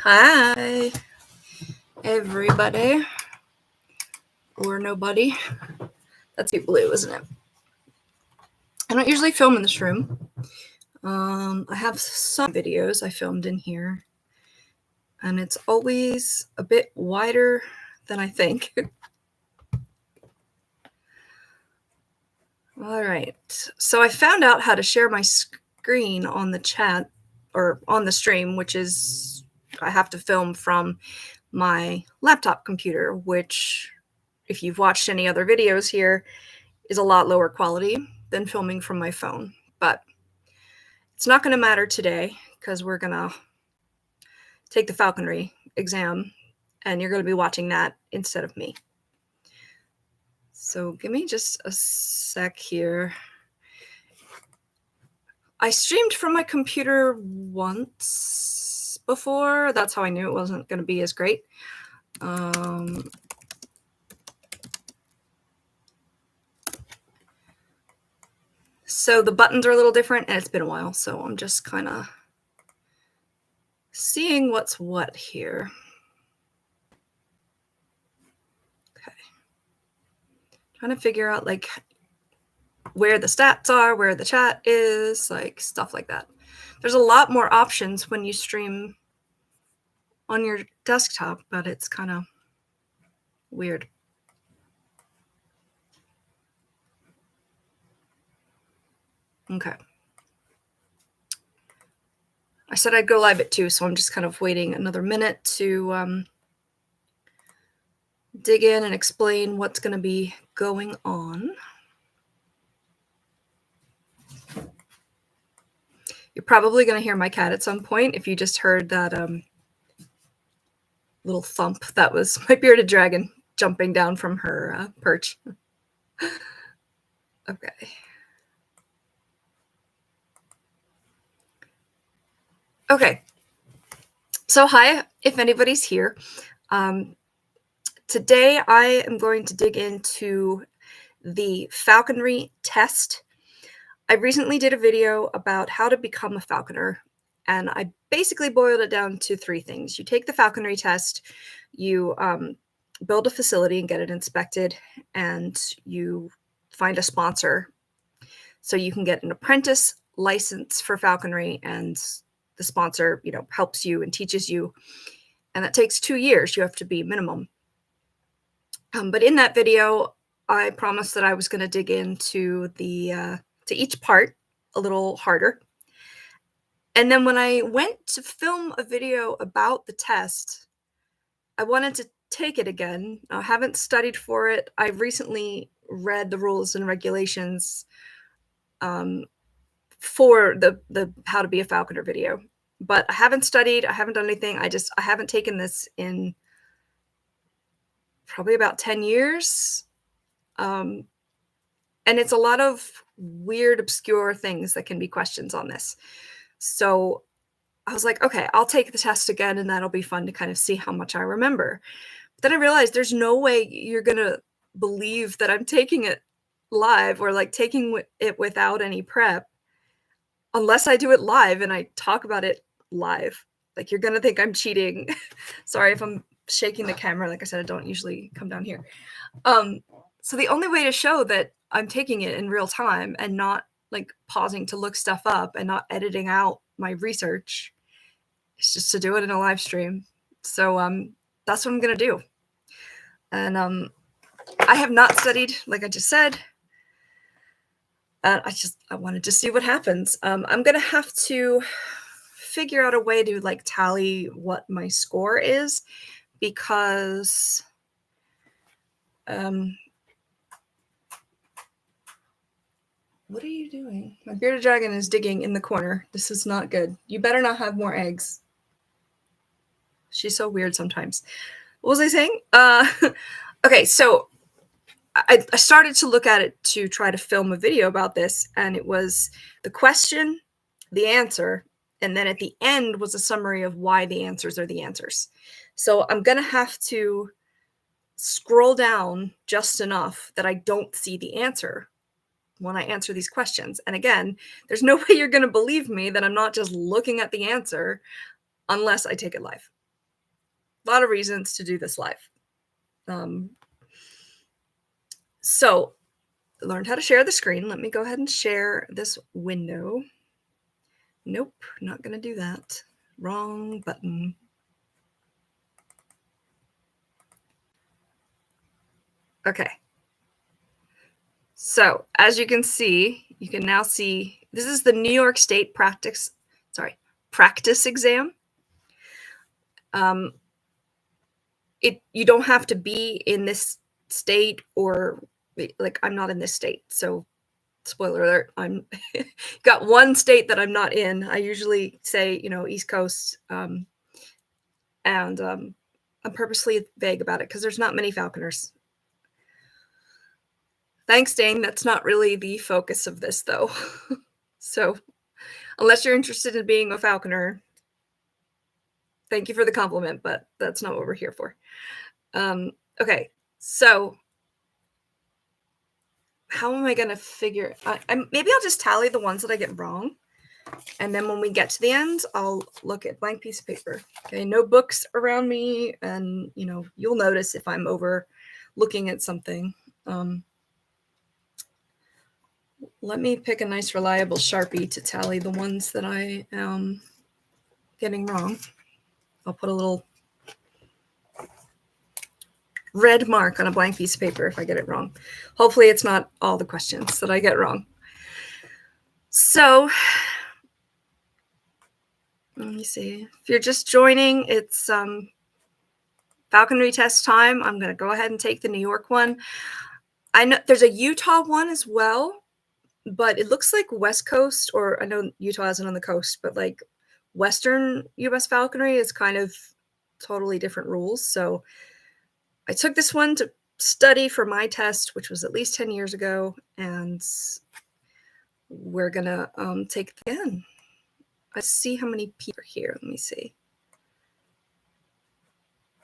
Hi, everybody. Or nobody. That's too blue, isn't it? I don't usually film in this room. I have some videos I filmed in here, and it's always a bit wider than I think. All right. So I found out how to share my screen on the chat or on the stream, which is I have to film from my laptop computer, which, if you've watched any other videos here, is a lot lower quality than filming from my phone. But it's not going to matter today because we're going to take the falconry exam and you're going to be watching that instead of me. So give me just a sec here. I streamed from my computer once before. That's how I knew it wasn't going to be as great. So the buttons are a little different, and it's been a while, so I'm just kind of seeing what's what here. Okay. Trying to figure out like where the stats are, where the chat is, like stuff like that. There's a lot more options when you stream on your desktop, but it's kind of weird. Okay. I said I'd go live at 2, so I'm just kind of waiting another minute to dig in and explain what's going to be going on. You're probably going to hear my cat at some point if you just heard that little thump. That was my bearded dragon jumping down from her perch. Okay. Okay. So hi, if anybody's here. Today I am going to dig into the Falconry Test. I recently did a video about how to become a falconer, and I basically boiled it down to 3 things. You take the Falconry Test, you build a facility and get it inspected, and you find a sponsor so you can get an apprentice license for falconry, and the sponsor, helps you and teaches you, and that takes 2 years. You have to be minimum. But in that video, I promised that I was going to dig into to each part a little harder. And then when I went to film a video about the test, I wanted to take it again. I haven't studied for it. I recently read the rules and regulations for the how to be a falconer video, but I haven't studied. I haven't done anything. I haven't taken this in probably about 10 years. And it's a lot of weird, obscure things that can be questions on this. So I was like, okay, I'll take the test again, and that'll be fun to kind of see how much I remember. But then I realized there's no way you're going to believe that I'm taking it live or like taking it without any prep unless I do it live and I talk about it live. Like, you're going to think I'm cheating. Sorry if I'm shaking the camera. Like I said, I don't usually come down here. So the only way to show that I'm taking it in real time and not like pausing to look stuff up and not editing out my research is just to do it in a live stream. So that's what I'm going to do. And I have not studied, like I just said. I wanted to see what happens. I'm going to have to figure out a way to like tally what my score is, because what are you doing? My bearded dragon is digging in the corner. This is not good. You better not have more eggs. She's so weird sometimes. What was I saying? Okay, so I started to look at it to try to film a video about this, and it was the question, the answer, and then at the end was a summary of why the answers are the answers. So I'm going to have to scroll down just enough that I don't see the answer when I answer these questions. And again, there's no way you're going to believe me that I'm not just looking at the answer unless I take it live. lot of reasons to do this live. So learned how to share the screen. Let me go ahead and share this window. Nope, not going to do that. Wrong button. Okay. So as you can now see, this is the New York State practice exam. You don't have to be in this state, or like, I'm not in this state. So spoiler alert, I'm got one state that I'm not in. I usually say, East Coast. And I'm purposely vague about it because there's not many falconers. Thanks, Dane. That's not really the focus of this, though. So unless you're interested in being a falconer, thank you for the compliment, but that's not what we're here for. Okay, so how am I going to figure? Maybe I'll just tally the ones that I get wrong. And then when we get to the end, I'll look at blank piece of paper. Okay, no books around me. And, you'll notice if I'm over looking at something. Let me pick a nice, reliable Sharpie to tally the ones that I am getting wrong. I'll put a little red mark on a blank piece of paper if I get it wrong. Hopefully it's not all the questions that I get wrong. So let me see. If you're just joining, it's Falconry Test time. I'm going to go ahead and take the New York one. I know there's a Utah one as well, but it looks like West Coast, or I know Utah isn't on the coast, but like Western U.S. falconry is kind of totally different rules. So I took this one to study for my test, which was at least 10 years ago, and we're going to take it again. Let's see how many people are here. Let me see.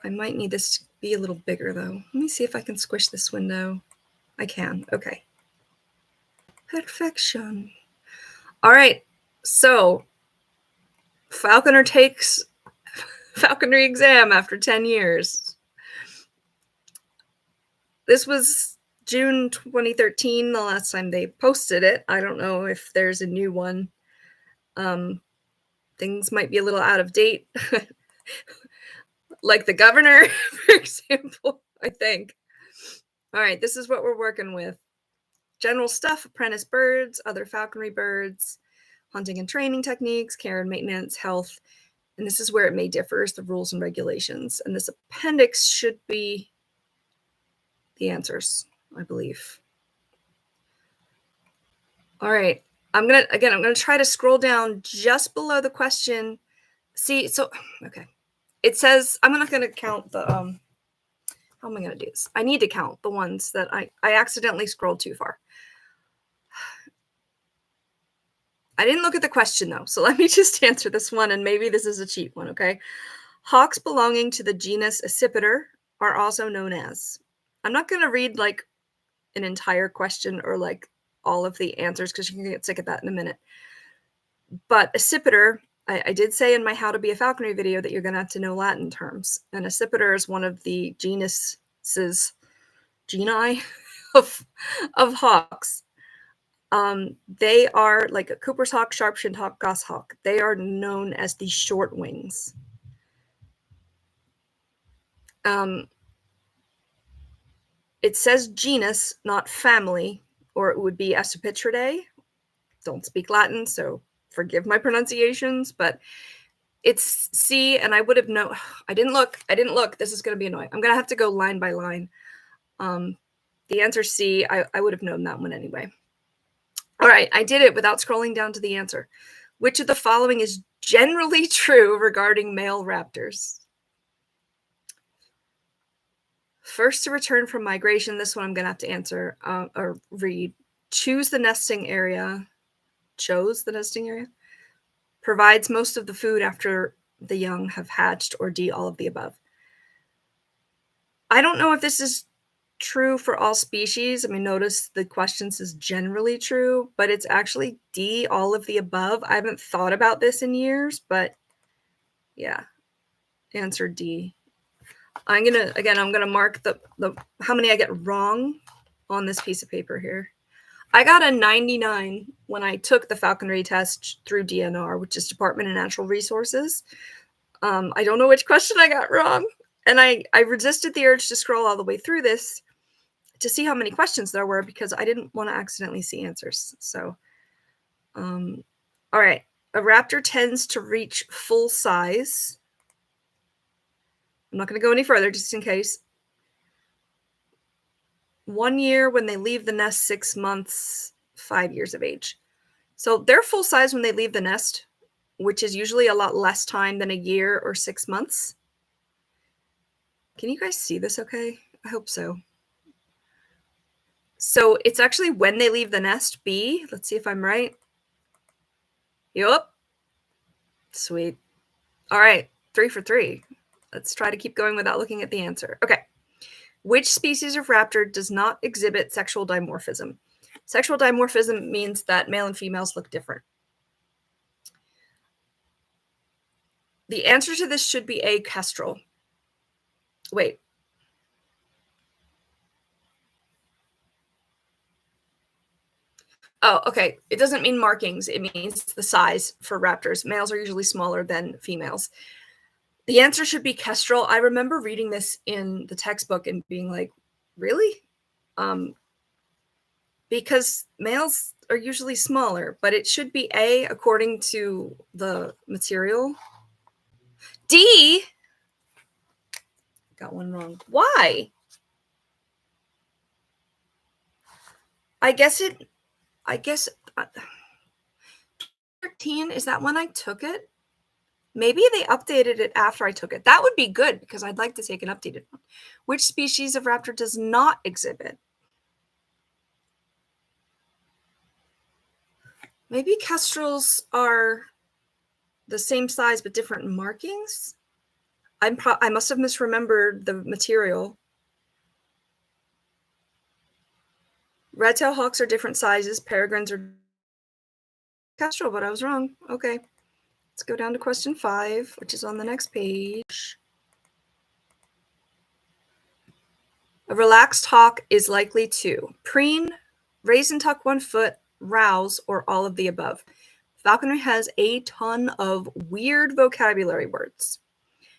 I might need this to be a little bigger, though. Let me see if I can squish this window. I can. Okay. Perfection. All right. So falconer takes falconry exam after 10 years. This was June 2013, the last time they posted it. I don't know if there's a new one. Things might be a little out of date. Like the governor, for example, I think. All right, this is what we're working with. General stuff, apprentice birds, other falconry birds, hunting and training techniques, care and maintenance, health. And this is where it may differ, is the rules and regulations. And this appendix should be the answers, I believe. All right. I'm going to try to scroll down just below the question. See, so, okay. It says, I'm not going to count the, how am I going to do this? I need to count the ones that I accidentally scrolled too far. I didn't look at the question, though, so let me just answer this one, and maybe this is a cheat one, okay? Hawks belonging to the genus Accipiter are also known as. I'm not going to read, like, an entire question or, like, all of the answers, because you can get sick of that in a minute. But Accipiter, I did say in my How to Be a Falconry video that you're going to have to know Latin terms. And Accipiter is one of the genii of hawks. They are like a Cooper's hawk, sharp-shinned hawk, goshawk. They are known as the short wings. It says genus, not family, or it would be Accipitridae. Don't speak Latin, so forgive my pronunciations, but it's C, and I would have known. I didn't look. This is going to be annoying. I'm going to have to go line by line. The answer C, I would have known that one anyway. All right, I did it without scrolling down to the answer. Which of the following is generally true regarding male raptors? First to return from migration, this one I'm going to have to answer or read. Chose the nesting area. Provides most of the food after the young have hatched, or D, all of the above. I don't know if this is true for all species. I mean, notice the question says generally true, but it's actually D, all of the above. I haven't thought about this in years, but yeah, answer D. I'm gonna mark the how many I get wrong on this piece of paper here. I got a 99 when I took the Falconry test through DNR, which is Department of Natural Resources. I don't know which question I got wrong, and I resisted the urge to scroll all the way through this to see how many questions there were because I didn't want to accidentally see answers. So, all right. A raptor tends to reach full size. I'm not going to go any further just in case. 1 year when they leave the nest, 6 months, 5 years of age. So they're full size when they leave the nest, which is usually a lot less time than a year or 6 months. Can you guys see this okay? I hope so. So it's actually when they leave the nest, B. Let's see if I'm right. Yup. Sweet. All right, 3 for 3. Let's try to keep going without looking at the answer. Okay. Which species of raptor does not exhibit sexual dimorphism? Sexual dimorphism means that male and females look different. The answer to this should be A, kestrel. Wait. Oh, okay. It doesn't mean markings. It means the size for raptors. Males are usually smaller than females. The answer should be kestrel. I remember reading this in the textbook and being like, really? Because males are usually smaller, but it should be A according to the material. D. Got one wrong. Why? I guess 13, is that when I took it? Maybe they updated it after I took it. That would be good because I'd like to take an updated one. Which species of raptor does not exhibit? Maybe kestrels are the same size but different markings? I must have misremembered the material. Red-tailed hawks are different sizes. Peregrines are kestrel, but I was wrong. Okay. Let's go down to question 5, which is on the next page. A relaxed hawk is likely to preen, raise and tuck one foot, rouse, or all of the above. Falconry has a ton of weird vocabulary words.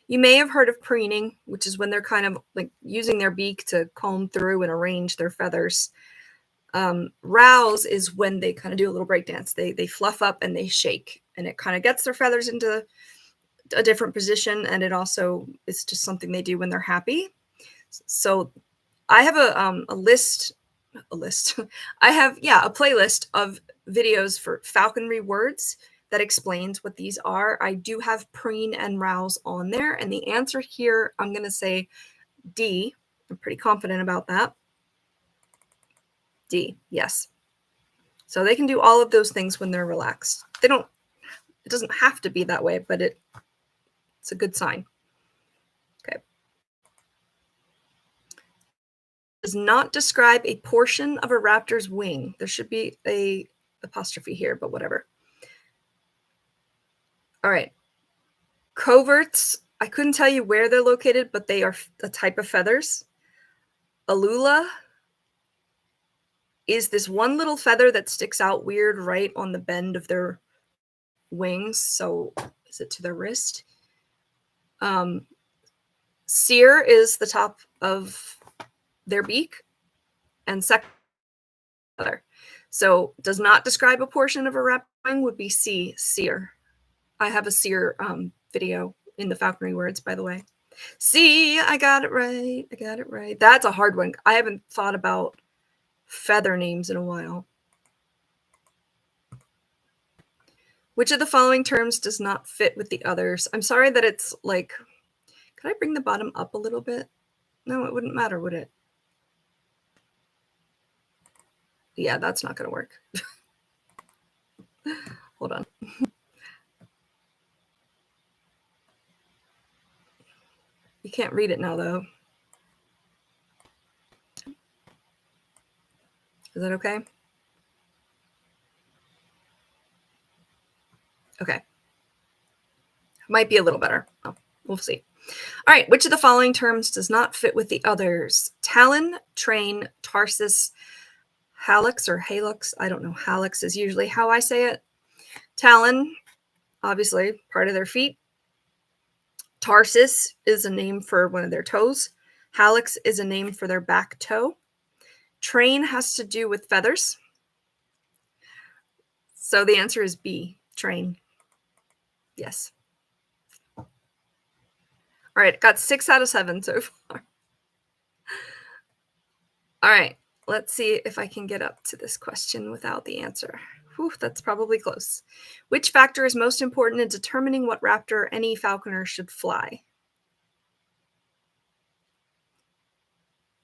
You may have heard of preening, which is when they're kind of like using their beak to comb through and arrange their feathers. Rouse is when they kind of do a little breakdance. They fluff up and they shake, and it kind of gets their feathers into a different position, and it also is just something they do when they're happy. So I have a list. I have, a playlist of videos for falconry words that explains what these are. I do have preen and rouse on there, and the answer here, I'm going to say D. I'm pretty confident about that. D, yes. So they can do all of those things when they're relaxed. It doesn't have to be that way, but it's a good sign. Okay. Does not describe a portion of a raptor's wing. There should be a apostrophe here, but whatever. All right. Coverts, I couldn't tell you where they're located, but they are a type of feathers. Alula is this one little feather that sticks out weird right on the bend of their wings. So is it to their wrist? Sear is the top of their beak, and second feather. So does not describe a portion of a raptor wing would be C, sear. I have a sear video in the falconry words, by the way. See, I got it right. I got it right. That's a hard one. I haven't thought about feather names in a while. Which of the following terms does not fit with the others? I'm sorry that it's like, could I bring the bottom up a little bit? No, it wouldn't matter, would it? Yeah, that's not going to work. Hold on. You can't read it now, though. Is that okay? Okay. Might be a little better. Oh, we'll see. All right, which of the following terms does not fit with the others? Talon, train, tarsus, hallux or halux. I don't know. Hallux is usually how I say it. Talon, obviously, part of their feet. Tarsus is a name for one of their toes. Hallux is a name for their back toe. Train has to do with feathers. So the answer is B, train. Yes. All right, got 6 out of 7 so far. All right, let's see if I can get up to this question without the answer. Whew, that's probably close. Which factor is most important in determining what raptor any falconer should fly?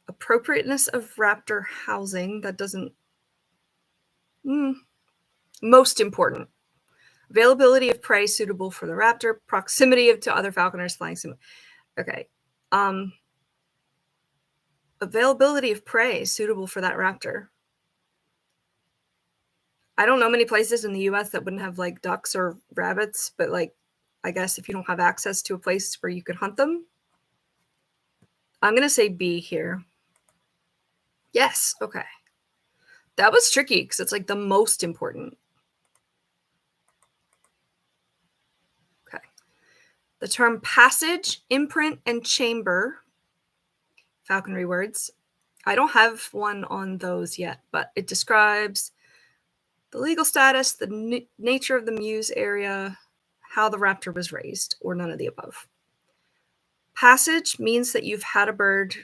Appropriateness of raptor housing. That doesn't... Most important. Availability of prey suitable for the raptor. Proximity to other falconers flying. Okay. Availability of prey suitable for that raptor. I don't know many places in the US that wouldn't have like ducks or rabbits, but like, I guess if you don't have access to a place where you could hunt them, I'm going to say B here. Yes. Okay. That was tricky because it's like the most important. Okay. The term passage, imprint, and chamber, falconry words. I don't have one on those yet, but it describes the legal status, the nature of the muse area, how the raptor was raised, or none of the above. Passage means that you've had a bird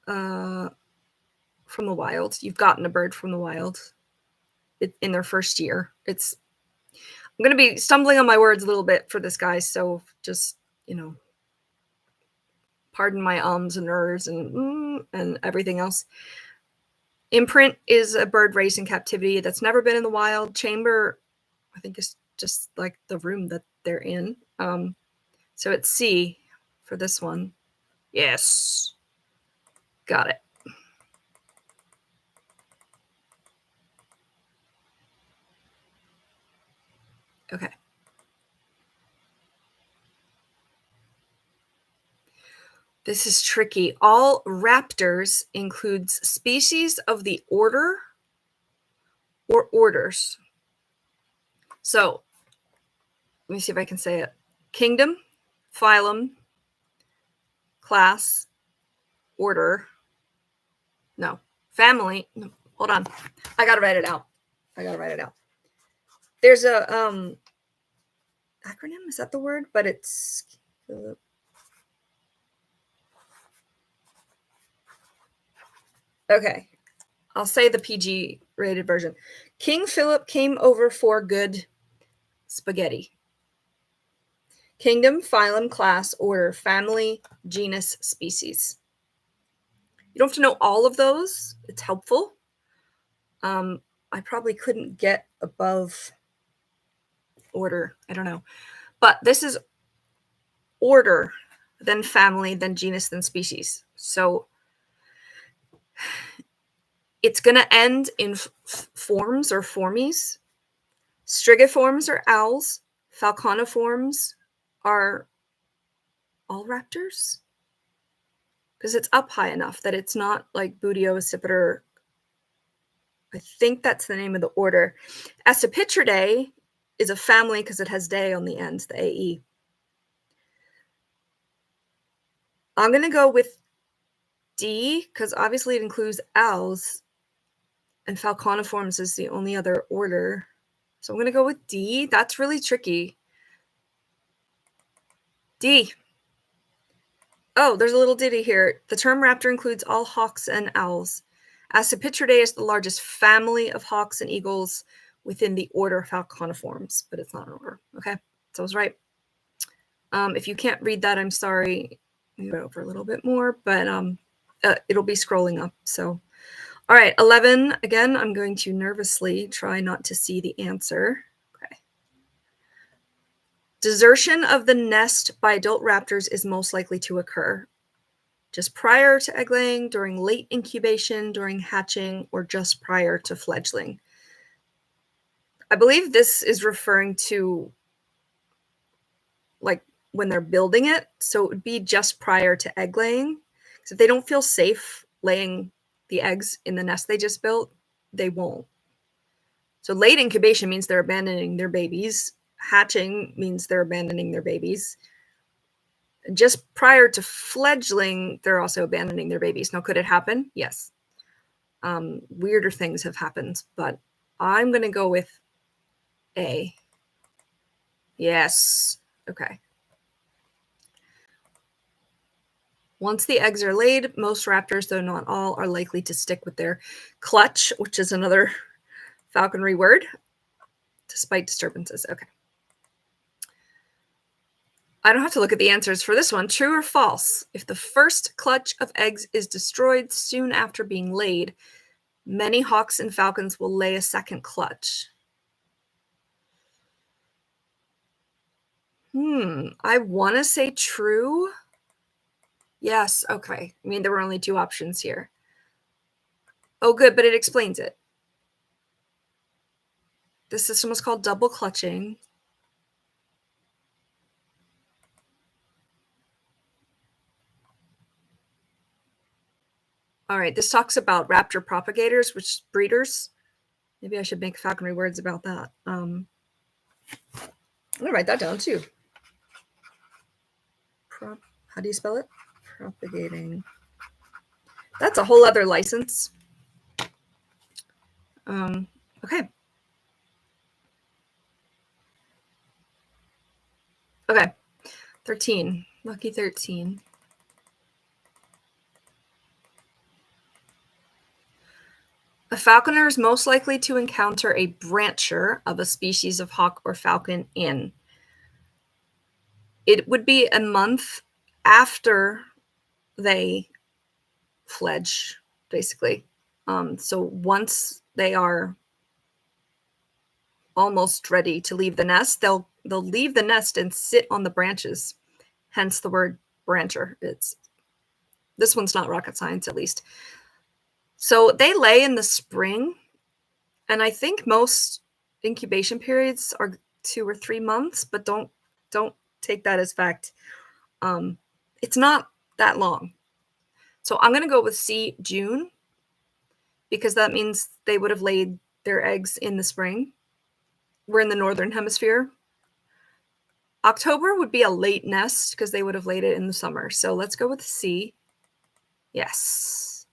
from the wild. You've gotten a bird from the wild in their first year. I'm going to be stumbling on my words a little bit for this, guys, so just, pardon my ums and ers and everything else. Imprint is a bird raised in captivity that's never been in the wild. Chamber, I think, is just like the room that they're in. So it's C for this one. Yes. Got it. Okay. This is tricky. All raptors includes species of the order or orders. So let me see if I can say it. Kingdom, phylum, class, order. No, family. No, hold on. I got to write it out. There's a acronym. Is that the word? But it's... Okay. I'll say the PG rated version. King Philip came over for good spaghetti. Kingdom, phylum, class, order, family, genus, species. You don't have to know all of those. It's helpful. I probably couldn't get above order. I don't know. But this is order, then family, then genus, then species. So it's going to end in forms or formies. Strigiforms are owls. Falconiforms are all raptors. Because it's up high enough that it's not like Buteo, Accipiter. I think that's the name of the order. Accipitridae is a family because it has day on the end, the AE. I'm going to go with D because obviously it includes owls, and Falconiforms is the only other order. So I'm going to go with D. That's really tricky. D. Oh, there's a little ditty here. The term raptor includes all hawks and owls. Accipitridae is the largest family of hawks and eagles within the order Falconiforms, but it's not an order. Okay, so I was right. If you can't read that, I'm sorry. Move it over a little bit more, but it'll be scrolling up. So, all right, 11. Again, I'm going to nervously try not to see the answer. Okay. Desertion of the nest by adult raptors is most likely to occur just prior to egg laying, during late incubation, during hatching, or just prior to fledgling. I believe this is referring to like when they're building it. So it would be just prior to egg laying. Because if they don't feel safe laying the eggs in the nest they just built, they won't. So late incubation means they're abandoning their babies. Hatching means they're abandoning their babies. Just prior to fledgling, they're also abandoning their babies. Now, could it happen? Yes. Weirder things have happened, but I'm going to go with A. Yes. Okay. Once the eggs are laid, most raptors, though not all, are likely to stick with their clutch, which is another falconry word, despite disturbances. Okay. I don't have to look at the answers for this one. True or false? If the first clutch of eggs is destroyed soon after being laid, many hawks and falcons will lay a second clutch. I want to say true. Yes, okay. I mean, there were only two options here. Oh, good, but it explains it. This system was called double clutching. All right, this talks about raptor propagators, which breeders. Maybe I should make falconry words about that. I'm gonna write that down too. How do you spell it? Propagating. That's a whole other license. Okay. Okay. 13. Lucky 13. A falconer is most likely to encounter a brancher of a species of hawk or falcon in. It would be a month after they fledge, basically. So once they are almost ready to leave the nest, they'll leave the nest and sit on the branches. Hence the word brancher. This one's not rocket science, at least. So they lay in the spring, and I think most incubation periods are 2 or 3 months, but don't take that as fact. It's not that long. So I'm going to go with C, June, because that means they would have laid their eggs in the spring. We're in the northern hemisphere. October would be a late nest because they would have laid it in the summer. So let's go with C. Yes.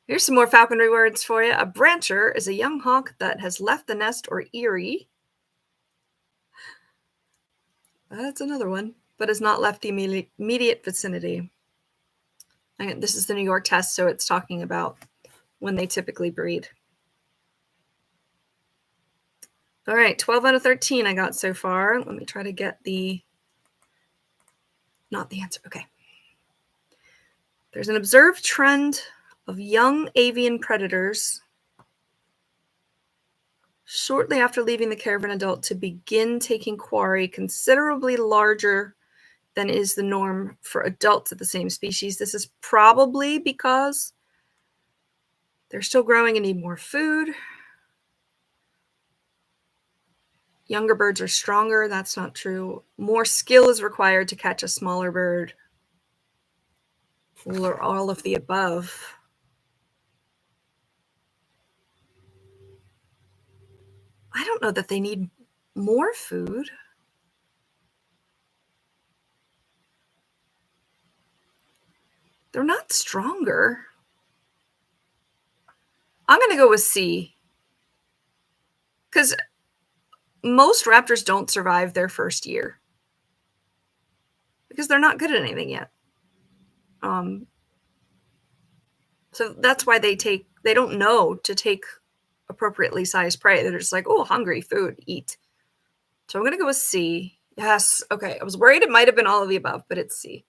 Here's some more falconry words for you. A brancher is a young hawk that has left the nest or eyrie. That's another one, but has not left the immediate vicinity. And this is the New York test, so it's talking about when they typically breed. All right, 12 out of 13 I got so far. Let me try to get not the answer. Okay. There's an observed trend of young avian predators shortly after leaving the care of an adult to begin taking quarry considerably larger than is the norm for adults of the same species. This is probably because they're still growing and need more food. Younger birds are stronger. That's not true. More skill is required to catch a smaller bird. Or all of the above. I don't know that they need more food. They're not stronger. I'm going to go with C. Because most raptors don't survive their first year. Because they're not good at anything yet. So that's why they don't know to take appropriately sized prey. They're just like, oh, hungry, food, eat. So I'm going to go with C. Yes. Okay. I was worried it might have been all of the above, but it's C.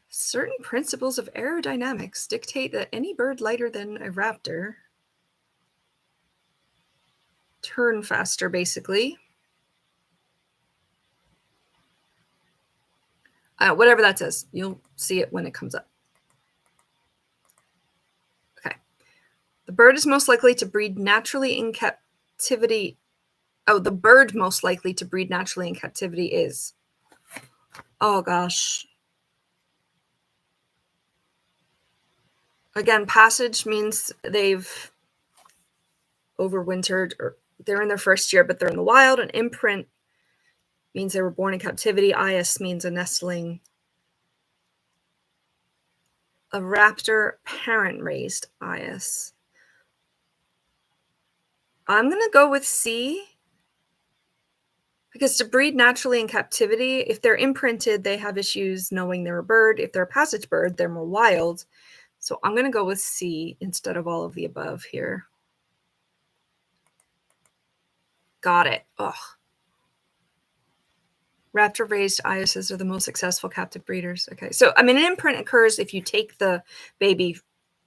Certain principles of aerodynamics dictate that any bird lighter than a raptor turn faster, basically. Whatever that says, you'll see it when it comes up. Okay. The bird is most likely to breed naturally in captivity Oh, the bird most likely to breed naturally in captivity is. Oh gosh. Again, passage means they've overwintered or they're in their first year, but they're in the wild. An imprint means they were born in captivity. Eyas means a nestling. A raptor parent raised Eyas. I'm going to go with C. Because to breed naturally in captivity, if they're imprinted, they have issues knowing they're a bird. If they're a passage bird, they're more wild. So I'm going to go with C instead of all of the above here. Got it. Ugh. Raptor-raised irises are the most successful captive breeders. Okay, so I mean, an imprint occurs if you take the baby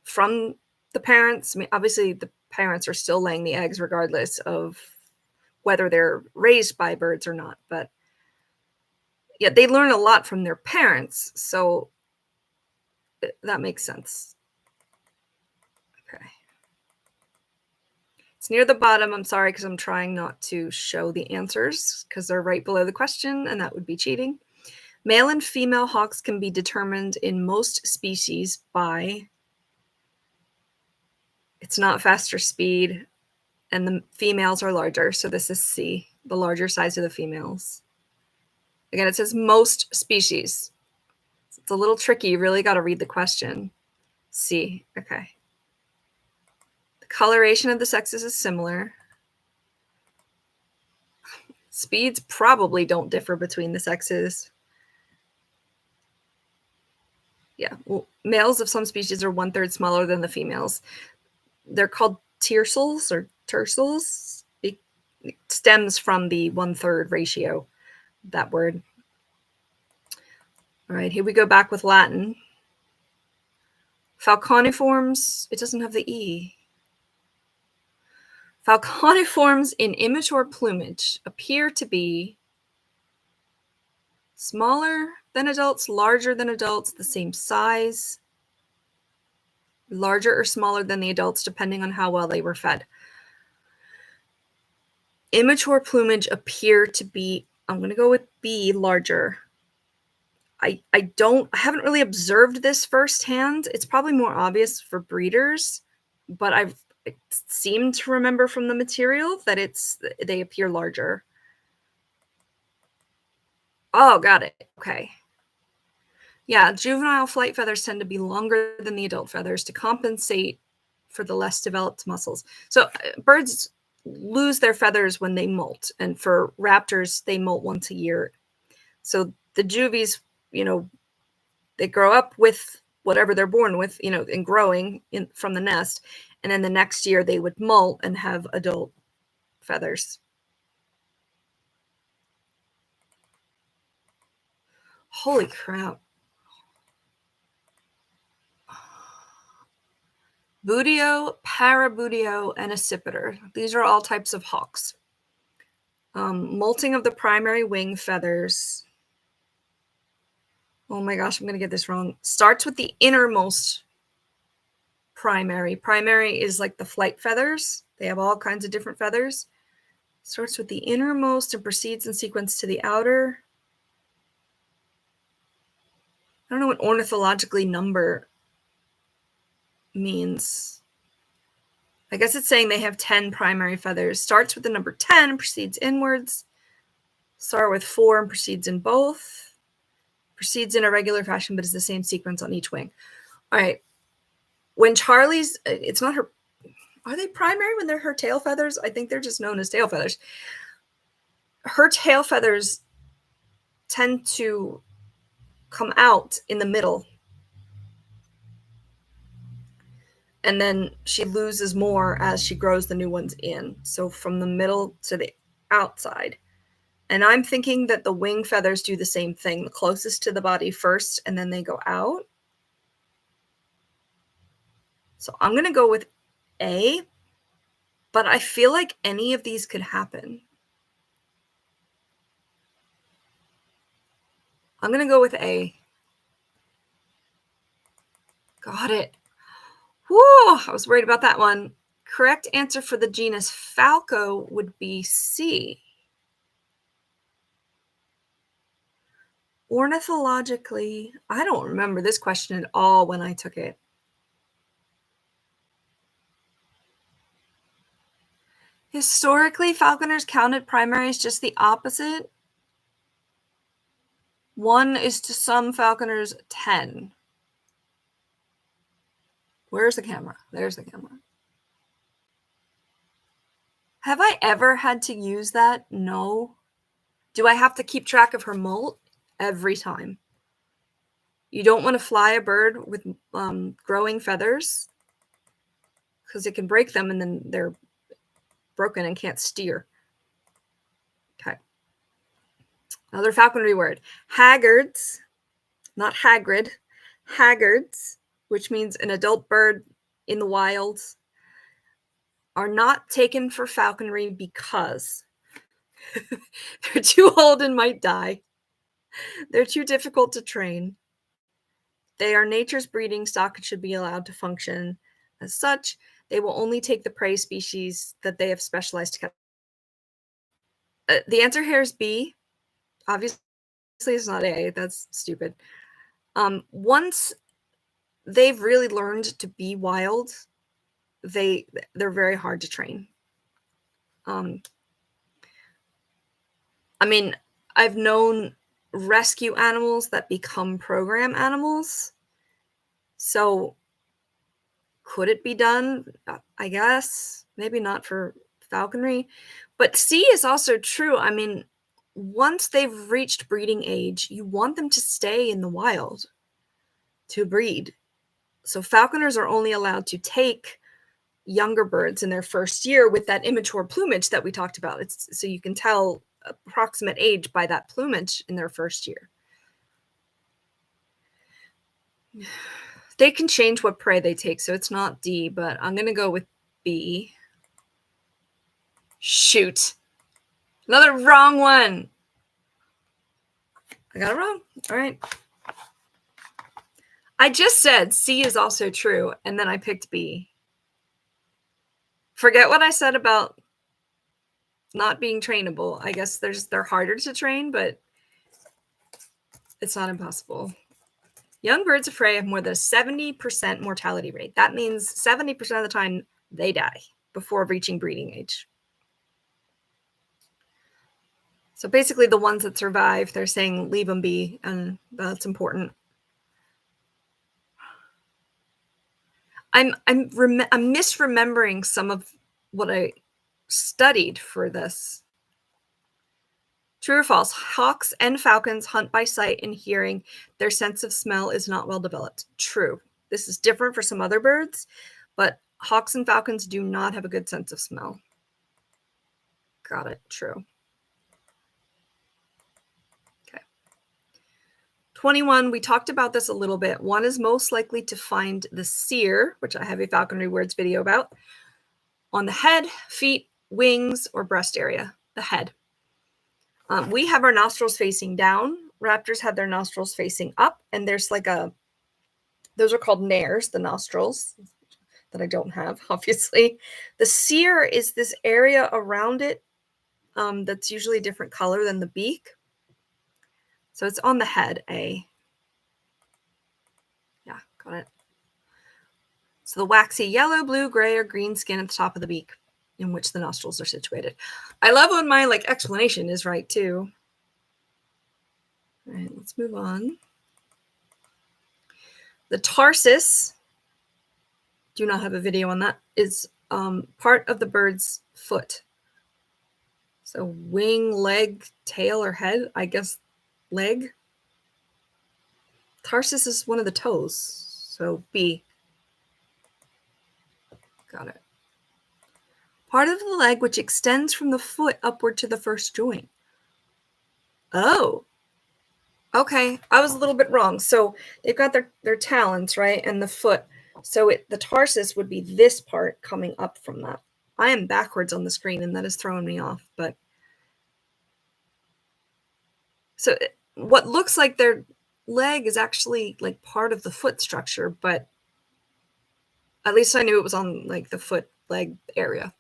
from the parents. I mean, obviously the parents are still laying the eggs regardless of whether they're raised by birds or not. But yeah, they learn a lot from their parents, so that makes sense. Okay. It's near the bottom. I'm sorry, because I'm trying not to show the answers because they're right below the question, and that would be cheating. Male and female hawks can be determined in most species by, it's not faster speed, and the females are larger, so this is C, the larger size of the females. Again, it says most species. It's a little tricky. You really got to read the question. C, okay. The coloration of the sexes is similar. Speeds probably don't differ between the sexes. Yeah, well, males of some species are 1/3 smaller than the females. They're called tiercels or tercels. It stems from the 1/3 ratio, that word. All right, here we go back with Latin. Falconiforms, it doesn't have the E. Falconiforms in immature plumage appear to be smaller than adults, larger than adults, the same size, larger or smaller than the adults, depending on how well they were fed. Immature plumage appear to be, I'm going to go with B, larger. I haven't really observed this firsthand. It's probably more obvious for breeders, but I've seemed to remember from the material that they appear larger. Oh, got it. Okay. Yeah, juvenile flight feathers tend to be longer than the adult feathers to compensate for the less developed muscles. So birds lose their feathers when they molt, and for raptors, they molt once a year. So the juvies, they grow up with whatever they're born with, and growing from the nest, and then the next year they would molt and have adult feathers. Holy crap. Buteo, parabuteo, and accipiter. These are all types of hawks. Molting of the primary wing feathers. Oh my gosh, I'm going to get this wrong. Starts with the innermost primary. Primary is like the flight feathers. They have all kinds of different feathers. Starts with the innermost and proceeds in sequence to the outer. I don't know what ornithologically number means. I guess it's saying they have 10 primary feathers. Starts with the number 10 and proceeds inwards. Start with 4 and proceeds in both. Proceeds in a regular fashion, but is the same sequence on each wing. All right. When Charlie's, it's not her, are they primary when they're her tail feathers? I think they're just known as tail feathers. Her tail feathers tend to come out in the middle. And then she loses more as she grows the new ones in. So from the middle to the outside. And I'm thinking that the wing feathers do the same thing, the closest to the body first, and then they go out. So I'm going to go with A, but I feel like any of these could happen. I'm going to go with A. Got it. Whoa, I was worried about that one. correct answer for the genus Falco would be C. Ornithologically, I don't remember this question at all when I took it. Historically, falconers counted primary as just the opposite. 1 is to some falconers 10. Where's the camera? There's the camera. Have I ever had to use that? No. Do I have to keep track of her molt? Every time. You don't want to fly a bird with growing feathers because it can break them and then they're broken and can't steer. Okay. Another falconry word. Haggards, not Hagrid, haggards, which means an adult bird in the wild, are not taken for falconry because they're too old and might die. They're too difficult to train. They are nature's breeding stock and should be allowed to function as such. They will only take the prey species that they have specialized to catch. The answer here is B. Obviously, it's not A. That's stupid. Once they've really learned to be wild, they're very hard to train. I mean, I've known rescue animals that become program animals. So could it be done? I guess. Maybe not for falconry. But C is also true. I mean, once they've reached breeding age, you want them to stay in the wild to breed. So falconers are only allowed to take younger birds in their first year with that immature plumage that we talked about. So you can tell approximate age by that plumage in their first year. They can change what prey they take, so it's not D, but I'm going to go with B. Shoot. Another wrong one. I got it wrong. All right. I just said C is also true, and then I picked B. Forget what I said about not being trainable. I guess they're harder to train, but it's not impossible. Young birds of prey have more than a 70% mortality rate. That means 70% of the time they die before reaching breeding age. So basically the ones that survive, they're saying leave them be, and that's important. I'm misremembering some of what I studied for this. True or false? Hawks and falcons hunt by sight and hearing. Their sense of smell is not well developed. True. This is different for some other birds, but hawks and falcons do not have a good sense of smell. Got it. True. Okay. 21, we talked about this a little bit. One is most likely to find the sear, which I have a falconry words video about, on the head, feet, wings, or breast area. The head. We have our nostrils facing down. Raptors have their nostrils facing up, and there's like those are called nares, the nostrils that I don't have, obviously. The sear is this area around it that's usually a different color than the beak. So it's on the head, A. Yeah, got it. So the waxy yellow, blue, gray, or green skin at the top of the beak in which the nostrils are situated. I love when my explanation is right too. All right, let's move on. The tarsus, do not have a video on that, is part of the bird's foot. So wing, leg, tail, or head, I guess leg. Tarsus is one of the toes, so B. Got it. Part of the leg which extends from the foot upward to the first joint. Oh, okay. I was a little bit wrong. So they've got their talons, right? And the foot. So the tarsus would be this part coming up from that. I am backwards on the screen, and that is throwing me off. But so what looks like their leg is actually part of the foot structure, but at least I knew it was on the foot leg area.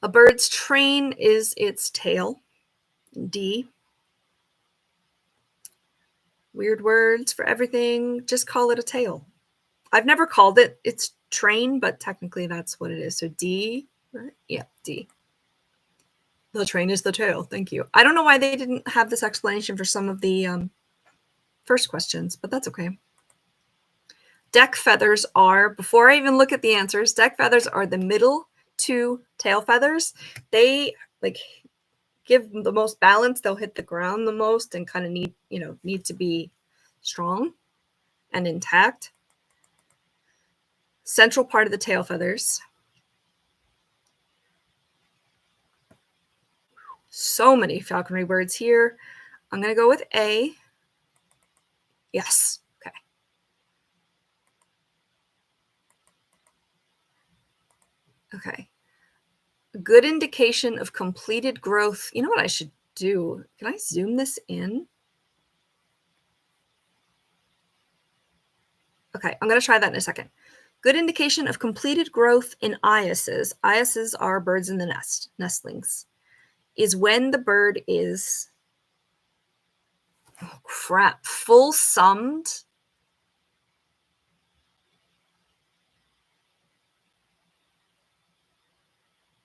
A bird's train is its tail. D. Weird words for everything. Just call it a tail. I've never called it its train, but technically that's what it is. So D. Yeah, D. The train is the tail. Thank you. I don't know why they didn't have this explanation for some of the first questions, but that's okay. Deck feathers are, before I even look at the answers, deck feathers are the middle two tail feathers. They like give the most balance. They'll hit the ground the most and kind of need to be strong and intact. Central part of the tail feathers. So many falconry words here. I'm going to go with A. Yes. Okay. Okay. A good indication of completed growth. You know what I should do? Can I zoom this in? Okay, I'm going to try that in a second. Good indication of completed growth in eyases. Eyases are birds in the nest, nestlings. Is when the bird is, oh crap, full summed.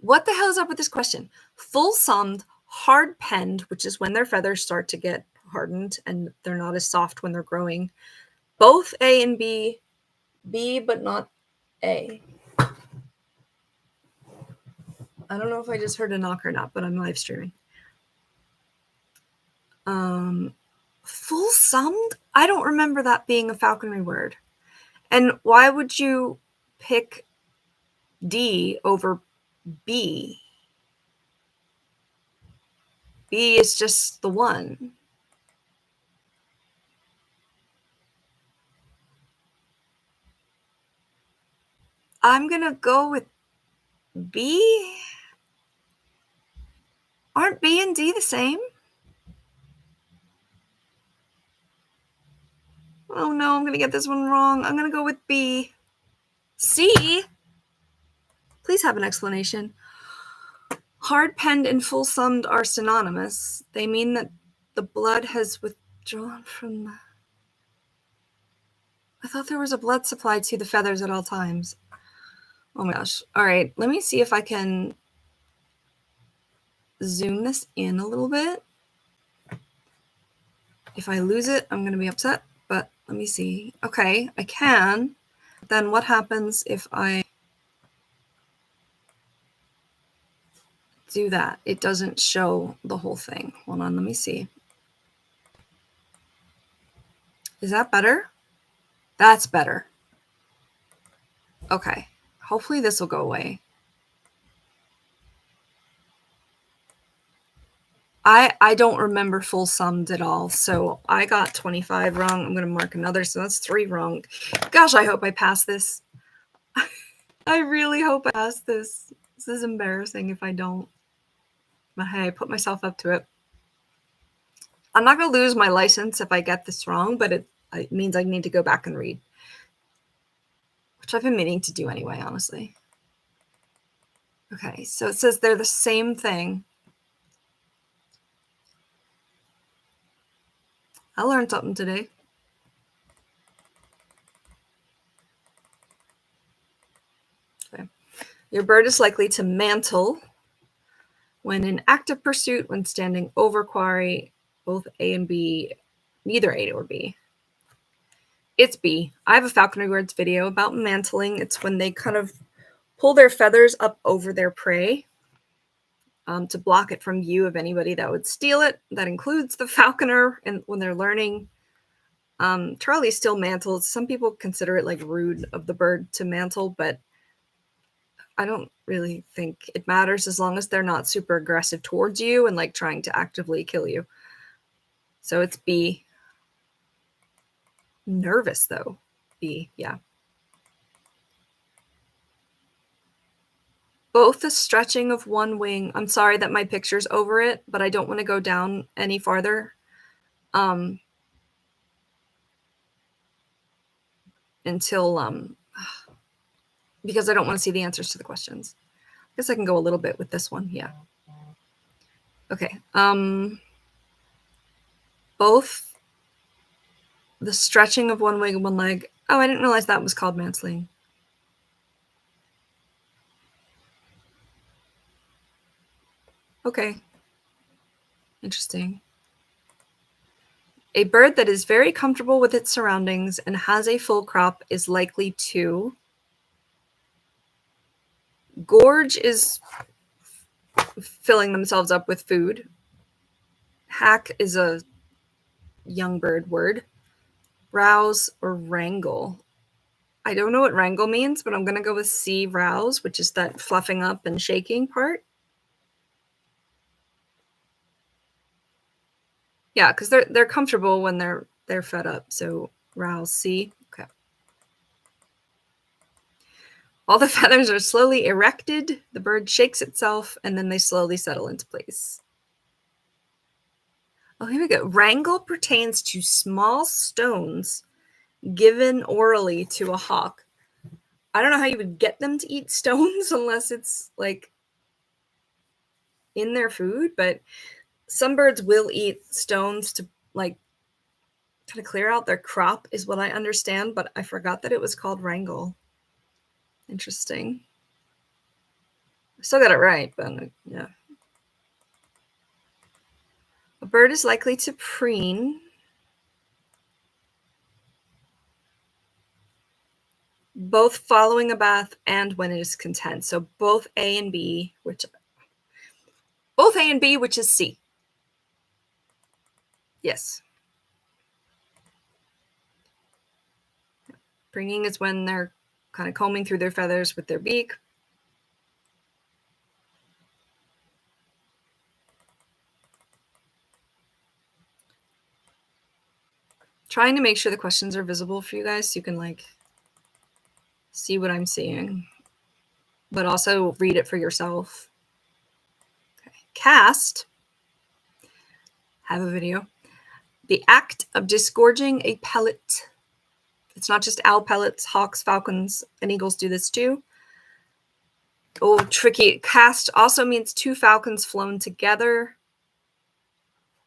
What the hell is up with this question? Full summed, hard penned, which is when their feathers start to get hardened and they're not as soft when they're growing. Both A and B, B but not A. I don't know if I just heard a knock or not, but I'm live streaming. Full summed? I don't remember that being a falconry word. And why would you pick D over B? B is just the one. I'm going to go with B. Aren't B and D the same? Oh no, I'm going to get this one wrong. I'm going to go with B. C? Please have an explanation. Hard penned and full summed are synonymous. They mean that the blood has withdrawn from the... I thought there was a blood supply to the feathers at all times. Oh my gosh. All right, let me see if I can zoom this in a little bit. If I lose it, I'm going to be upset, but let me see. Okay, I can. Then what happens if I do that? It doesn't show the whole thing. Hold on, let me see. Is that better? That's better. Okay, hopefully this will go away. I don't remember full summed at all, so I got 25 wrong. I'm going to mark another, so that's 3 wrong. Gosh, I hope I pass this. I really hope I pass this. This is embarrassing if I don't. But hey, I put myself up to it. I'm not going to lose my license if I get this wrong, but it means I need to go back and read. Which I've been meaning to do anyway, honestly. Okay, so it says they're the same thing. I learned something today. Okay. Your bird is likely to mantle when in active pursuit, when standing over quarry, both A and B, neither A or B. It's B. I have a falconry words video about mantling. It's when they kind of pull their feathers up over their prey to block it from view of anybody that would steal it. That includes the falconer, and when they're learning. Charlie still mantles. Some people consider it like rude of the bird to mantle, but I don't really think it matters as long as they're not super aggressive towards you and like trying to actively kill you. So it's B. Nervous though. B, yeah. Both the stretching of one wing. I'm sorry that my picture's over it, but I don't want to go down any farther. until because I don't want to see the answers to the questions. I guess I can go a little bit with this one. Yeah. Okay. Both the stretching of one wing and one leg. Oh, I didn't realize that was called manslaying. Okay. Interesting. A bird that is very comfortable with its surroundings and has a full crop is likely to gorge is filling themselves up with food. Hack is a young bird word. Rouse or wrangle. I don't know what wrangle means, but I'm going to go with C, rouse, which is that fluffing up and shaking part. Yeah, because they're comfortable when they're fed up. So rouse, C. Okay. All the feathers are slowly erected. The bird shakes itself, and then they slowly settle into place. Oh, here we go. Wrangle pertains to small stones given orally to a hawk. I don't know how you would get them to eat stones unless it's like in their food, but some birds will eat stones to like kind of clear out their crop is what I understand, but I forgot that it was called wrangle. Interesting. I still got it right, but yeah. A bird is likely to preen both following a bath and when it is content. So both A and B, which is C. Yes. Preening is when they're kind of combing through their feathers with their beak. Trying to make sure the questions are visible for you guys so you can like see what I'm seeing, but also read it for yourself. Okay. Cast, have a video. The act of disgorging a pellet. It's not just owl pellets, hawks, falcons, and eagles do this too. Oh, tricky. Cast also means two falcons flown together,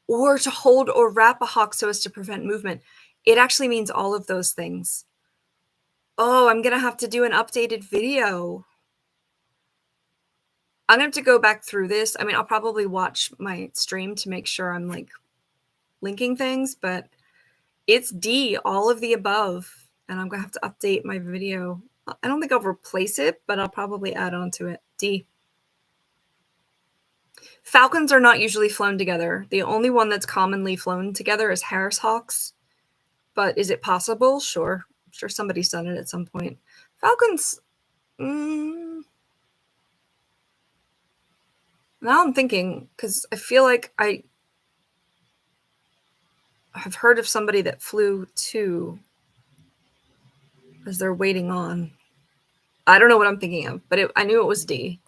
or to hold or wrap a hawk so as to prevent movement. It actually means all of those things. Oh, I'm going to have to do an updated video. I'm going to have to go back through this. I mean, I'll probably watch my stream to make sure I'm like linking things, but it's D, all of the above. And I'm going to have to update my video. I don't think I'll replace it, but I'll probably add on to it. D. Falcons are not usually flown together. The only one that's commonly flown together is Harris hawks. But is it possible? Sure. I'm sure somebody's done it at some point. Falcons. Now I'm thinking, because I feel like I have heard of somebody that flew two as they're waiting on. I don't know what I'm thinking of, but I knew it was D.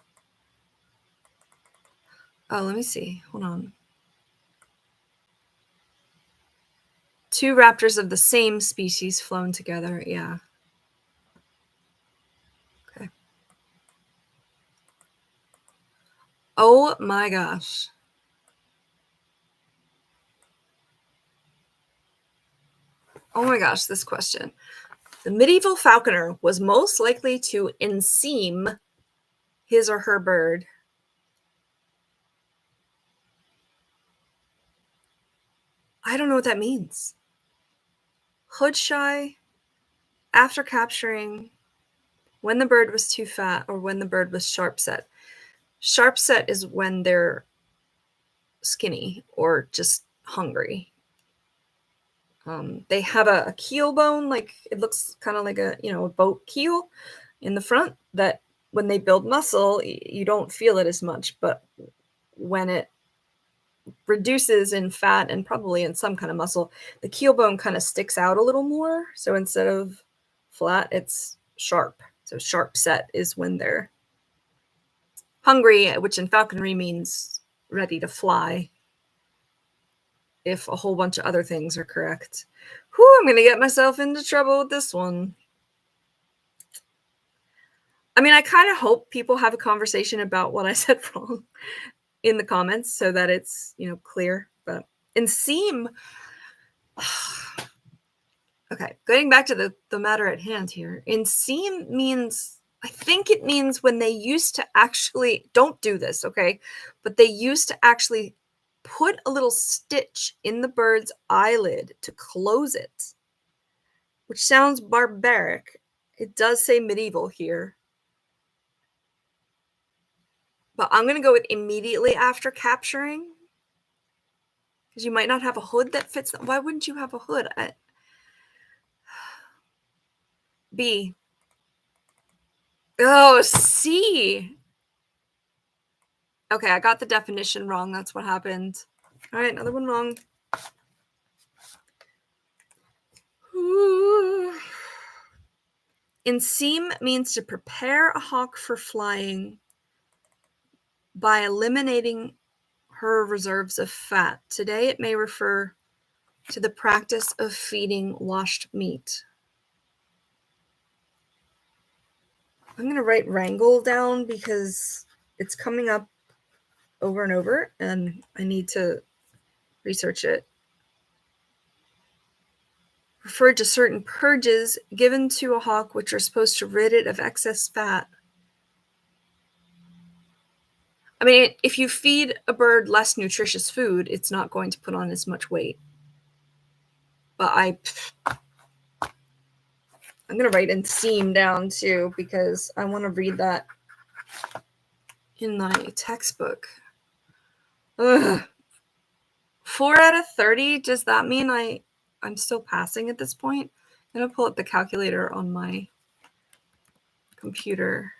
Oh, let me see. Hold on. Two raptors of the same species flown together. Yeah. Okay. Oh my gosh. Oh my gosh, this question. The medieval falconer was most likely to enseam his or her bird. I don't know what that means. Hood shy, after capturing, when the bird was too fat, or when the bird was sharp set. Sharp set is when they're skinny or just hungry. They have a keel bone, like it looks kind of like a boat keel in the front, that when they build muscle, you don't feel it as much, but when it reduces in fat and probably in some kind of muscle, the keel bone kind of sticks out a little more. So instead of flat, it's sharp. So sharp set is when they're hungry, which in falconry means ready to fly, if a whole bunch of other things are correct. Whew, I'm going to get myself into trouble with this one. I mean, I kind of hope people have a conversation about what I said wrong in the comments so that it's, clear. But in seam, okay, getting back to the matter at hand here. In seam means, I think it means when they used to actually, don't do this, okay? But they used to actually put a little stitch in the bird's eyelid to close it, which sounds barbaric. It does say medieval here. But I'm going to go with immediately after capturing, because you might not have a hood that fits. Why wouldn't you have a hood? B. Oh, C. Okay, I got the definition wrong. That's what happened. All right, another one wrong. Ooh. Enseam means to prepare a hawk for flying by eliminating her reserves of fat. Today, it may refer to the practice of feeding washed meat. I'm going to write wrangle down because it's coming up over and over, and I need to research it. Referred to certain purges given to a hawk which are supposed to rid it of excess fat. I mean, if you feed a bird less nutritious food, it's not going to put on as much weight. But I'm going to write enseam down too because I want to read that in my textbook. Ugh. 4 out of 30, does that mean I'm still passing at this point? I'm going to pull up the calculator on my computer.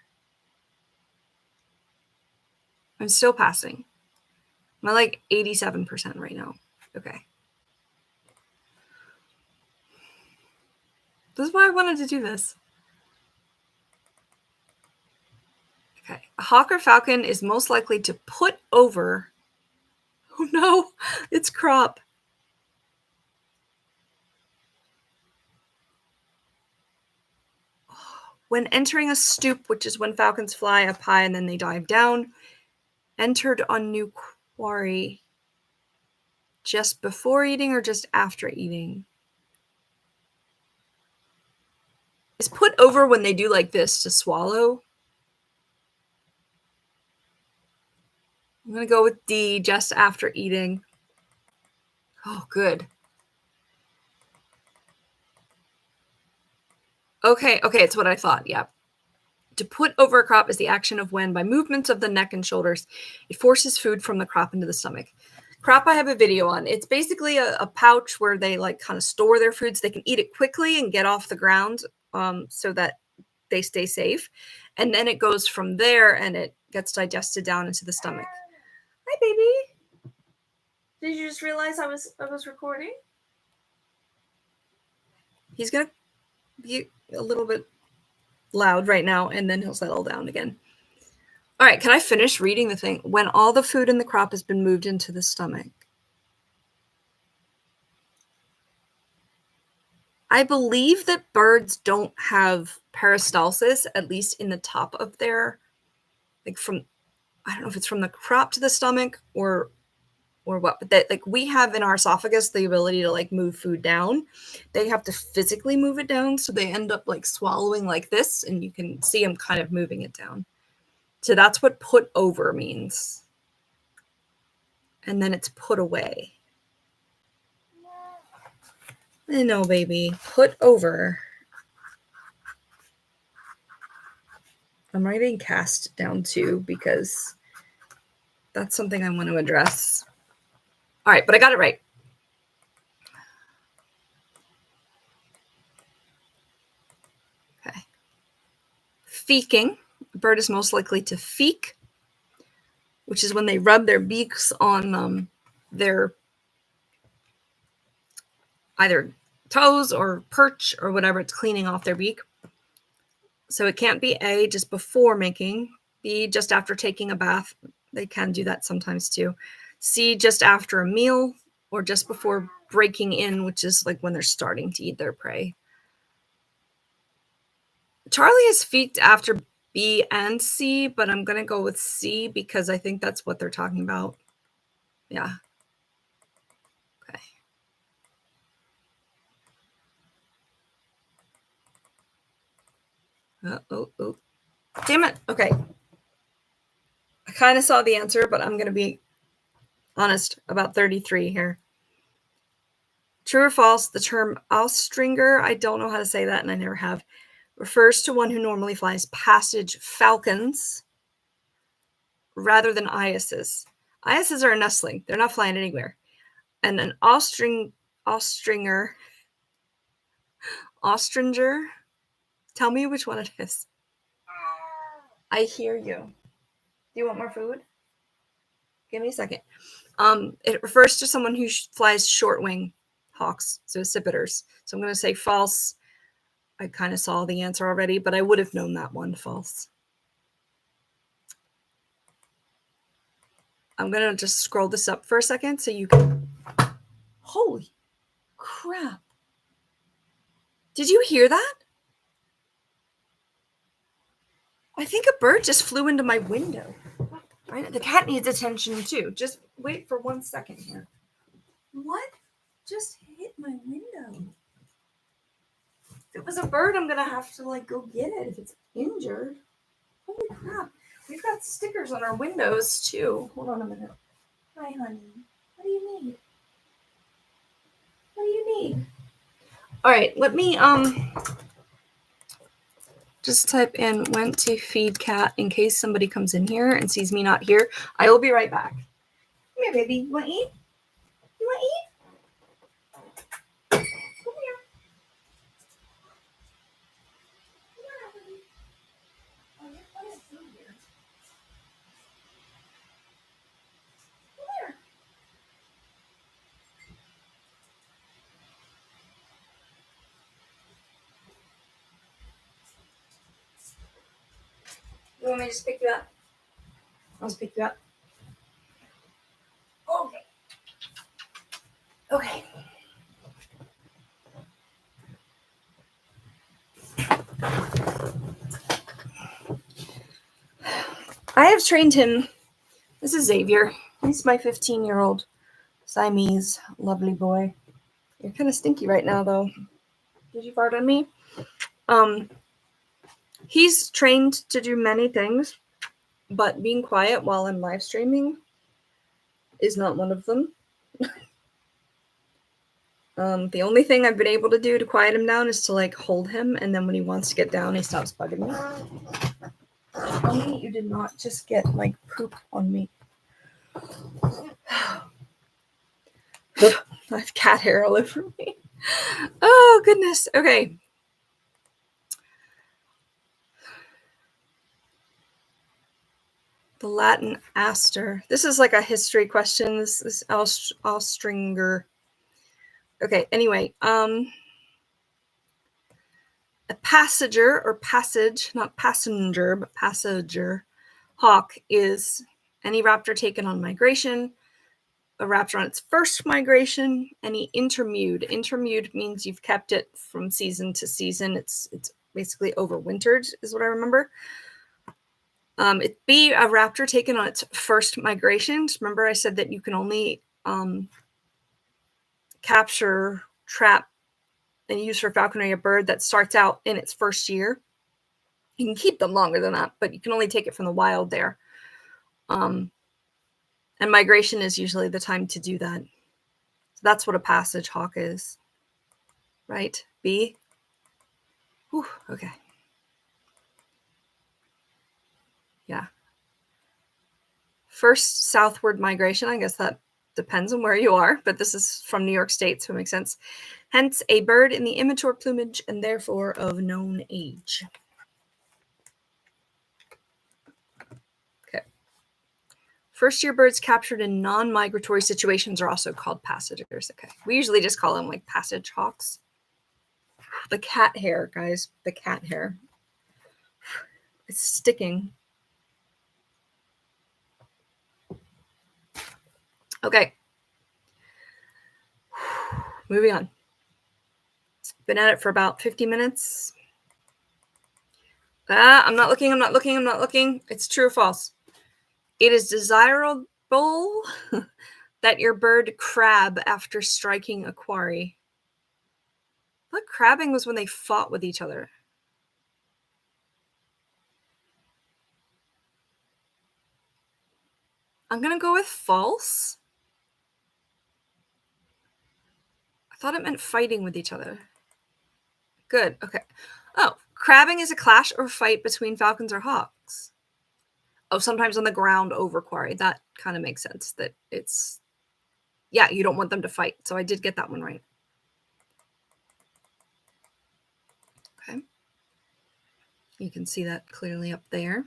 I'm still passing. I'm at like 87% right now. Okay. This is why I wanted to do this. Okay. A hawk or falcon is most likely to put over. Oh no, it's crop. When entering a stoop, which is when falcons fly up high and then they dive down, entered on new quarry just before eating or just after eating? Is put over when they do like this to swallow? I'm going to go with D, just after eating. Oh, good. Okay, it's what I thought, yeah. To put over a crop is the action of when, by movements of the neck and shoulders, it forces food from the crop into the stomach. Crop I have a video on. It's basically a pouch where they like kind of store their food so they can eat it quickly and get off the ground so that they stay safe. And then it goes from there and it gets digested down into the stomach. Hi, baby. Did you just realize I was recording? He's going to be a little bit loud right now, and then he'll settle down again. All right, can I finish reading the thing? When all the food in the crop has been moved into the stomach. I believe that birds don't have peristalsis, at least in the top of their, like from, I don't know if it's from the crop to the stomach or what, but that like we have in our esophagus the ability to like move food down. They have to physically move it down, so they end up like swallowing like this, and you can see them kind of moving it down. So that's what put over means. And then it's put away. I know, baby. Put over. I'm writing cast down too because that's something I want to address. All right, but I got it right. Okay. Feeking. A bird is most likely to feek, which is when they rub their beaks on their either toes or perch or whatever. It's cleaning off their beak. So it can't be A, just before making. B, just after taking a bath. They can do that sometimes too. C, just after a meal, or just before breaking in, which is like when they're starting to eat their prey. Charlie is feeked after B and C, but I'm going to go with C because I think that's what they're talking about. Yeah. Okay. Oh. Damn it. Okay. I kind of saw the answer, but I'm going to be honest about 33 here. True or false, the term Austringer, I don't know how to say that, and I never have, refers to one who normally flies passage falcons rather than ISs. ISs are a nestling. They're not flying anywhere. And an Austringer, tell me which one it is. I hear you. Do you want more food? Give me a second. It refers to someone who flies short wing hawks, so accipiters. So I'm going to say false. I kind of saw the answer already, but I would have known that one. False. I'm going to just scroll this up for a second so you can... Holy crap. Did you hear that? I think a bird just flew into my window. Right? The cat needs attention too. Just wait for 1 second here. What just hit my window? If it was a bird, I'm going to have to like go get it if it's injured. Holy crap. We've got stickers on our windows too. Hold on a minute. Hi, honey. What do you need? What do you need? All right, let me just type in went to feed cat in case somebody comes in here and sees me not here. I will be right back. Come here, baby. You want to eat? You want to eat? Come here. Oh, you're playing food here. Come here. You want me to just pick you up? I'll just pick you up. Okay. Okay. I have trained him. This is Xavier. He's my 15-year-old Siamese lovely boy. You're kind of stinky right now, though. Did you fart on me? He's trained to do many things, but being quiet while I'm live streaming is not one of them. The only thing I've been able to do to quiet him down is to like hold him, and then when he wants to get down, he stops bugging me. Tell me you did not just get like poop on me. I have cat hair all over me. Oh goodness. Okay. The Latin aster. This is like a history question. This is Austringer. Okay, anyway, a passenger or passage, not passenger, but passenger hawk is any raptor taken on migration, a raptor on its first migration, any intermewed. Intermewed means you've kept it from season to season. It's basically overwintered is what I remember. It'd be a raptor taken on its first migration. Remember I said that you can only capture, trap, and use for falconry a bird that starts out in its first year. You can keep them longer than that, but you can only take it from the wild there. And migration is usually the time to do that. So that's what a passage hawk is. Right? B? Whew, okay. Yeah. First southward migration, I guess that depends on where you are, but this is from New York State, so it makes sense. Hence, a bird in the immature plumage and therefore of known age. Okay. First-year birds captured in non-migratory situations are also called passagers. Okay. We usually just call them like passage hawks. The cat hair, guys. The cat hair. It's sticking. Okay. Moving on. Been at it for about 50 minutes. I'm not looking, I'm not looking, I'm not looking. It's true or false. It is desirable that your bird crab after striking a quarry. I thought crabbing was when they fought with each other. I'm gonna go with false. I thought it meant fighting with each other. Good, okay. Oh, crabbing is a clash or fight between falcons or hawks. Oh, sometimes on the ground over quarry. That kind of makes sense. That it's, yeah, you don't want them to fight. So I did get that one right. Okay. You can see that clearly up there.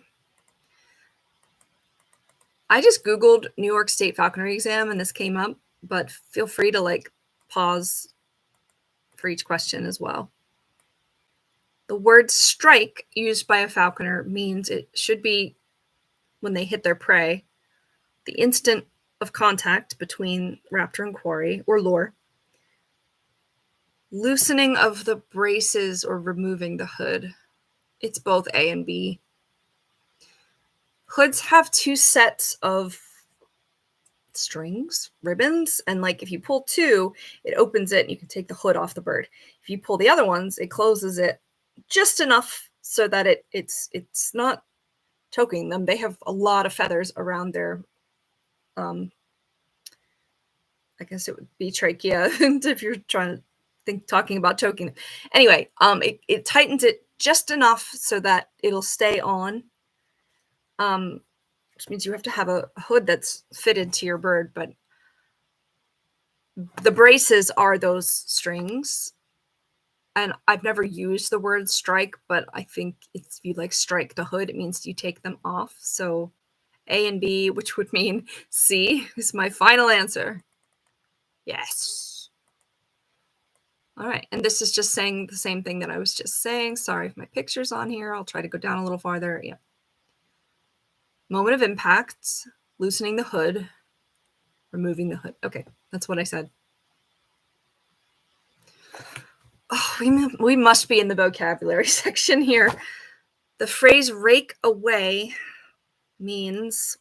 I just Googled New York State Falconry exam and this came up, but feel free to like pause for each question as well. The word strike used by a falconer means it should be when they hit their prey, the instant of contact between raptor and quarry or lure, loosening of the braces or removing the hood. It's both A and B. Hoods have two sets of strings, ribbons, and like if you pull two, it opens it and you can take the hood off the bird. If you pull the other ones, it closes it just enough so that it's not choking them. They have a lot of feathers around their I guess it would be trachea if you're trying to talking about choking. Anyway, it tightens it just enough so that it'll stay on. Which means you have to have a hood that's fitted to your bird, but the braces are those strings. And I've never used the word strike, but I think if you like strike the hood, it means you take them off. So A and B, which would mean C, is my final answer. Yes. All right, and this is just saying the same thing that I was just saying. Sorry if my picture's on here. I'll try to go down a little farther. Yeah. Moment of impact, loosening the hood, removing the hood. Okay, that's what I said. Oh, we must be in the vocabulary section here. The phrase rake away means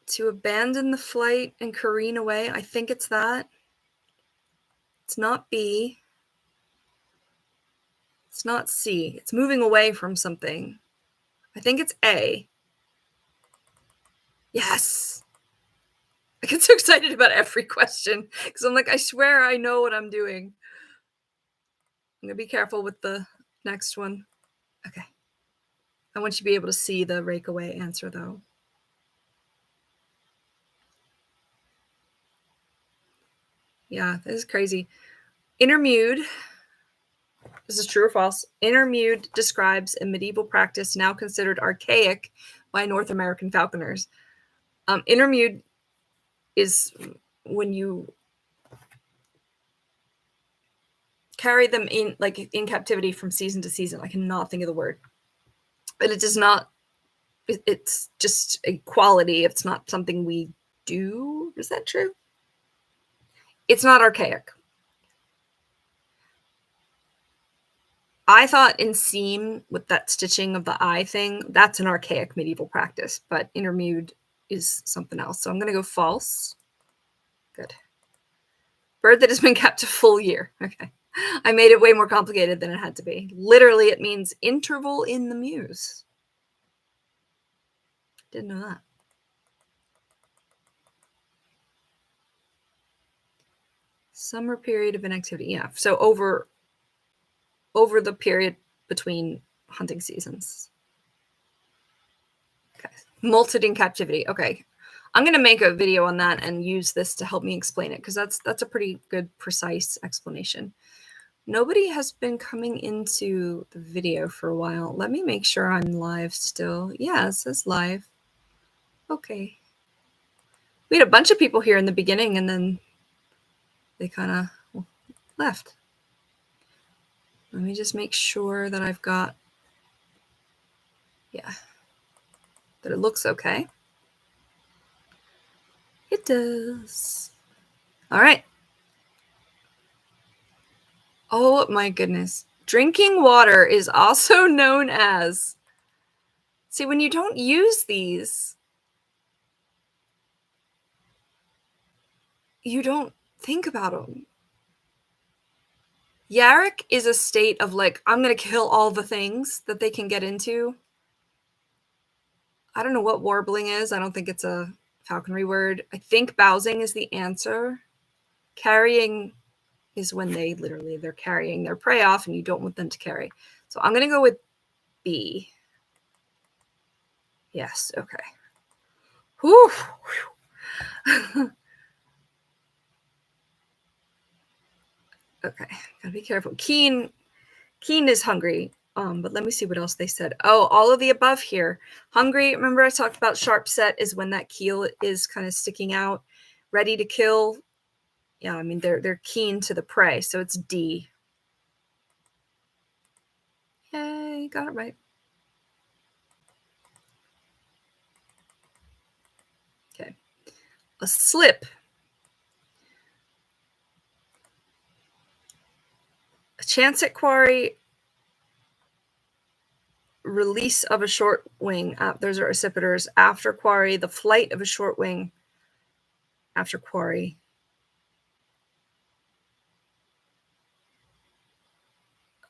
to abandon the flight and careen away. I think it's that. It's not B. It's not C. It's moving away from something. I think it's A. Yes. I get so excited about every question because I'm like, I swear I know what I'm doing. I'm going to be careful with the next one. Okay. I want you to be able to see the rake away answer, though. Yeah, this is crazy. Intermewed. This is true or false. Intermewed describes a medieval practice now considered archaic by North American falconers. Intermewed is when you carry them in, like in captivity from season to season. I cannot think of the word, but it does not. It's just a quality. It's not something we do. Is that true? It's not archaic. I thought in seam with that stitching of the eye thing, that's an archaic medieval practice, but intermewed is something else. So I'm going to go false. Good. Bird that has been kept a full year. Okay. I made it way more complicated than it had to be. Literally, it means interval in the mews. Didn't know that. Summer period of inactivity. Yeah. So over the period between hunting seasons. Okay. Molted in captivity. Okay. I'm going to make a video on that and use this to help me explain it because that's a pretty good, precise explanation. Nobody has been coming into the video for a while. Let me make sure I'm live still. Yeah, it says live. Okay. We had a bunch of people here in the beginning and then they kind of left. Let me just make sure that I've got, yeah, that it looks okay. It does. All right. Oh my goodness. Drinking water is also known as... See, when you don't use these, you don't think about them. Yarrick is a state of like, I'm going to kill all the things that they can get into. I don't know what warbling is. I don't think it's a falconry word. I think bowsing is the answer. Carrying is when they're carrying their prey off and you don't want them to carry. So I'm going to go with B. Yes, okay. Whew. Okay, gotta be careful. Keen is hungry. But let me see what else they said. Oh, all of the above here. Hungry, remember I talked about sharp set is when that keel is kind of sticking out. Ready to kill. Yeah, I mean, they're keen to the prey, so it's D. Yay, got it right. Okay. A slip. A chance at quarry, release of a short wing. Those are accipiters. After quarry, the flight of a short wing after quarry.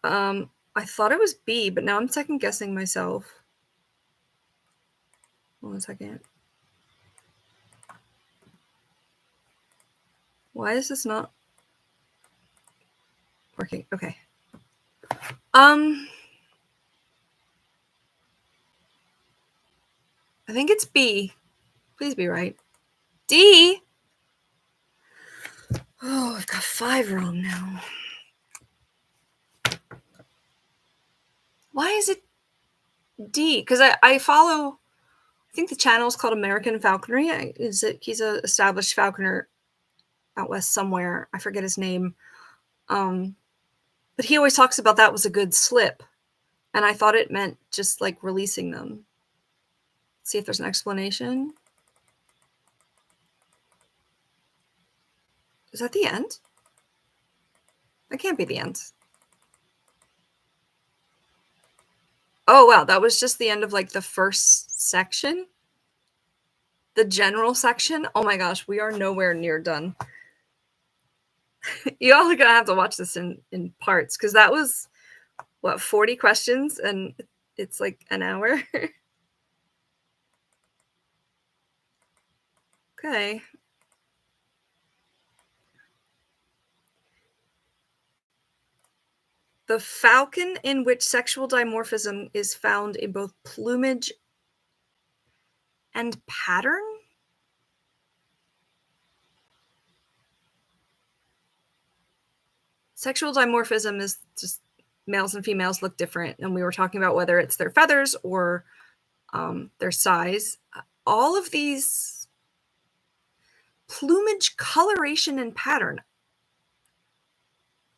I thought it was B, but now I'm second guessing myself. 1 second. Why is this not working? Okay. I think it's B. Please be right. D. Oh, I've got 5 wrong now. Why is it D? Because I follow, I think the channel is called American Falconry. He's an established falconer out west somewhere. I forget his name. But he always talks about that was a good slip. And I thought it meant just like releasing them. Let's see if there's an explanation. Is that the end? That can't be the end. Oh, wow. That was just the end of like the first section. The general section. Oh my gosh, we are nowhere near done. You all are going to have to watch this in parts because that was, what, 40 questions and it's like an hour. Okay. The falcon in which sexual dimorphism is found in both plumage and pattern? Sexual dimorphism is just males and females look different. And we were talking about whether it's their feathers or their size. All of these plumage coloration and pattern.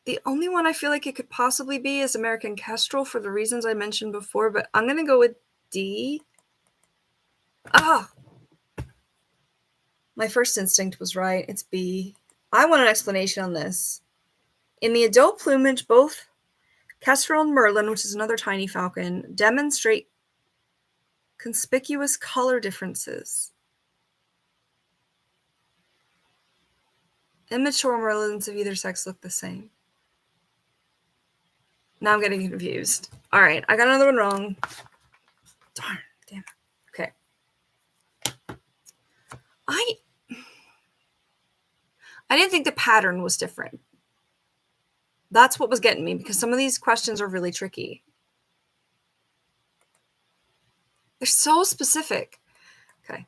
The only one I feel like it could possibly be is American Kestrel for the reasons I mentioned before, but I'm going to go with D. Ah, my first instinct was right. It's B. I want an explanation on this. In the adult plumage, both Kestrel and Merlin, which is another tiny falcon, demonstrate conspicuous color differences. Immature Merlins of either sex look the same. Now I'm getting confused. All right, I got another one wrong. Darn, damn it. Okay. I didn't think the pattern was different. That's what was getting me because some of these questions are really tricky. They're so specific. Okay.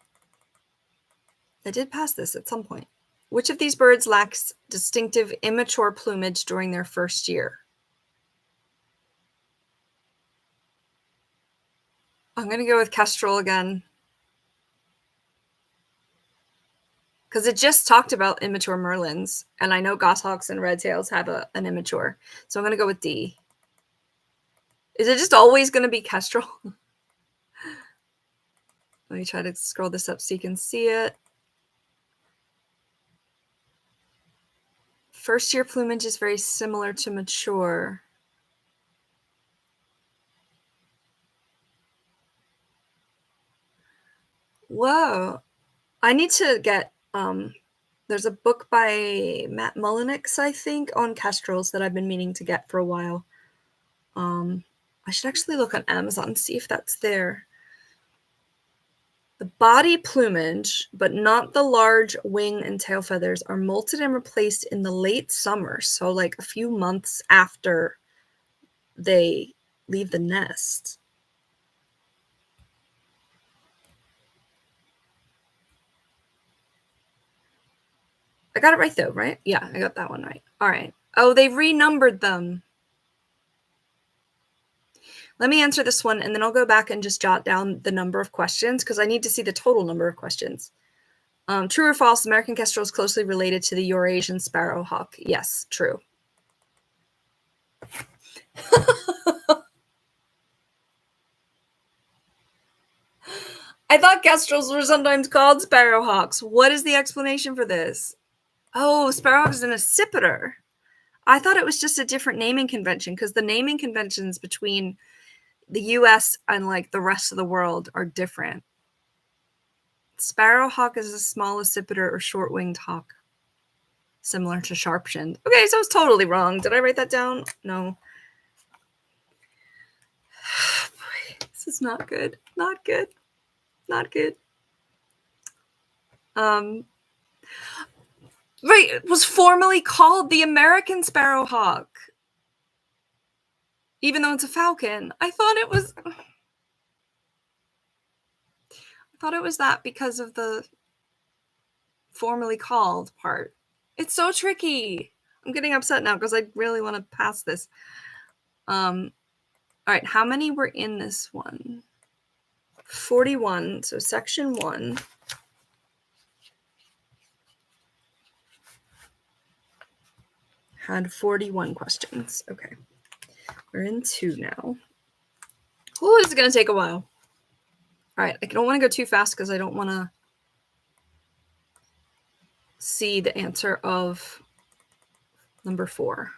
I did pass this at some point. Which of these birds lacks distinctive immature plumage during their first year? I'm going to go with Kestrel again. Because it just talked about immature Merlins. And I know goshawks and redtails have an immature. So I'm going to go with D. Is it just always going to be Kestrel? Let me try to scroll this up so you can see it. First year plumage is very similar to mature. Whoa. I need to get, there's a book by Matt Mullenix, I think, on kestrels that I've been meaning to get for a while. I should actually look on Amazon and see if that's there. The body plumage, but not the large wing and tail feathers, are molted and replaced in the late summer, so like a few months after they leave the nest. I got it right though, right? Yeah, I got that one right. All right. Oh, they renumbered them. Let me answer this one, and then I'll go back and just jot down the number of questions because I need to see the total number of questions. True or false, American kestrel is closely related to the Eurasian sparrowhawk. Yes, true. I thought kestrels were sometimes called sparrowhawks. What is the explanation for this? Oh, sparrowhawk is an accipiter. I thought it was just a different naming convention because the naming conventions between the US and like the rest of the world are different. Sparrowhawk is a small accipiter or short-winged hawk, similar to sharp-shinned. Okay, so I was totally wrong. Did I write that down? No. Boy, this is not good. Not good. Not good. Right, it was formerly called the American sparrowhawk, even though it's a falcon. I thought it was that because of the formerly called part. It's so tricky. I'm getting upset now because I really want to pass this. All right, how many were in this one? 41. So section 1. Had 41 questions. Okay. We're in 2 now. Oh, this is going to take a while. All right, I don't want to go too fast because I don't want to see the answer of number 4.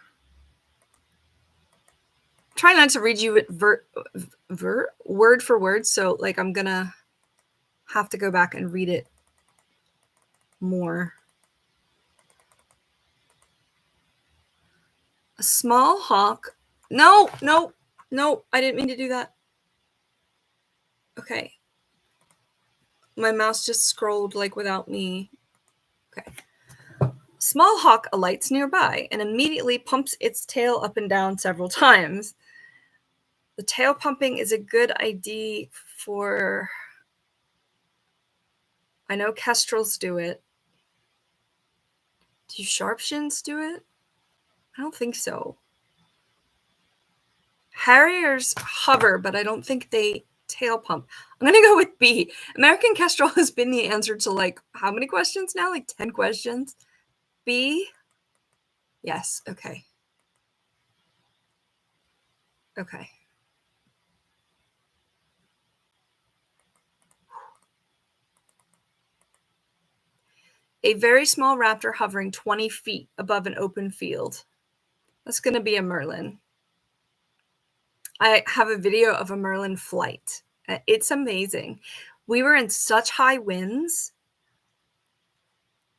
Try not to read you it word for word, so like I'm going to have to go back and read it more. A small hawk. No, I didn't mean to do that. Okay. My mouse just scrolled like without me. Okay. Small hawk alights nearby and immediately pumps its tail up and down several times. The tail pumping is a good idea for... I know kestrels do it. Do sharpshins do it? I don't think so. Harriers hover, but I don't think they tail pump. I'm going to go with B. American kestrel has been the answer to like how many questions now? Like 10 questions. B? Yes. Okay. Okay. A very small raptor hovering 20 feet above an open field. That's going to be a merlin. I have a video of a merlin flight. It's amazing. We were in such high winds.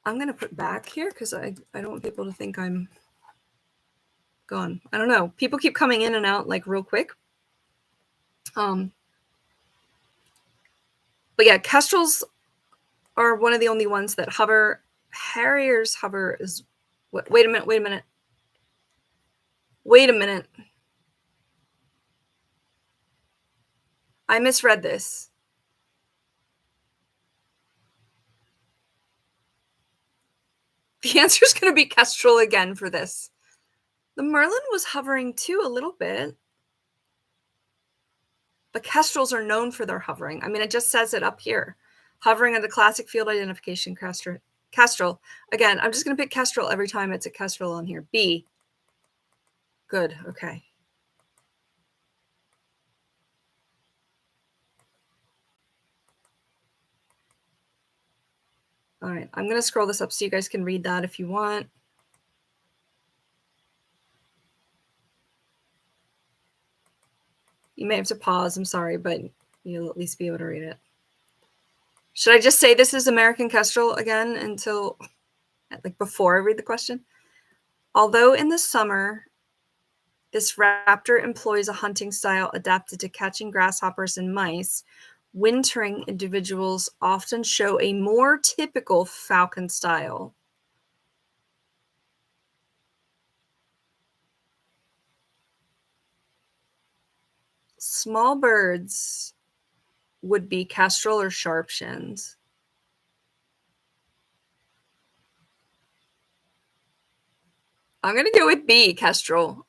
I'm going to put back here because I don't want people to think I'm gone. I don't know. People keep coming in and out like real quick. But yeah, kestrels are one of the only ones that hover. Harriers hover is what? Wait a minute. I misread this. The answer is going to be kestrel again for this. The merlin was hovering too a little bit. But kestrels are known for their hovering. I mean, it just says it up here. Hovering at the classic field identification kestrel. Again, I'm just going to pick kestrel every time it's a kestrel on here. B. Good. Okay. All right. I'm going to scroll this up so you guys can read that if you want. You may have to pause. I'm sorry, but you'll at least be able to read it. Should I just say this is American kestrel again until, like, before I read the question? Although in the summer, this raptor employs a hunting style adapted to catching grasshoppers and mice, wintering individuals often show a more typical falcon style. Small birds would be kestrel or sharpshins. I'm going to go with B, kestrel.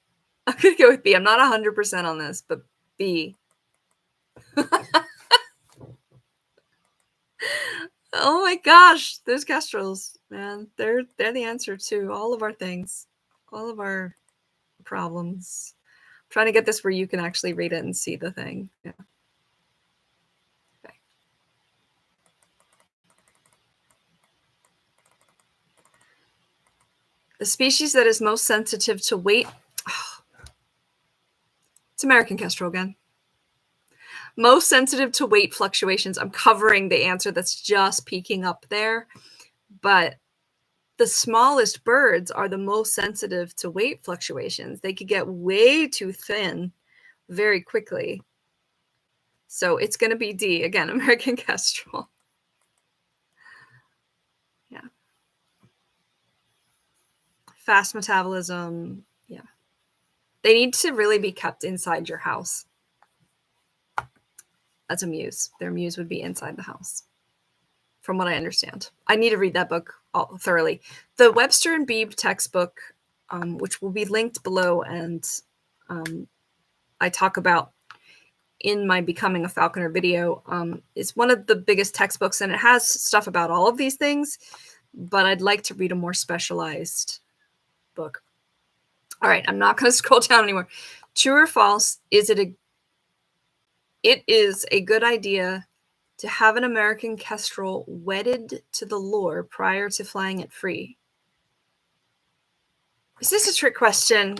I'm going to go with B. I'm not 100% on this, but B. Oh my gosh, those kestrels, man. They're the answer to all of our things, all of our problems. I'm trying to get this where you can actually read it and see the thing. Yeah. Okay. The species that is most sensitive to weight. Oh, it's American kestrel again. Most sensitive to weight fluctuations. I'm covering the answer that's just peeking up there, but the smallest birds are the most sensitive to weight fluctuations. They could get way too thin very quickly. So it's going to be D again, American kestrel. Yeah. Fast metabolism. Yeah. They need to really be kept inside your house. That's a muse. Their muse would be inside the house, from what I understand. I need to read that book thoroughly. The Webster and Beebe textbook, which will be linked below, and I talk about in my Becoming a Falconer video, is one of the biggest textbooks, and it has stuff about all of these things, but I'd like to read a more specialized book. All right, I'm not going to scroll down anymore. True or false, it is a good idea to have an American kestrel wedded to the lure prior to flying it free? Is this a trick question?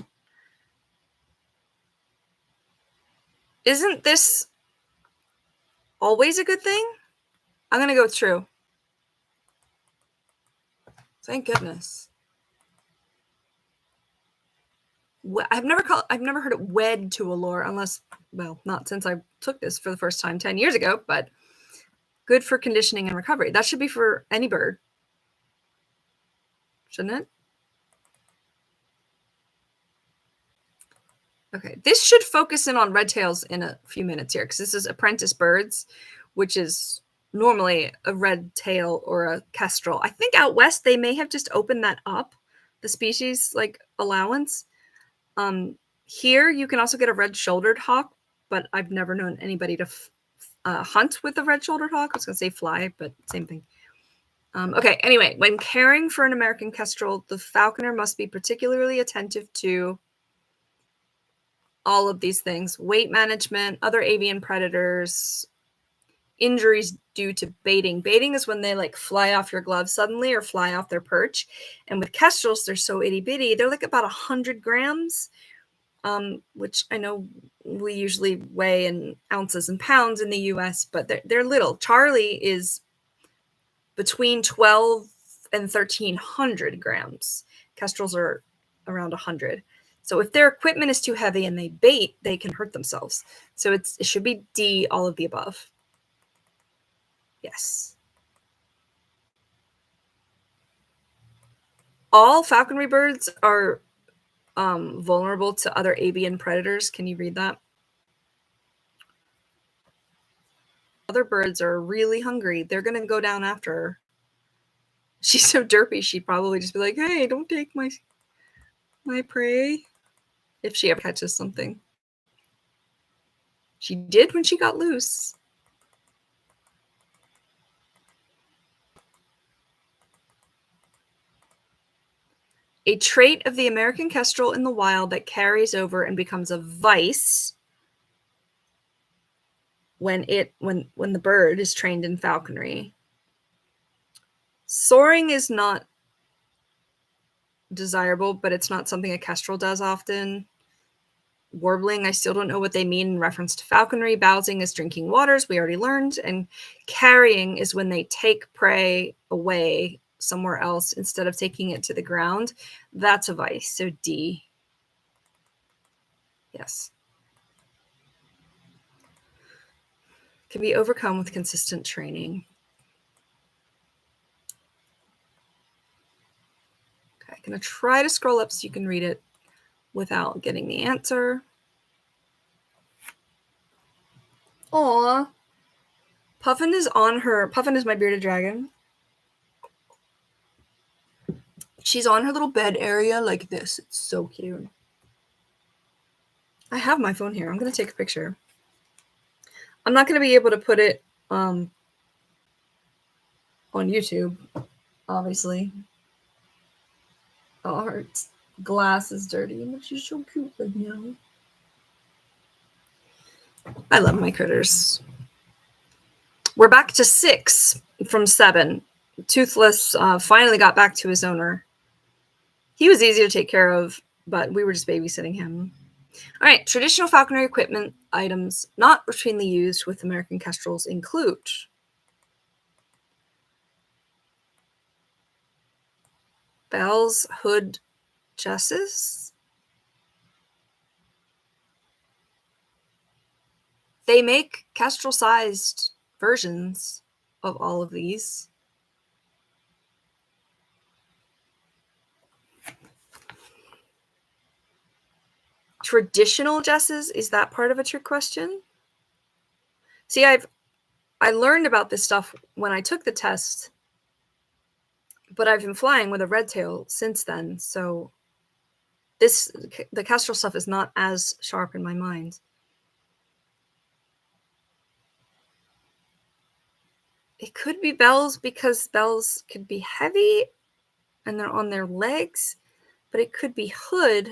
Isn't this always a good thing? I'm going to go true. Thank goodness. I've never heard it wed to a lure unless, well, not since I took this for the first time 10 years ago, but good for conditioning and recovery. That should be for any bird, shouldn't it? Okay, this should focus in on red tails in a few minutes here, because this is Apprentice birds, which is normally a red tail or a kestrel. I think out west they may have just opened that up, the species like allowance. Here you can also get a red-shouldered hawk, but I've never known anybody to hunt with a red-shouldered hawk. I was going to say fly, but same thing. Okay, anyway, when caring for an American kestrel, the falconer must be particularly attentive to all of these things: weight management, other avian predators, injuries due to baiting. Baiting is when they like fly off your glove suddenly or fly off their perch. And with kestrels, they're so itty bitty. They're like about 100 grams, which I know we usually weigh in ounces and pounds in the US, but they're little. Charlie is between 12 and 1,300 grams. Kestrels are around 100. So if their equipment is too heavy and they bait, they can hurt themselves. So it should be D, all of the above. Yes. All falconry birds are vulnerable to other avian predators. Can you read that? Other birds are really hungry. They're going to go down after her. She's so derpy, she'd probably just be like, hey, don't take my prey, if she ever catches something. She did when she got loose. A trait of the American kestrel in the wild that carries over and becomes a vice when the bird is trained in falconry. Soaring is not desirable, but it's not something a kestrel does often. Warbling, I still don't know what they mean in reference to falconry. Bowsing is drinking waters, we already learned. And carrying is when they take prey away somewhere else instead of taking it to the ground. That's a vice. So D. Yes. Can be overcome with consistent training. Okay, I'm going to try to scroll up so you can read it without getting the answer. Aw. Puffin is on her. Puffin is my bearded dragon. She's on her little bed area like this. It's so cute. I have my phone here. I'm going to take a picture. I'm not going to be able to put it on YouTube, obviously. Oh, her glass is dirty, but she's so cute right now. I love my critters. We're back to 6 from 7. Toothless finally got back to his owner. He was easy to take care of, but we were just babysitting him. All right, traditional falconry equipment items not routinely used with American kestrels include bells, hood, jesses. They make kestrel-sized versions of all of these. Traditional jesses, is that part of a trick question? See, I learned about this stuff when I took the test, but I've been flying with a red tail since then, so the kestrel stuff is not as sharp in my mind. It could be bells because bells could be heavy and they're on their legs, but it could be hood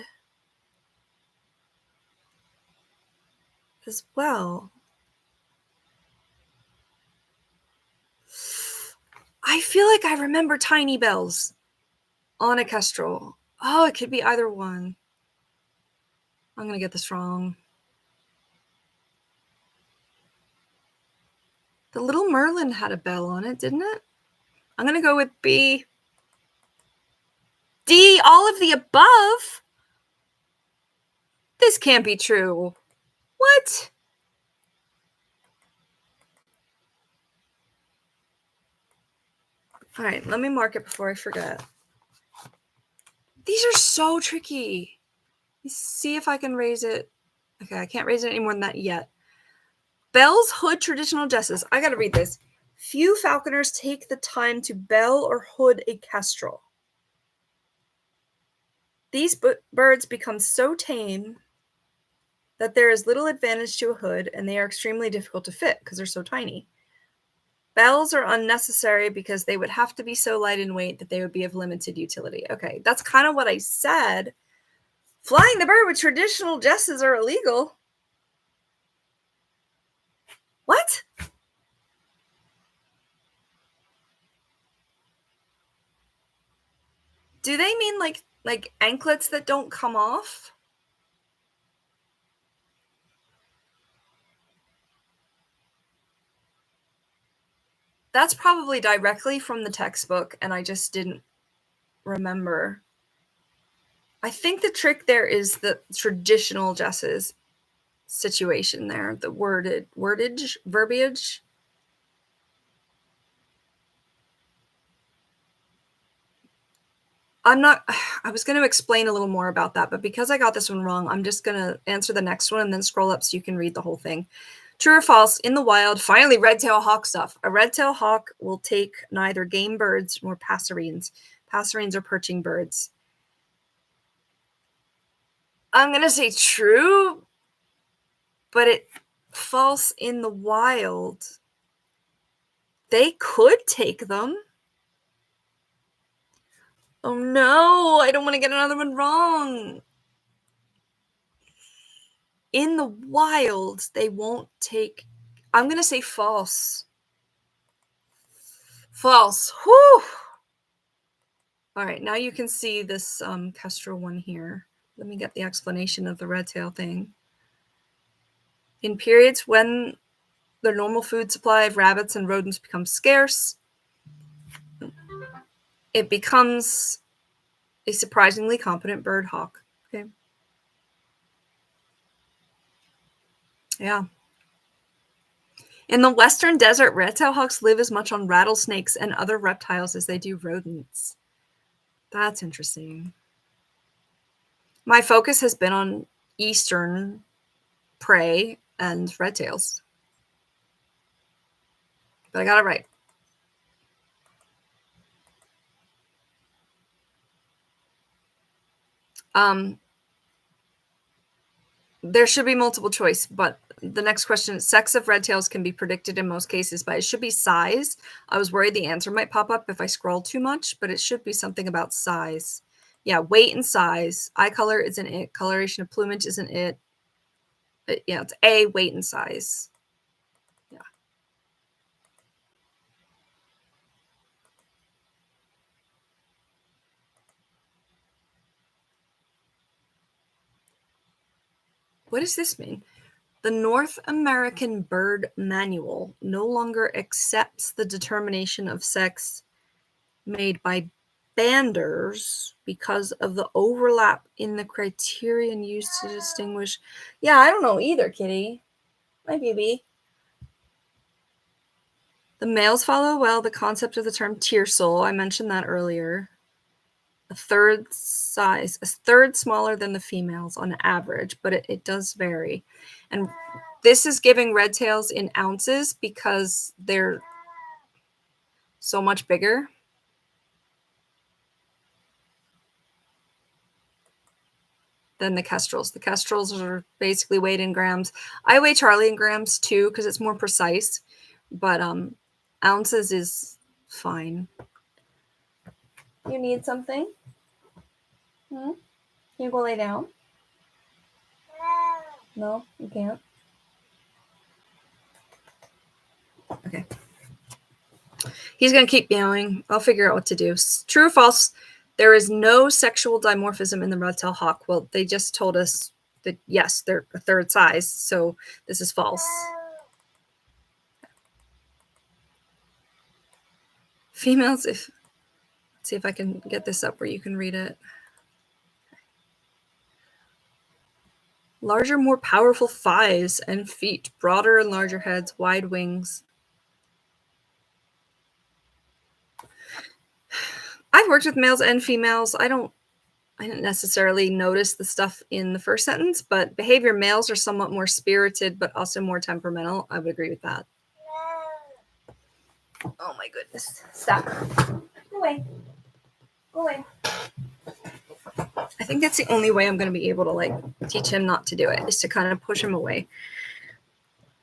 as well. I feel like I remember tiny bells on a kestrel. Oh, it could be either one. I'm going to get this wrong. The Little Merlin had a bell on it, didn't it? I'm going to go with B. D, all of the above? This can't be true. What? All right, let me mark it before I forget. These are so tricky. Let's see if I can raise it. Okay, I can't raise it any more than that yet. Bells, hood, traditional jesses. I got to read this. Few falconers take the time to bell or hood a kestrel. These birds become so tame that there is little advantage to a hood, and they are extremely difficult to fit because they're so tiny. Bells are unnecessary because they would have to be so light in weight that they would be of limited utility. Okay, that's kind of what I said. Flying the bird with traditional jesses are illegal. What? Do they mean like anklets that don't come off? That's probably directly from the textbook, and I just didn't remember. I think the trick there is the traditional jesses situation there, the verbiage. I was going to explain a little more about that, but because I got this one wrong, I'm just going to answer the next one and then scroll up so you can read the whole thing. True or false, in the wild, finally red-tailed hawk stuff. A red-tailed hawk will take neither game birds nor passerines. Passerines are perching birds. I'm going to say true, but it false in the wild. They could take them. Oh no, I don't want to get another one wrong. In the wild, they won't take. I'm going to say false. False. Whew. All right, now you can see this kestrel one here. Let me get the explanation of the red tail thing. In periods when the normal food supply of rabbits and rodents becomes scarce, it becomes a surprisingly competent bird hawk. Okay. Yeah. In the western desert, red-tailed hawks live as much on rattlesnakes and other reptiles as they do rodents. That's interesting. My focus has been on eastern prey and red tails. But I got it right. There should be multiple choice, but the next question, sex of red tails can be predicted in most cases, but it should be size. I was worried the answer might pop up if I scroll too much, but it should be something about size. Yeah, weight and size. Eye color isn't it. Coloration of plumage isn't it. But yeah, it's A, weight and size. Yeah. What does this mean? The North American Bird Manual no longer accepts the determination of sex made by banders because of the overlap in the criterion used to distinguish. Yeah, I don't know either, kitty. My baby. The males follow well the concept of the term tiercel. I mentioned that earlier. A third smaller than the females on average, but it does vary. And this is giving red tails in ounces because they're so much bigger. Than the kestrels. The kestrels are basically weighed in grams. I weigh Charlie in grams too because it's more precise, but ounces is fine. You need something? Can you go lay down? No, you can't. Okay. He's going to keep meowing. I'll figure out what to do. True or false? There is no sexual dimorphism in the red-tailed hawk. Well, they just told us that, yes, they're a third size, so this is false. Females, let's see if I can get this up where you can read it. Larger, more powerful thighs and feet, broader and larger heads, wide wings. I've worked with males and females. I didn't necessarily notice the stuff in the first sentence, but behavior males are somewhat more spirited, but also more temperamental. I would agree with that. Oh my goodness. Stop. Go away. Go away. I think that's the only way I'm going to be able to teach him not to do it, is to kind of push him away.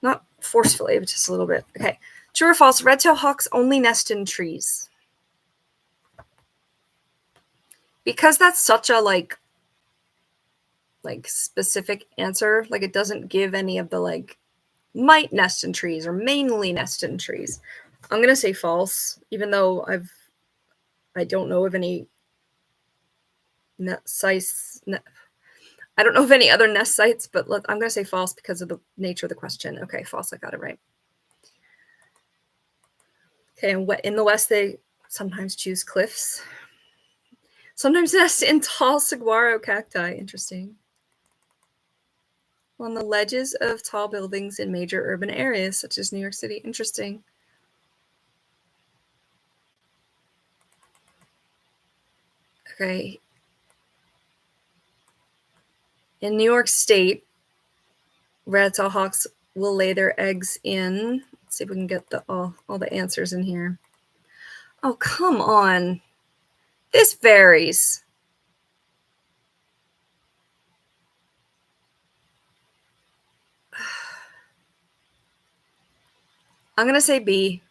Not forcefully, but just a little bit. Okay. True or false? Red-tailed hawks only nest in trees. Because that's such a specific answer, it doesn't give any of the might nest in trees or mainly nest in trees. I'm going to say false, even though I don't know of any I don't know of any other nest sites, but I'm going to say false because of the nature of the question. Okay, false. I got it right. Okay, and in the West, they sometimes choose cliffs. Sometimes nest in tall saguaro cacti. Interesting. On the ledges of tall buildings in major urban areas, such as New York City. Interesting. Okay. In New York State, red-tailed hawks will lay their eggs in. Let's see if we can get all the answers in here. Oh, come on. This varies. I'm going to say B.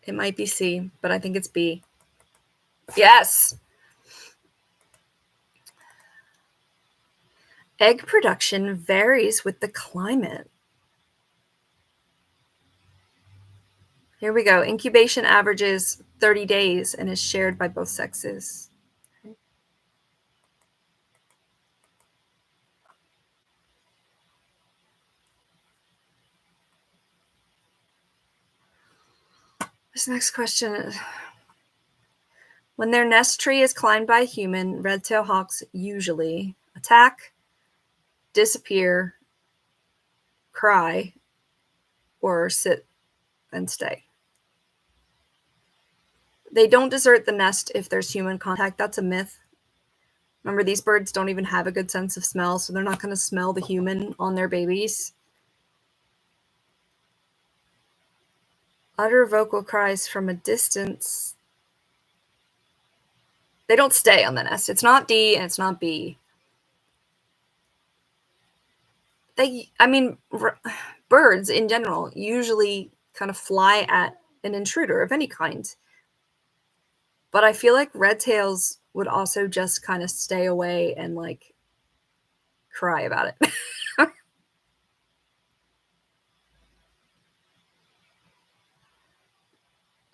It might be C, but I think it's B. Yes. Egg production varies with the climate. Here we go. Incubation averages 30 days and is shared by both sexes. This next question is, when their nest tree is climbed by a human, red-tailed hawks usually attack, disappear, cry, or sit and stay. They don't desert the nest if there's human contact. That's a myth. Remember, these birds don't even have a good sense of smell, so they're not going to smell the human on their babies. Utter vocal cries from a distance. They don't stay on the nest. It's not D and it's not B. Birds in general usually kind of fly at an intruder of any kind. But I feel like red tails would also just kind of stay away and like cry about it.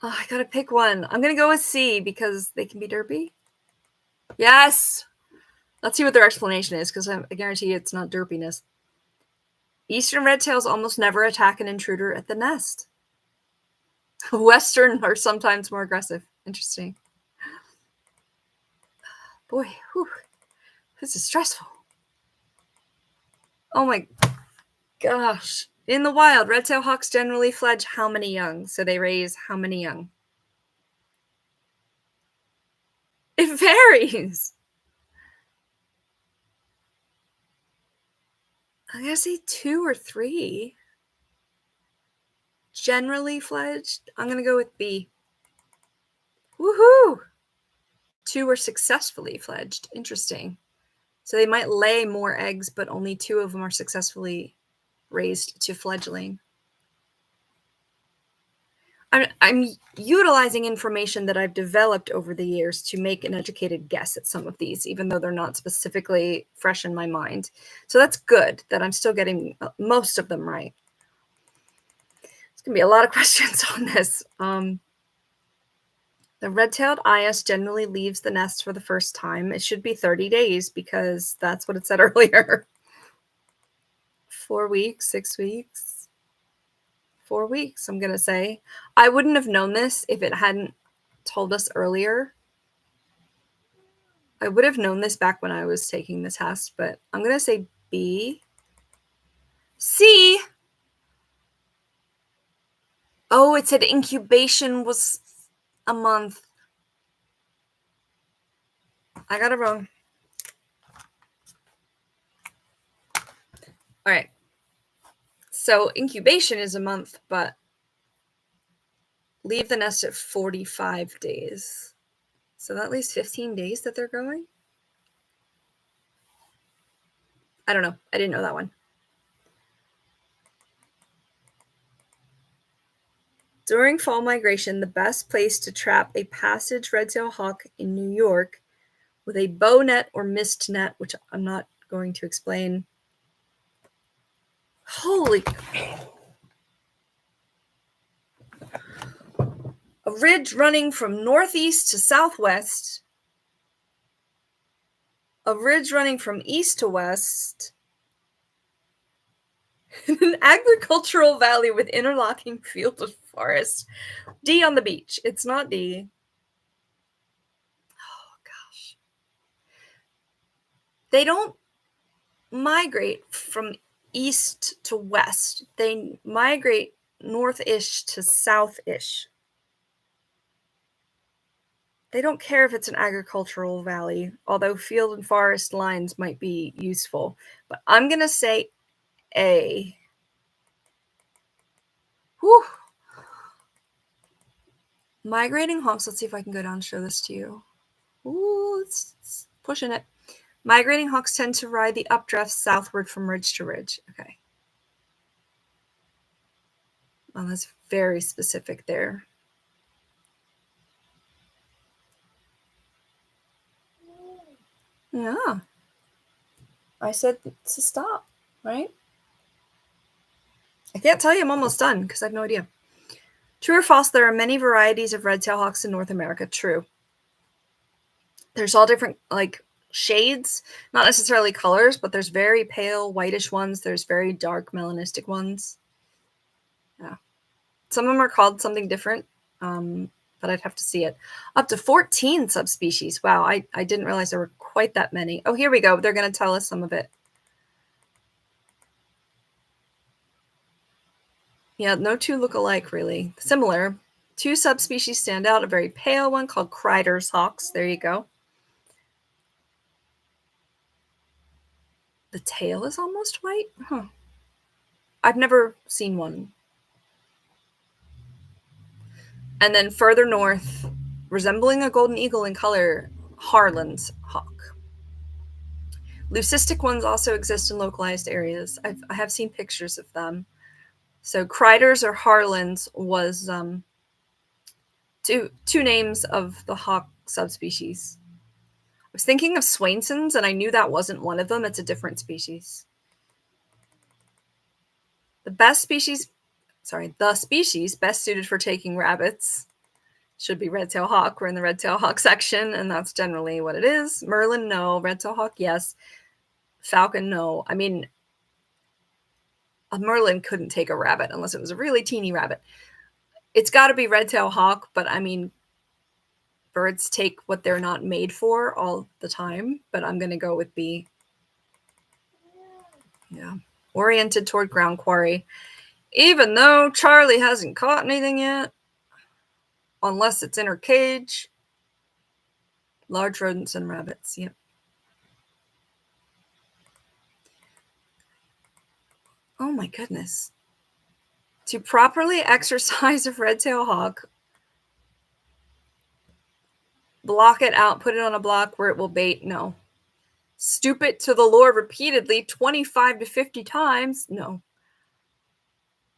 Oh, I gotta pick one. I'm gonna go with C because they can be derpy. Yes! Let's see what their explanation is, because I guarantee it's not derpiness. Eastern red tails almost never attack an intruder at the nest. Western are sometimes more aggressive. Interesting. Boy, whew, this is stressful. Oh my gosh. In the wild, red-tailed hawks generally fledge how many young? So they raise how many young? It varies. I'm gonna say 2 or 3. Generally fledged. I'm gonna go with B. Woohoo! 2 are successfully fledged. Interesting. So they might lay more eggs, but only 2 of them are successfully raised to fledgling. I'm utilizing information that I've developed over the years to make an educated guess at some of these, even though they're not specifically fresh in my mind. So that's good that I'm still getting most of them right. It's going to be a lot of questions on this. The red-tailed eyas generally leaves the nest for the first time. It should be 30 days because that's what it said earlier. 4 weeks, 6 weeks. 4 weeks, I'm going to say. I wouldn't have known this if it hadn't told us earlier. I would have known this back when I was taking the test, but I'm going to say B. C! Oh, it said incubation was a month. I got it wrong. All right. So incubation is a month, but leave the nest at 45 days. So that leaves 15 days that they're growing? I don't know. I didn't know that one. During fall migration, the best place to trap a passage red-tailed hawk in New York with a bow net or mist net, which I'm not going to explain. Holy... A ridge running from northeast to southwest. A ridge running from east to west. An agricultural valley with interlocking field of forest. D on the beach. It's not D. Oh, gosh. They don't migrate from east to west. They migrate north-ish to south-ish. They don't care if it's an agricultural valley, although field and forest lines might be useful. But I'm going to say A. Whew. Migrating hawks. Let's see if I can go down and show this to you. Ooh, it's pushing it. Migrating hawks tend to ride the updraft southward from ridge to ridge. Okay. Well, that's very specific there. Yeah. I said to stop, right? I can't tell you I'm almost done because I have no idea. True or false, there are many varieties of red-tailed hawks in North America. True. There's all different, like, shades, not necessarily colors, but there's very pale whitish ones. There's very dark melanistic ones. Yeah. Some of them are called something different. but I'd have to see it. Up to 14 subspecies. Wow, I didn't realize there were quite that many. Oh, here we go. They're going to tell us some of it. Yeah, no two look alike, really. Similar. Two subspecies stand out. A very pale one called Crider's hawks. There you go. The tail is almost white? Huh. I've never seen one. And then further north, resembling a golden eagle in color, Harlan's hawk. Leucistic ones also exist in localized areas. I have seen pictures of them. So Crider's or Harlan's was two names of the hawk subspecies. I was thinking of Swainson's, and I knew that wasn't one of them. It's a different species. The species best suited for taking rabbits should be red-tailed hawk. We're in the red-tailed hawk section, and that's generally what it is. Merlin, no. Red-tailed hawk, yes. Falcon, no. I mean, a Merlin couldn't take a rabbit unless it was a really teeny rabbit. It's got to be red-tailed hawk, but I mean, birds take what they're not made for all the time, but I'm going to go with B. Yeah. Oriented toward ground quarry. Even though Charlie hasn't caught anything yet, unless it's in her cage. Large rodents and rabbits, yep. Oh my goodness. To properly exercise a red-tailed hawk, block it out, put it on a block where it will bait, no. Stoop it to the lure repeatedly, 25 to 50 times, no.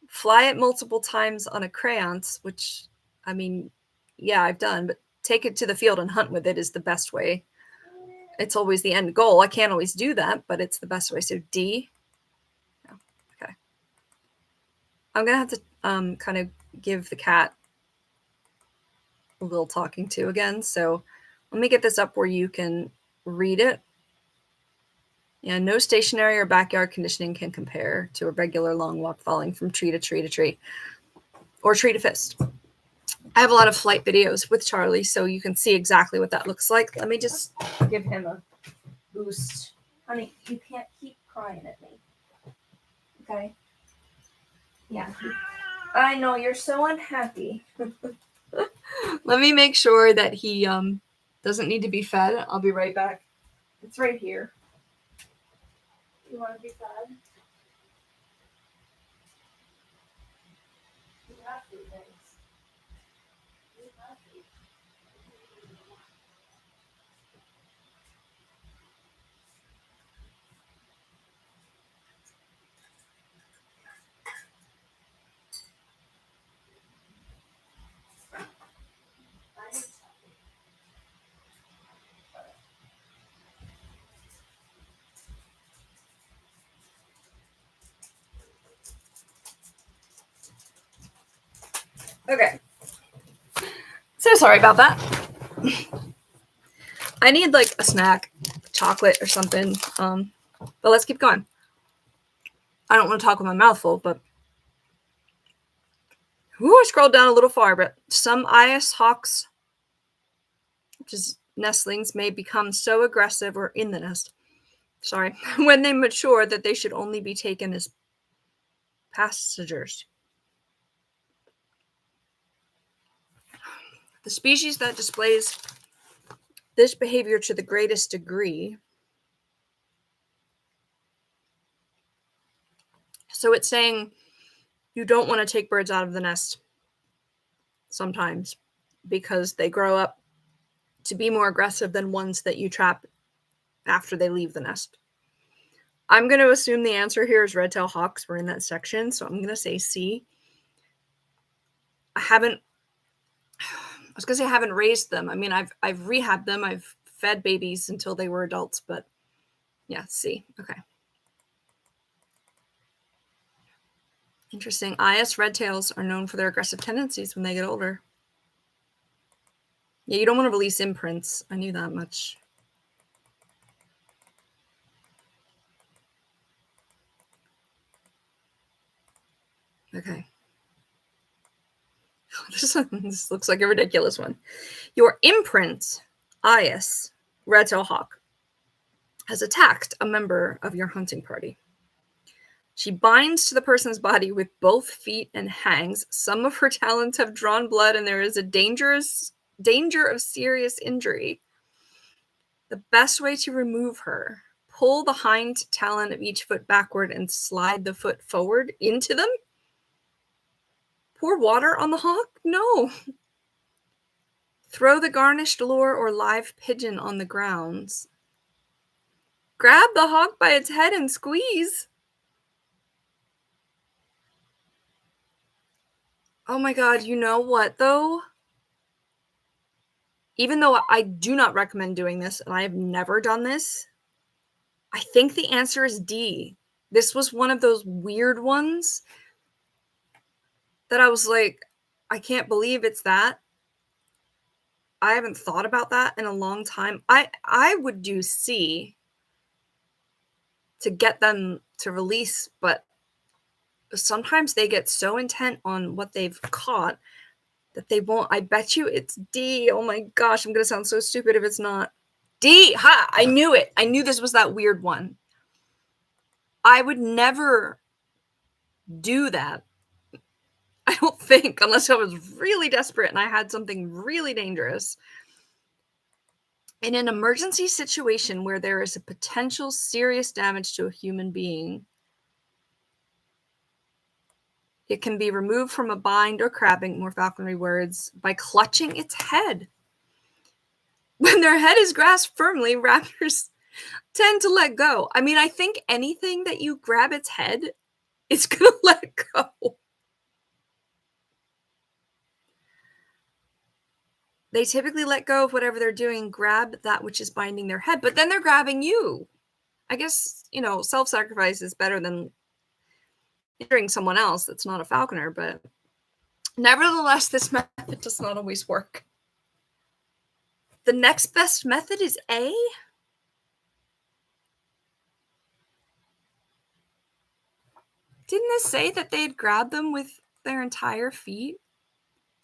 Fly it multiple times on a crayons, which, I mean, yeah, I've done, but take it to the field and hunt with it is the best way. It's always the end goal. I can't always do that, but it's the best way. So D. Oh, okay. I'm going to have to kind of give the cat a little talking to again. So let me get this up where you can read it. Yeah, no stationary or backyard conditioning can compare to a regular long walk falling from tree to tree to tree or tree to fist. I have a lot of flight videos with Charlie, so you can see exactly what that looks like. Let me just give him a boost. Honey, you can't keep crying at me. Okay? Yeah. I know, you're so unhappy. Let me make sure that he doesn't need to be fed. I'll be right back. It's right here. You want to be fed? You have to, thanks. You have to. Okay. So sorry about that. I need like a snack, chocolate or something. But let's keep going. I don't want to talk with my mouth full, but I scrolled down a little far, but some IS hawks, which is nestlings, may become so aggressive or in the nest, when they mature that they should only be taken as passengers. The species that displays this behavior to the greatest degree. So it's saying you don't want to take birds out of the nest sometimes because they grow up to be more aggressive than ones that you trap after they leave the nest. I'm going to assume the answer here is red-tailed hawks. We're in that section, so I'm going to say C. I was going to say I haven't raised them. I mean, I've rehabbed them. I've fed babies until they were adults, but yeah, C. Okay. Interesting. IS red-tails are known for their aggressive tendencies when they get older. Yeah, you don't want to release imprints. I knew that much. Okay. raptors. This looks like a ridiculous one. Your imprint, Ias, red-tailed hawk, has attacked a member of your hunting party. She binds to the person's body with both feet and hangs. Some of her talons have drawn blood, and there is a danger of serious injury. The best way to remove her: pull the hind talon of each foot backward and slide the foot forward into them. Pour water on the hawk? No. Throw the garnished lure or live pigeon on the grounds. Grab the hawk by its head and squeeze. Oh my God, you know what though? Even though I do not recommend doing this, and I have never done this, I think the answer is D. This was one of those weird ones that I was like, I can't believe it's that. I haven't thought about that in a long time. I would do C to get them to release, but sometimes they get so intent on what they've caught that they won't. I bet you it's D. Oh my gosh, I'm going to sound so stupid if it's not. D! Ha! I knew it. I knew this was that weird one. I would never do that. I don't think, unless I was really desperate and I had something really dangerous. In an emergency situation where there is a potential serious damage to a human being, it can be removed from a bind or crabbing, more falconry words, by clutching its head. When their head is grasped firmly, raptors tend to let go. I mean, I think anything that you grab its head, it's going to let go. They typically let go of whatever they're doing, grab that which is binding their head, but then they're grabbing you. I guess, self-sacrifice is better than injuring someone else that's not a falconer, but nevertheless, this method does not always work. The next best method is A. Didn't this say that they'd grab them with their entire feet?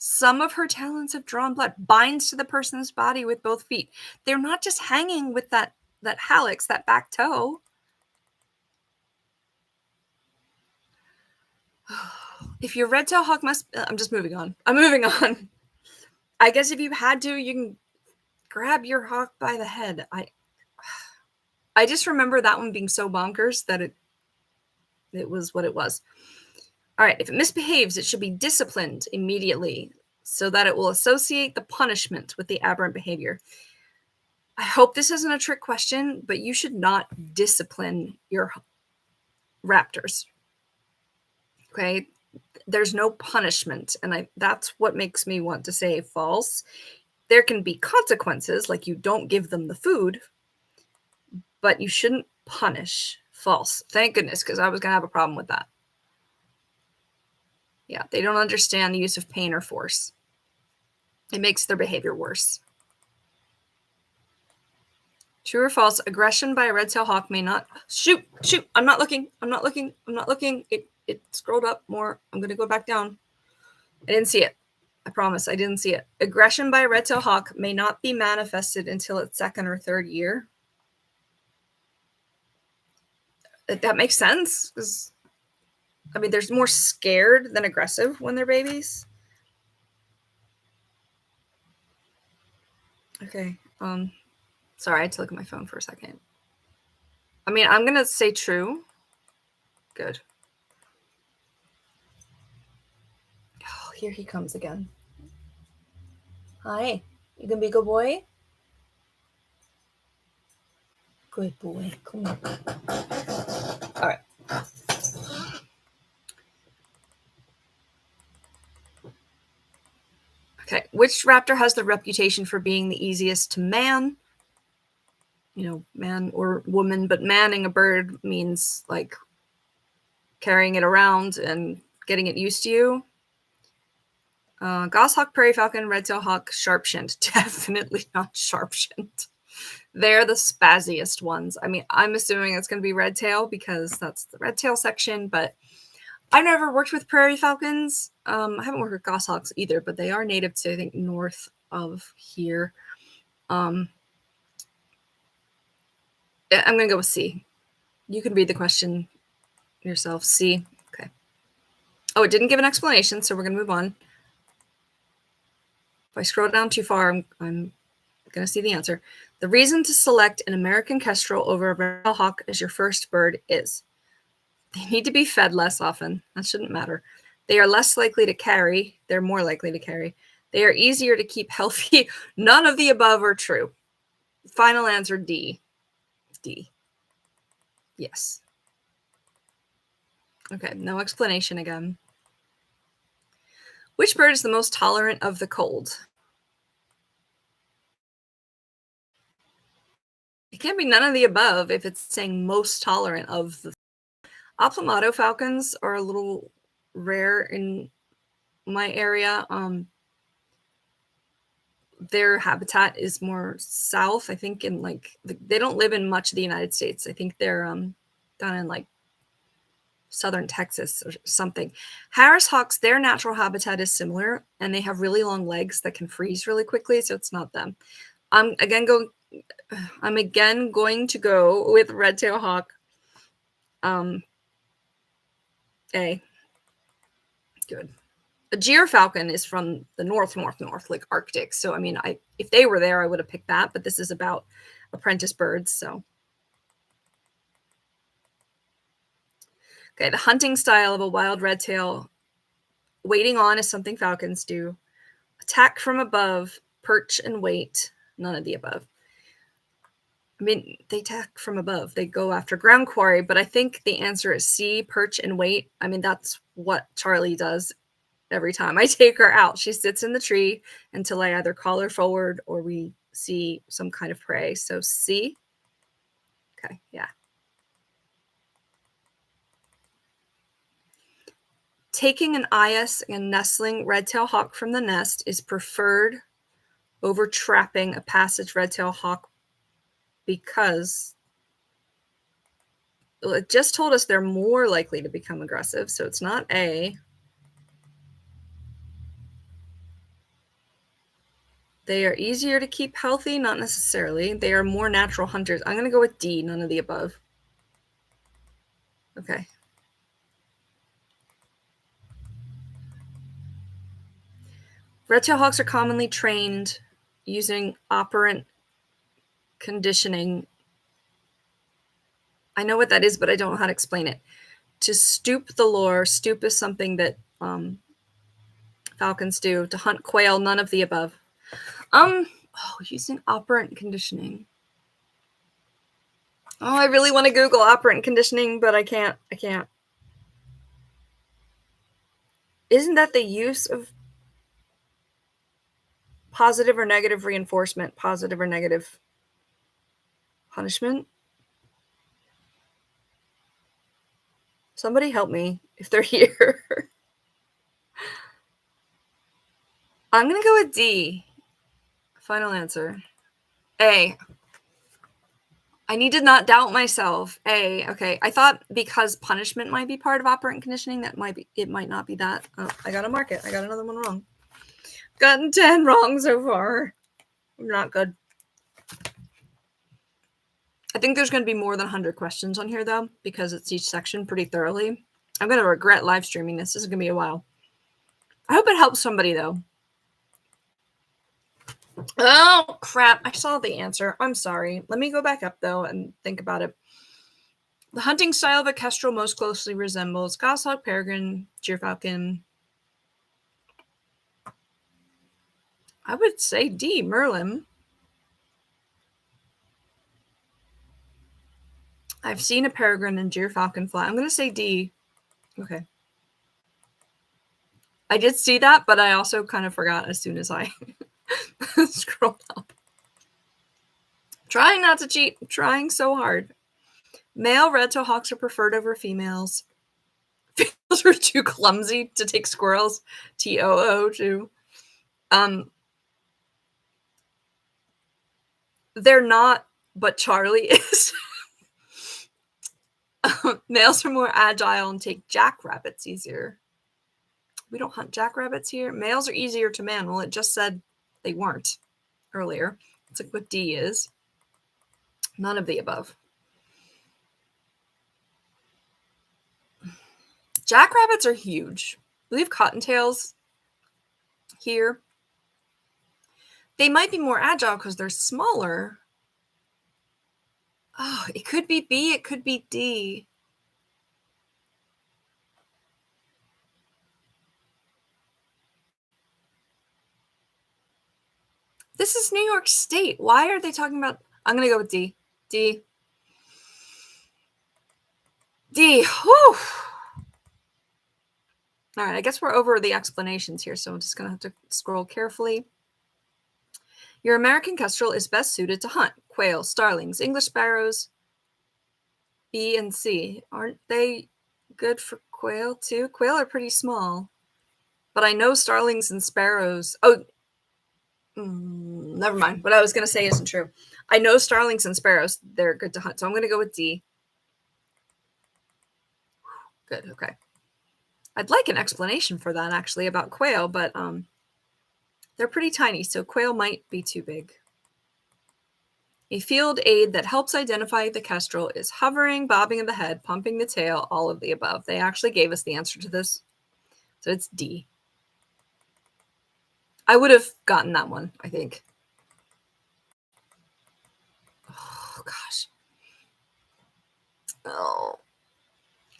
Some of her talons have drawn blood, binds to the person's body with both feet. They're not just hanging with that hallux, that back toe. If your red-tailed hawk I'm just moving on. I'm moving on. I guess if you had to, you can grab your hawk by the head. I just remember that one being so bonkers that it was what it was. All right, if it misbehaves, it should be disciplined immediately so that it will associate the punishment with the aberrant behavior. I hope this isn't a trick question, but you should not discipline your raptors. Okay? There's no punishment, and that's what makes me want to say false. There can be consequences, like you don't give them the food, but you shouldn't punish. False. Thank goodness, because I was going to have a problem with that. Yeah, they don't understand the use of pain or force. It makes their behavior worse. True or false, aggression by a red-tailed hawk may not... Shoot! I'm not looking. It scrolled up more. I'm going to go back down. I didn't see it. I promise, I didn't see it. Aggression by a red-tailed hawk may not be manifested until its second or third year. That makes sense, because there's more scared than aggressive when they're babies. Okay. Sorry, I had to look at my phone for a second. I'm going to say true. Good. Oh, here he comes again. Hi. You gonna be a good boy? Good boy. Come on. All right. Okay. Which raptor has the reputation for being the easiest to man? Man or woman, but manning a bird means like carrying it around and getting it used to you. Goshawk, prairie falcon, red-tailed hawk, sharp-shinned. Definitely not sharp-shinned. They're the spazziest ones. I'm assuming it's going to be red-tail because that's the red-tail section, but I've never worked with prairie falcons. I haven't worked with goshawks either, but they are native to, I think, north of here. I'm going to go with C. You can read the question yourself. C. Okay. Oh, it didn't give an explanation, so we're going to move on. If I scroll down too far, I'm going to see the answer. The reason to select an American kestrel over a red-tailed hawk as your first bird is they need to be fed less often. That shouldn't matter. They are less likely to carry. They're more likely to carry. They are easier to keep healthy. None of the above are true. Final answer, D. D. Yes. Okay, no explanation again. Which bird is the most tolerant of the cold? It can't be none of the above if it's saying most tolerant of the. Oplomato falcons are a little rare in my area. Their habitat is more south, I think, in like they don't live in much of the United States. I think they're down in like southern Texas or something. Harris hawks, their natural habitat is similar, and they have really long legs that can freeze really quickly, so it's not them. I'm again going to go with red-tailed hawk. A. Good. A gyrfalcon is from the north, like Arctic. So, I mean, if they were there, I would have picked that. But this is about apprentice birds. So, okay, the hunting style of a wild red tail, waiting on is something falcons do. Attack from above, perch and wait. None of the above. I mean, they attack from above. They go after ground quarry. But I think the answer is C, perch and wait. I mean, that's what Charlie does. Every time I take her out, she sits in the tree until I either call her forward or we see some kind of prey. So C. Okay, yeah. Taking an eyas and nestling red-tailed hawk from the nest is preferred over trapping a passage red-tailed hawk because it just told us they're more likely to become aggressive. So it's not A. They are easier to keep healthy, not necessarily. They are more natural hunters. I'm going to go with D, none of the above. Okay. Red-tailed hawks are commonly trained using operant conditioning. I know what that is, but I don't know how to explain it. To stoop the lure, stoop is something that falcons do. To hunt quail, none of the above. Using operant conditioning. Oh, I really want to Google operant conditioning, but I can't. Isn't that the use of positive or negative reinforcement, positive or negative punishment? Somebody help me if they're here. I'm going to go with D. Final answer. A. I need to not doubt myself. A. Okay. I thought because punishment might be part of operant conditioning, it might not be that. Oh, I got to mark it. I got another one wrong. Gotten 10 wrong so far. Not good. I think there's going to be more than 100 questions on here, though, because it's each section pretty thoroughly. I'm going to regret live streaming this. This is going to be a while. I hope it helps somebody, though. Oh, crap. I saw the answer. I'm sorry. Let me go back up, though, and think about it. The hunting style of a kestrel most closely resembles goshawk, peregrine, gyrfalcon. I would say D, merlin. I've seen a peregrine and gyrfalcon fly. I'm going to say D. Okay. I did see that, but I also kind of forgot as soon as I scrolled up. Trying not to cheat. Trying so hard. Male red-tailed hawks are preferred over females. Females are too clumsy to take squirrels. TOO too. They're not, but Charlie is. Males are more agile and take jackrabbits easier. We don't hunt jackrabbits here. Males are easier to man. Well, it just said they weren't earlier. It's like what D is. None of the above. Jackrabbits are huge. We have cottontails here. They might be more agile because they're smaller. Oh, it could be B, it could be D. This is New York State. Why are they talking about... I'm going to go with D. D. D. Whew. All right, I guess we're over the explanations here, so I'm just going to have to scroll carefully. Your American kestrel is best suited to hunt quail, starlings, English sparrows, B and C. Aren't they good for quail too? Quail are pretty small, but I know starlings and sparrows... Oh, never mind. What I was going to say isn't true. I know starlings and sparrows, they're good to hunt, so I'm going to go with D. Good, okay. I'd like an explanation for that, actually, about quail, but they're pretty tiny, so quail might be too big. A field aid that helps identify the kestrel is hovering, bobbing of the head, pumping the tail, all of the above. They actually gave us the answer to this, so it's D. I would have gotten that one, I think. Oh, gosh. Oh.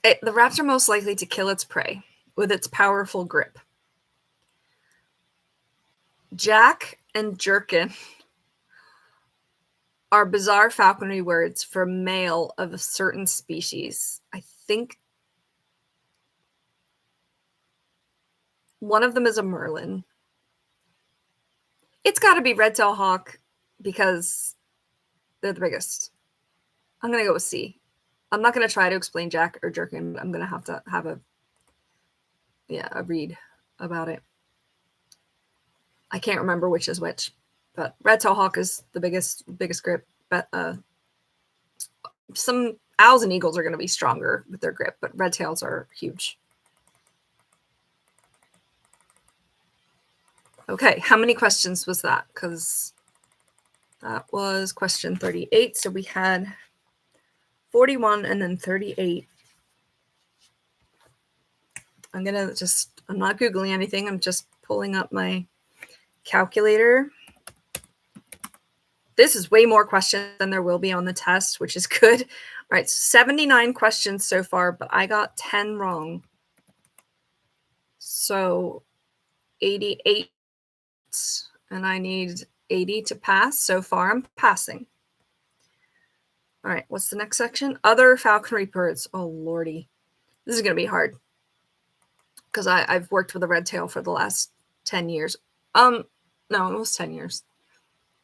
The rats are most likely to kill its prey with its powerful grip. Jack and jerkin are bizarre falconry words for male of a certain species. I think one of them is a merlin. It's got to be red-tailed hawk because they're the biggest. I'm going to go with C. I'm not going to try to explain Jack or jerkin. I'm going to have a read about it. I can't remember which is which, but red-tailed hawk is the biggest grip. But some owls and eagles are going to be stronger with their grip, but red-tails are huge. Okay, how many questions was that? Because that was question 38. So we had 41 and then 38. I'm not Googling anything. I'm just pulling up my calculator. This is way more questions than there will be on the test, which is good. All right, so 79 questions so far, but I got 10 wrong. So 88, and I need 80 to pass. So far, I'm passing. All right, what's the next section? Other falconry birds. Oh, lordy. This is going to be hard because I've worked with a red tail for the last 10 years. No, almost 10 years.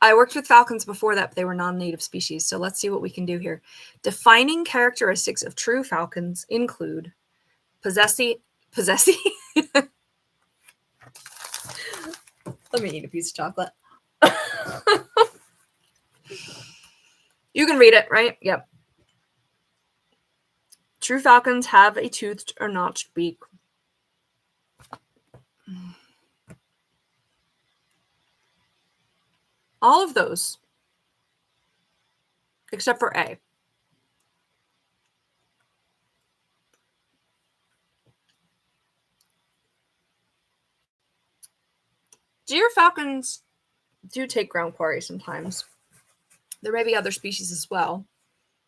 I worked with falcons before that, but they were non-native species. So let's see what we can do here. Defining characteristics of true falcons include possessing. Let me eat a piece of chocolate. You can read it, right? Yep. True falcons have a toothed or notched beak. All of those, except for A. Deer falcons do take ground quarry sometimes. There may be other species as well,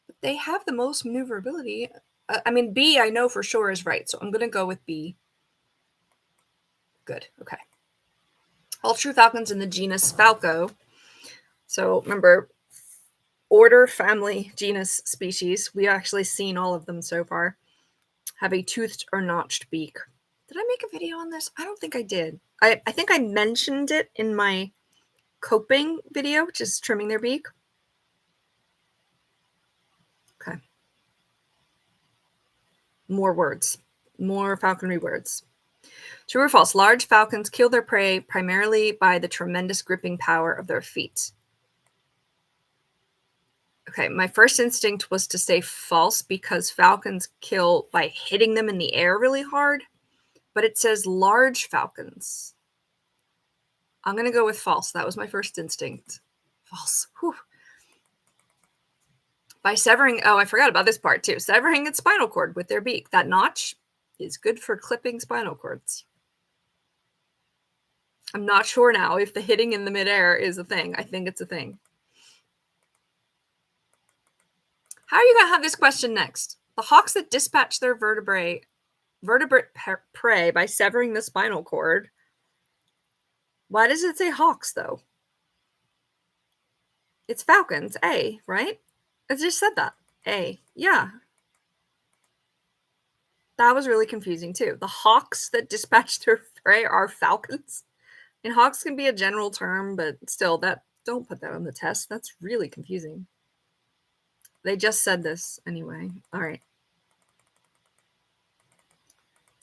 but they have the most maneuverability. I mean, B, I know for sure is right, so I'm going to go with B. Good, okay. All true falcons in the genus Falco. So remember, order, family, genus, species. We've actually seen all of them so far. Have a toothed or notched beak. Did I make a video on this? I don't think I did. I think I mentioned it in my coping video, which is trimming their beak. Okay. More words. More falconry words. True or false? Large falcons kill their prey primarily by the tremendous gripping power of their feet. Okay, my first instinct was to say false because falcons kill by hitting them in the air really hard, but it says large falcons. I'm going to go with false. That was my first instinct. False. Whew. By severing, oh, I forgot about this part too. Severing its spinal cord with their beak. That notch is good for clipping spinal cords. I'm not sure now if the hitting in the midair is a thing. I think it's a thing. How are you going to have this question next? The hawks that dispatch their vertebrate prey by severing the spinal cord. Why does it say hawks, though? It's falcons, A, right? I just said that. A, yeah. That was really confusing, too. The hawks that dispatch their prey are falcons. And hawks can be a general term, but still, don't put that on the test. That's really confusing. They just said this anyway. All right.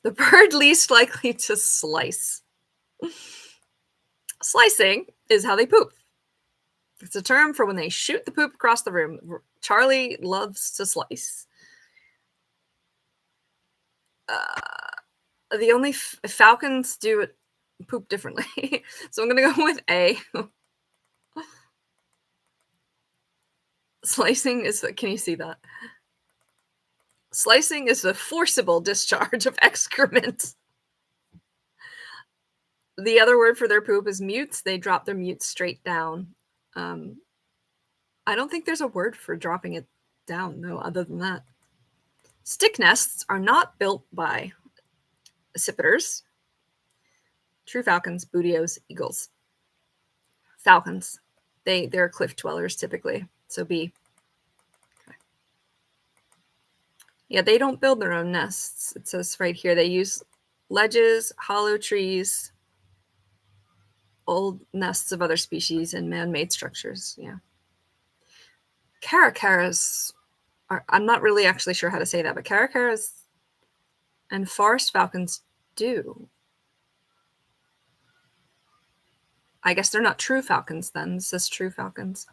The bird least likely to slice. Slicing is how they poop. It's a term for when they shoot the poop across the room. Charlie loves to slice. The only falcons do it poop differently. So I'm going to go with A. Slicing is can you see that? Slicing is the forcible discharge of excrement. The other word for their poop is mutes. They drop their mutes straight down. I don't think there's a word for dropping it down, though, other than that. Stick nests are not built by accipiters. True falcons, bootios, eagles. Falcons. They're cliff dwellers, typically. So B. Okay. Yeah, they don't build their own nests. It says right here they use ledges, hollow trees, old nests of other species, and man-made structures. Yeah. Caracaras are, I'm not really actually sure how to say that, but caracaras and forest falcons do. I guess they're not true falcons then. It says true falcons.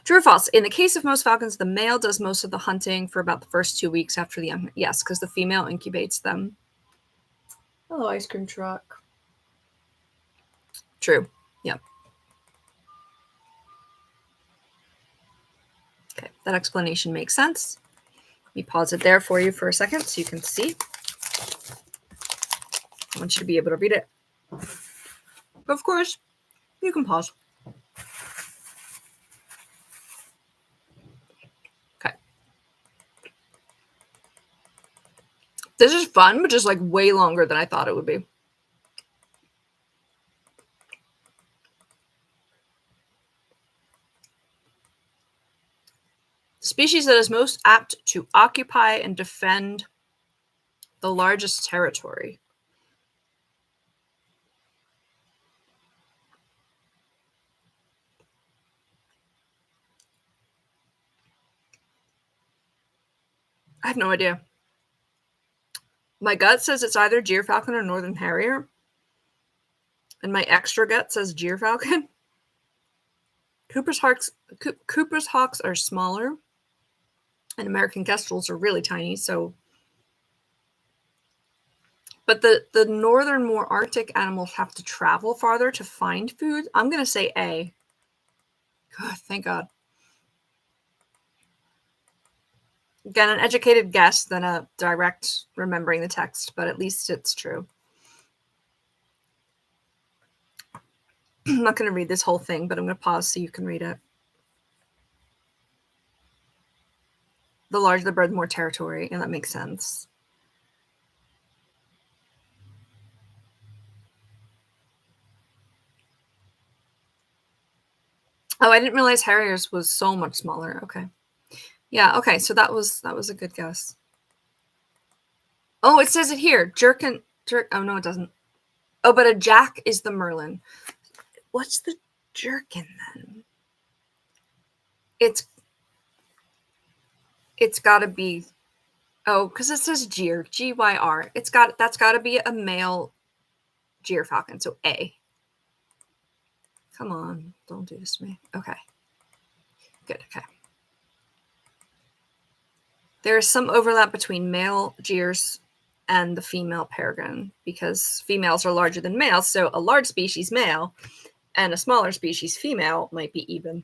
True or false? In the case of most falcons, the male does most of the hunting for about the first 2 weeks after the young. Yes, because the female incubates them. Hello, ice cream truck. True. Yep. Okay, that explanation makes sense. Let me pause it there for you for a second so you can see. I want you to be able to read it. But of course, you can pause. Okay. This is fun, but just like way longer than I thought it would be. The species that is most apt to occupy and defend the largest territory. I have no idea. My gut says it's either gyrfalcon or northern harrier. And my extra gut says gyrfalcon. Cooper's hawks are smaller. And American kestrels are really tiny, so. But the northern, more Arctic animals have to travel farther to find food. I'm going to say A. God, thank God. Again, an educated guess than a direct remembering the text, but at least it's true. I'm not going to read this whole thing, but I'm going to pause so you can read it. The larger the bird, the more territory, and that makes sense. Oh, I didn't realize harriers was so much smaller. Okay. Yeah, okay, so that was a good guess. Oh, it says it here. Oh, no, it doesn't. Oh, but a jack is the merlin. What's the jerkin then? It's got to be. Oh, because it says gyr, Gyr. That's got to be a male gyrfalcon. So A. Come on, don't do this to me. Okay. Good. Okay. There is some overlap between male gyrs and the female peregrine because females are larger than males, so a large species male and a smaller species female might be even.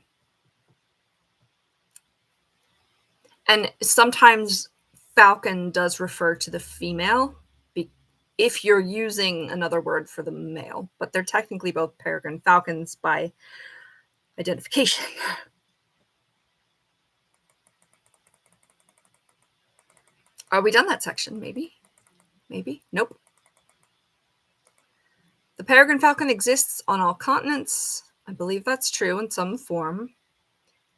And sometimes falcon does refer to the female if you're using another word for the male, but they're technically both peregrine falcons by identification. Are we done that section? Maybe. Nope. The peregrine falcon exists on all continents. I believe that's true in some form.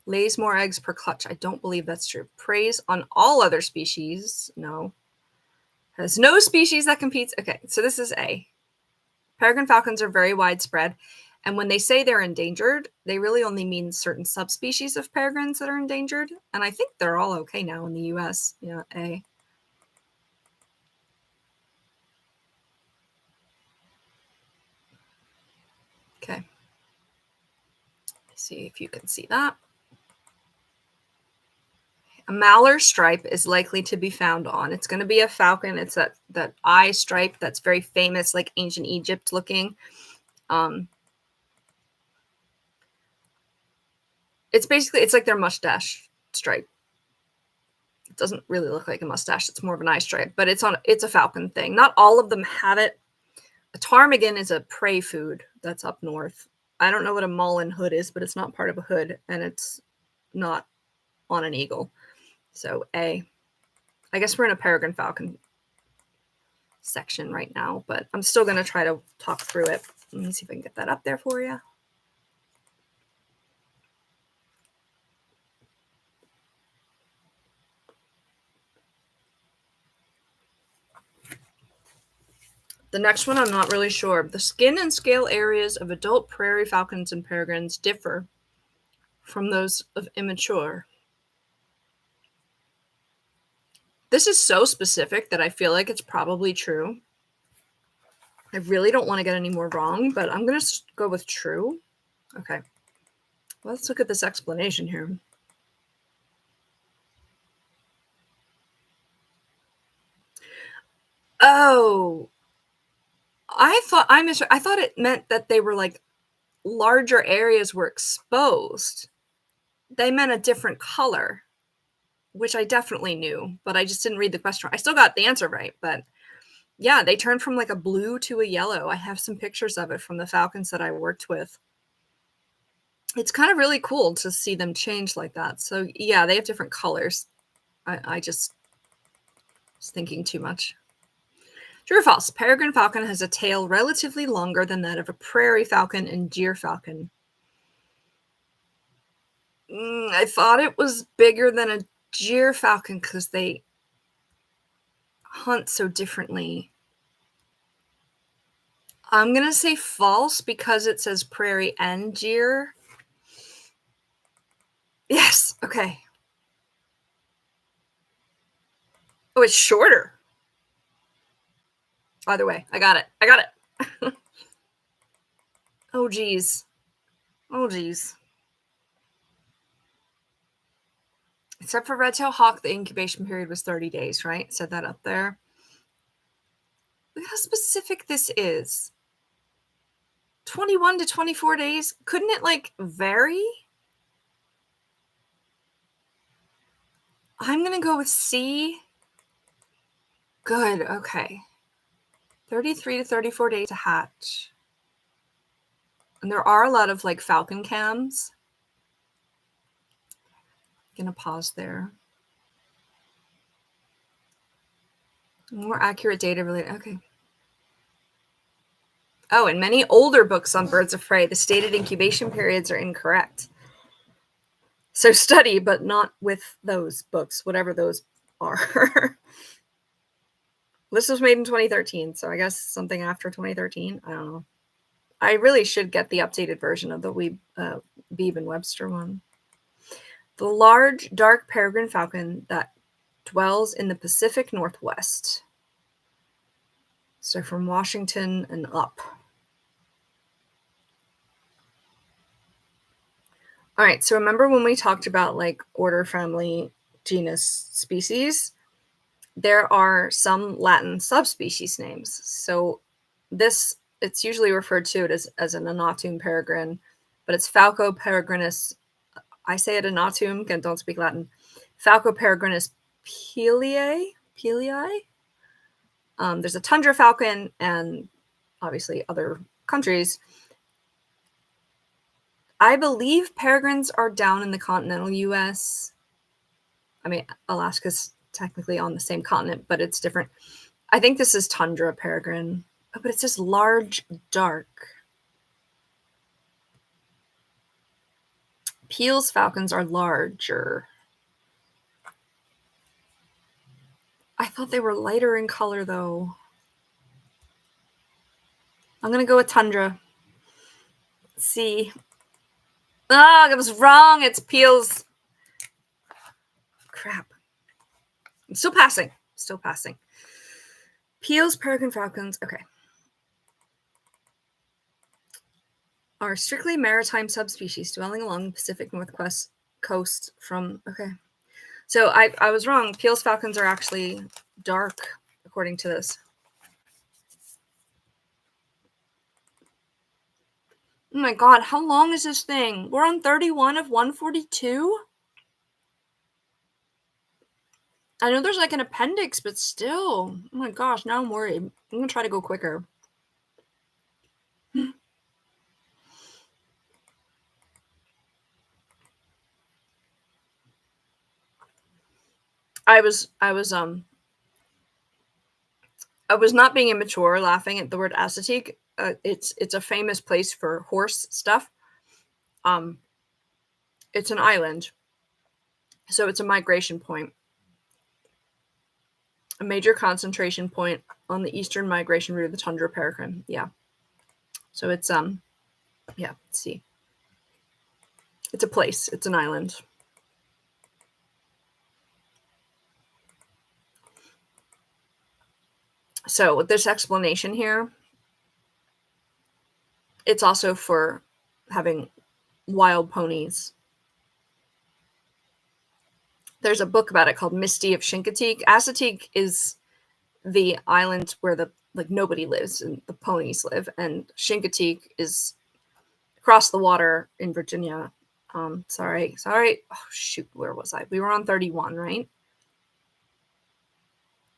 Lays more eggs per clutch. I don't believe that's true. Preys on all other species. No. Has no species that competes. Okay, so this is A. Peregrine falcons are very widespread, and when they say they're endangered, they really only mean certain subspecies of peregrines that are endangered, and I think they're all okay now in the US. Yeah, A. Okay. Let's see if you can see that. A Mallar stripe is likely to be found on. It's going to be a falcon. It's that eye stripe that's very famous, like ancient Egypt looking. It's basically, it's like their mustache stripe. It doesn't really look like a mustache. It's more of an eye stripe, but it's a falcon thing. Not all of them have it. A ptarmigan is a prey food that's up north. I don't know what a mullen hood is, but it's not part of a hood, and it's not on an eagle. So A. I guess we're in a peregrine falcon section right now, but I'm still going to try to talk through it. Let me see if I can get that up there for you. The next one, I'm not really sure. The skin and scale areas of adult prairie falcons and peregrines differ from those of immature. This is so specific that I feel like it's probably true. I really don't want to get any more wrong, but I'm going to go with true. Okay. Let's look at this explanation here. Oh, I thought it meant that they were like larger areas were exposed. They meant a different color, which I definitely knew, but I just didn't read the question. I still got the answer right, but yeah, they turned from like a blue to a yellow. I have some pictures of it from the falcons that I worked with. It's kind of really cool to see them change like that. So yeah, they have different colors. I just was thinking too much. True or false? Peregrine falcon has a tail relatively longer than that of a prairie falcon and gyr falcon. I thought it was bigger than a gyr falcon because they hunt so differently. I'm going to say false because it says prairie and gyr. Yes, okay. Oh, it's shorter. Either way, I got it. Oh, geez. Except for red-tailed hawk, the incubation period was 30 days, right? Said that up there. Look how specific this is. 21 to 24 days. Couldn't it like vary? I'm going to go with C. Good. Okay. 33 to 34 days to hatch. And there are a lot of like falcon cams. I'm going to pause there. More accurate data related. Okay. Oh, in many older books on birds of prey, the stated incubation periods are incorrect. So study, but not with those books, whatever those are. This was made in 2013, so I guess something after 2013. I don't know. I really should get the updated version of the Beebe and Webster one. The large, dark peregrine falcon that dwells in the Pacific Northwest. So from Washington and up. All right, so remember when we talked about like order, family, genus species, there are some Latin subspecies names. So it's usually referred to it as an Anatum peregrine, but it's Falco peregrinus. I say it Anatum, again, don't speak Latin. Falco peregrinus pelei. There's a tundra falcon and obviously other countries. I believe peregrines are down in the continental US. I mean, Alaska's technically on the same continent, but it's different. I think this is tundra peregrine. Oh, but it says large, dark. Peel's falcons are larger. I thought they were lighter in color, though. I'm going to go with tundra. Let's see. Ah, I was wrong. It's Peel's. Crap. I'm still passing. Still passing. Peel's peregrine falcons. Okay. Are strictly maritime subspecies dwelling along the Pacific Northwest coast from. Okay. So I was wrong. Peel's falcons are actually dark, according to this. Oh my god, how long is this thing? We're on 31 of 142? I know there's like an appendix, but still. Oh my gosh, now I'm worried. I'm going to try to go quicker. I was not being immature laughing at the word Assateague. It's a famous place for horse stuff. It's an island. So it's a migration point. A major concentration point on the eastern migration route of the tundra peregrine. Yeah. So it's yeah, let's see. It's a place. It's an island. So with this explanation here, it's also for having wild ponies. There's a book about it called Misty of Chincoteague. Assateague is the island where nobody lives and the ponies live, and Chincoteague is across the water in Virginia. Sorry. Oh shoot, where was I? We were on 31, right?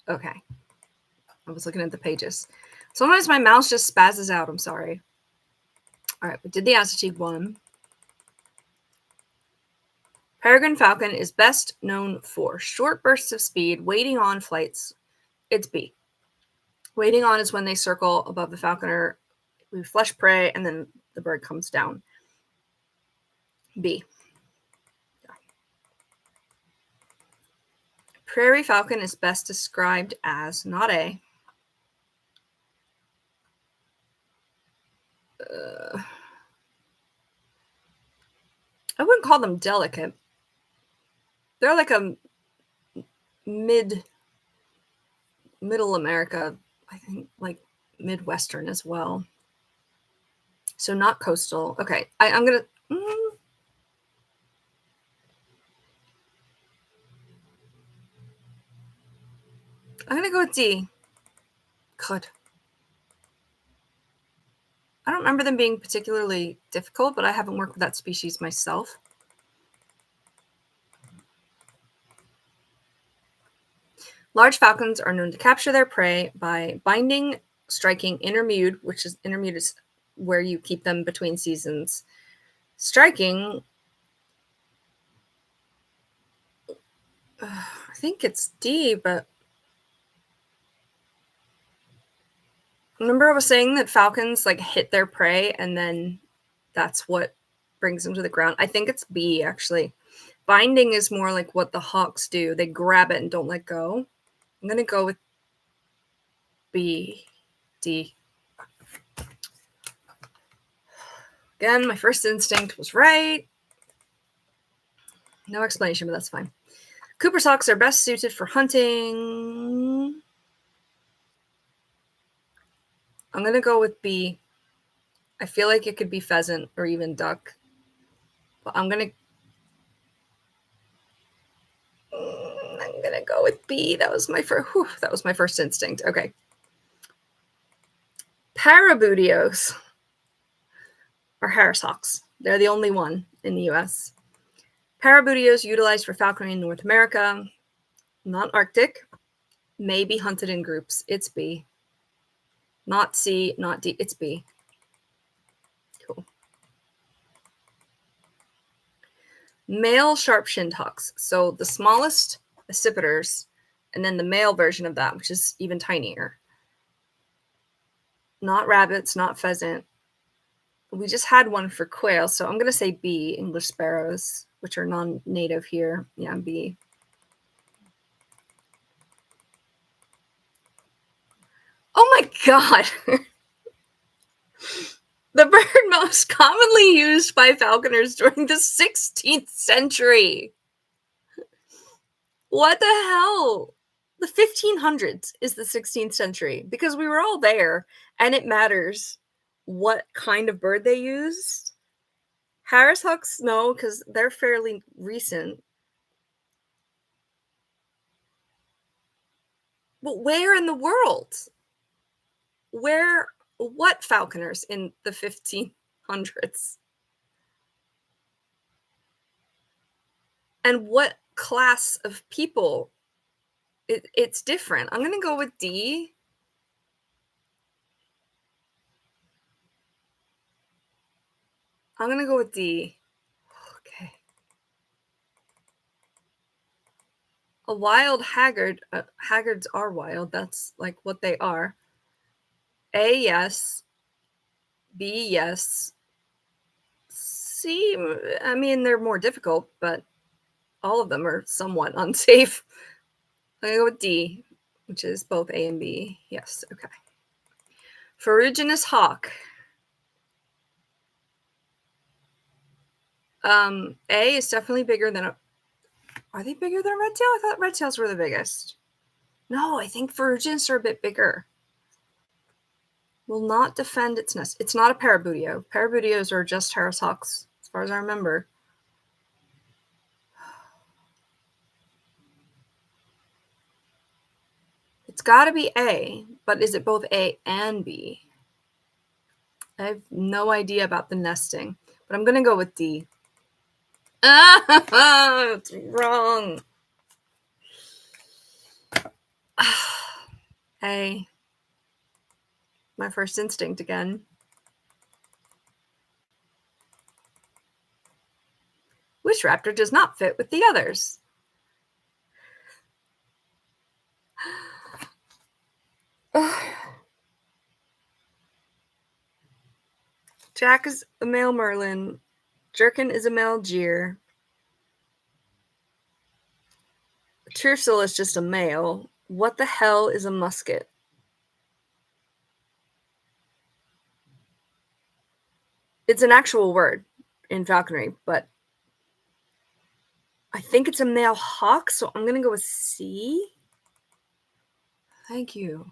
Okay. I was looking at the pages. Sometimes my mouse just spazzes out. I'm sorry. All right, we did the Assateague one. Peregrine falcon is best known for short bursts of speed, waiting on flights. It's B. Waiting on is when they circle above the falconer, we flush prey, and then the bird comes down. B. Yeah. Prairie falcon is best described as not A. I wouldn't call them delicate. They're like a middle America, I think, like Midwestern as well. So not coastal. Okay, I'm gonna. I'm gonna go with D. Good. I don't remember them being particularly difficult, but I haven't worked with that species myself. Large falcons are known to capture their prey by binding, striking intermute, which is intermute is where you keep them between seasons. Striking, I think it's D, but remember I was saying that falcons like hit their prey and then that's what brings them to the ground. I think it's B, actually. Binding is more like what the hawks do. They grab it and don't let go. I'm going to go with B, D. Again, my first instinct was right. No explanation, but that's fine. Cooper's hawks are best suited for hunting. I'm going to go with B. I feel like it could be pheasant or even duck. But I'm going to... gonna go with B. That was my first instinct. Okay. Parabudios are harrishawks. They're the only one in the US. Parabudios utilized for falconry in North America, not Arctic, may be hunted in groups. It's B. Not C, not D, it's B. Cool. Male sharp-shinned hawks. So the smallest accipiters, and then the male version of that, which is even tinier. Not rabbits, not pheasant. We just had one for quail, so I'm going to say B, English sparrows, which are non-native here. Yeah, B. Oh my god! The bird most commonly used by falconers during the 16th century. What the hell? The 1500s is the 16th century, because we were all there, and it matters what kind of bird they used. Harrishawks, no, because they're fairly recent. But where in the world? What falconers in the 1500s? And what class of people? It's different. I'm going to go with D. I'm going to go with D. Okay. A wild haggard. Haggards are wild. That's like what they are. A, yes. B, yes. C, I mean, they're more difficult, but all of them are somewhat unsafe. I'm going to go with D, which is both A and B. Yes, okay. Ferruginous hawk. A is definitely bigger than a... Are they bigger than a red tail? I thought red tails were the biggest. No, I think ferruginous are a bit bigger. Will not defend its nest. It's not a parabudio. Parabudios are just harrishawks, as far as I remember. It's got to be A, but is it both A and B? I have no idea about the nesting, but I'm going to go with D. Ah, it's wrong. A. My first instinct again. Which raptor does not fit with the others? Jack is a male merlin. Jerkin is a male gyr. Tercel is just a male. What the hell is a musket? It's an actual word in falconry, but I think it's a male hawk, so I'm going to go with C. Thank you.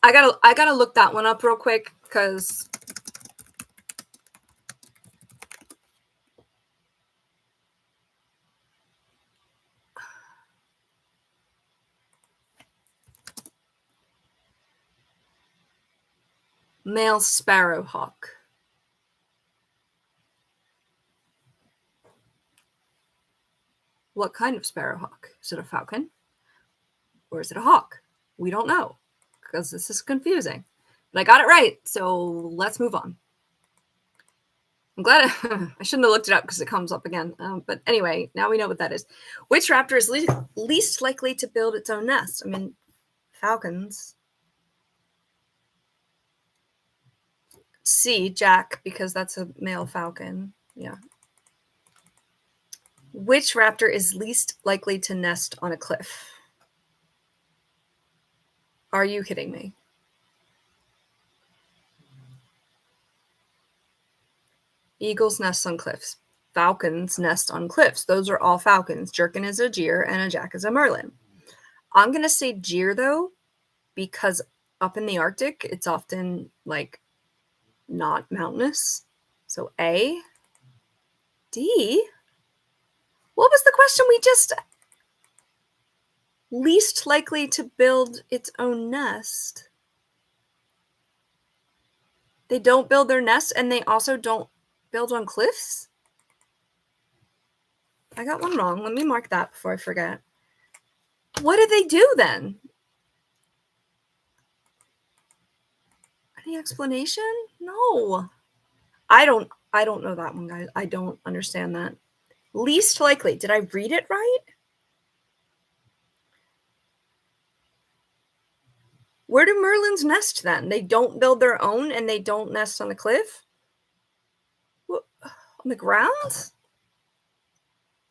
I gotta look that one up real quick, because male sparrowhawk. What kind of sparrowhawk? Is it a falcon? Or is it a hawk? We don't know, because this is confusing. But I got it right, so let's move on. I'm glad I shouldn't have looked it up, because it comes up again. But anyway, now we know what that is. Which raptor is least likely to build its own nest? I mean, falcons. C, Jack, because that's a male falcon. Yeah. Which raptor is least likely to nest on a cliff? Are you kidding me? Eagles nest on cliffs. Falcons nest on cliffs. Those are all falcons. Jerkin is a gyr and a jack is a merlin. I'm going to say gyr, though, because up in the Arctic, it's often, like, not mountainous. So A. D? What was the question we just... Least likely to build its own nest. They don't build their nest, and they also don't build on cliffs? I got one wrong. Let me mark that before I forget. What do they do then? Any explanation? No. I don't know that one, guys. I don't understand that. Least likely. Did I read it right? Where do merlins nest then? They don't build their own and they don't nest on a cliff? What, on the ground?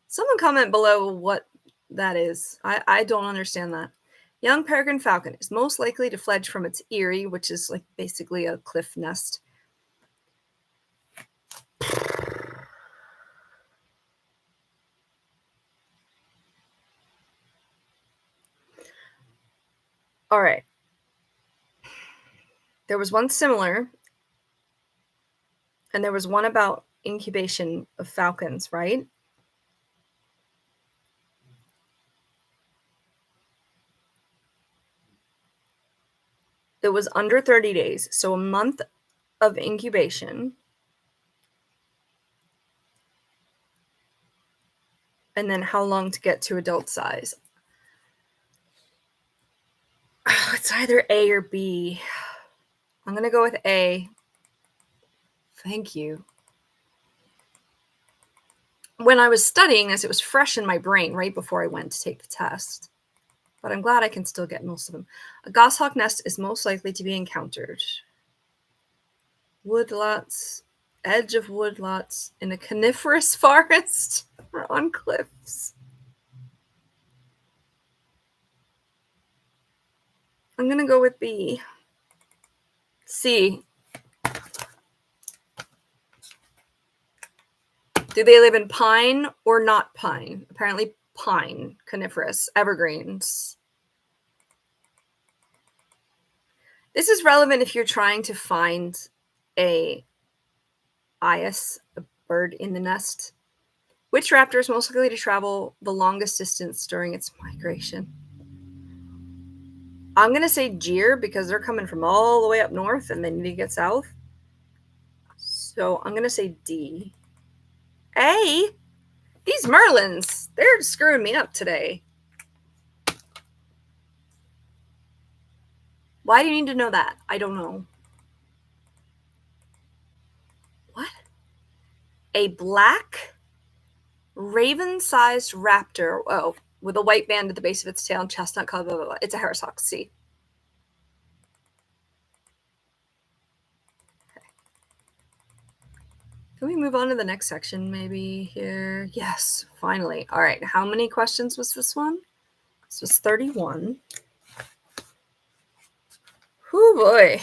Someone comment below what that is. I don't understand that. Young peregrine falcon is most likely to fledge from its eyrie, which is like basically a cliff nest. All right. There was one similar, and there was one about incubation of falcons, right? It was under 30 days, so a month of incubation. And then how long to get to adult size? It's either A or B. I'm going to go with A. Thank you. When I was studying this, it was fresh in my brain right before I went to take the test. But I'm glad I can still get most of them. A goshawk nest is most likely to be encountered. Woodlots, edge of woodlots, in a coniferous forest, or on cliffs. I'm going to go with B. C. Do they live in pine or not pine? Apparently pine, coniferous, evergreens. This is relevant if you're trying to find a eyas, a bird in the nest. Which raptor is most likely to travel the longest distance during its migration? I'm going to say deer because they're coming from all the way up north and they need to get south. So I'm going to say D. A? These merlins, they're screwing me up today. Why do you need to know that? I don't know. What? A black raven-sized raptor. Oh, with a white band at the base of its tail and chestnut color, blah, blah, blah. It's a harris hawk. C. Okay. Can we move on to the next section maybe here? Yes, finally. All right. How many questions was this one? This was 31. Oh boy.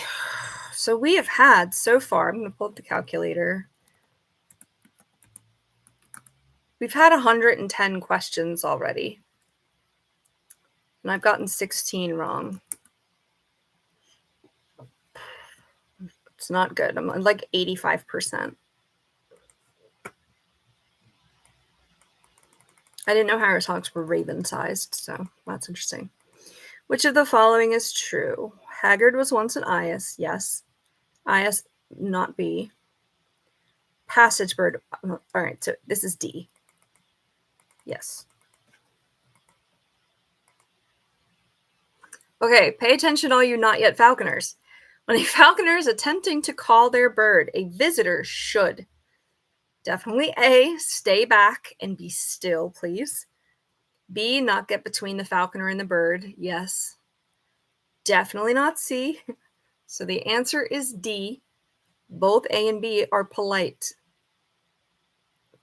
So we have had so far, I'm going to pull up the calculator. We've had 110 questions already. And I've gotten 16 wrong. It's not good. I'm like 85%. I didn't know harris hawks were raven-sized, so that's interesting. Which of the following is true? Haggard was once an eyas. Yes. Eyas, not B. Passage bird. All right, so this is D. Yes. Okay, pay attention, all you not yet falconers. When a falconer is attempting to call their bird, a visitor should definitely A, stay back and be still, please. B, not get between the falconer and the bird. Yes. Definitely not C. So the answer is D. Both A and B are polite.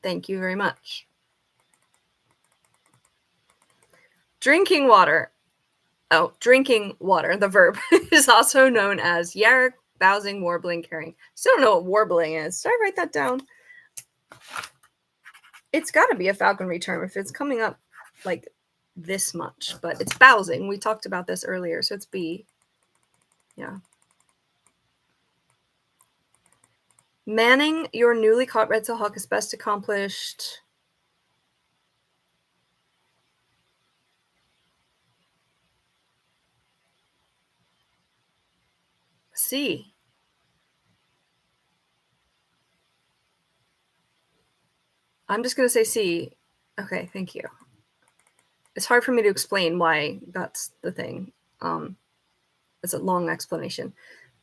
Thank you very much. Drinking water. Oh, drinking water, the verb, is also known as yarrick, bowsing, warbling, carrying. Still don't know what warbling is. Did I write that down? It's got to be a falconry term if it's coming up like this much, but it's bowsing. We talked about this earlier, so it's B. Yeah. Manning your newly caught red-tailed hawk is best accomplished. C. I'm just going to say C. Okay, thank you. It's hard for me to explain why that's the thing. It's a long explanation.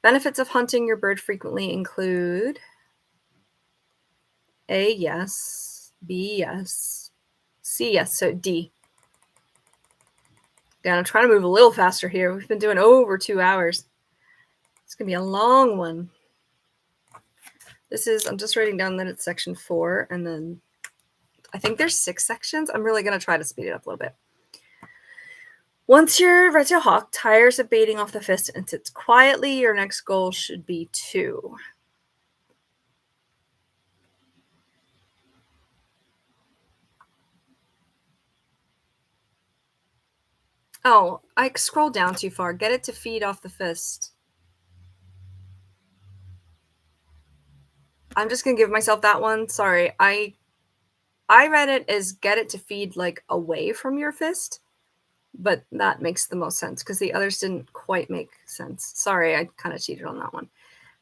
Benefits of hunting your bird frequently include A, yes, B, yes, C, yes, so D. Again, I'm trying to move a little faster here. We've been doing over 2 hours. It's going to be a long one. I'm just writing down that it's section 4, and then I think there's 6 sections. I'm really going to try to speed it up a little bit. Once your red-tailed hawk tires of baiting off the fist and sits quietly, your next goal should be 2. Oh, I scrolled down too far. Get it to feed off the fist. I'm just going to give myself that one. Sorry. I read it as get it to feed like away from your fist, but that makes the most sense because the others didn't quite make sense. Sorry, I kind of cheated on that one.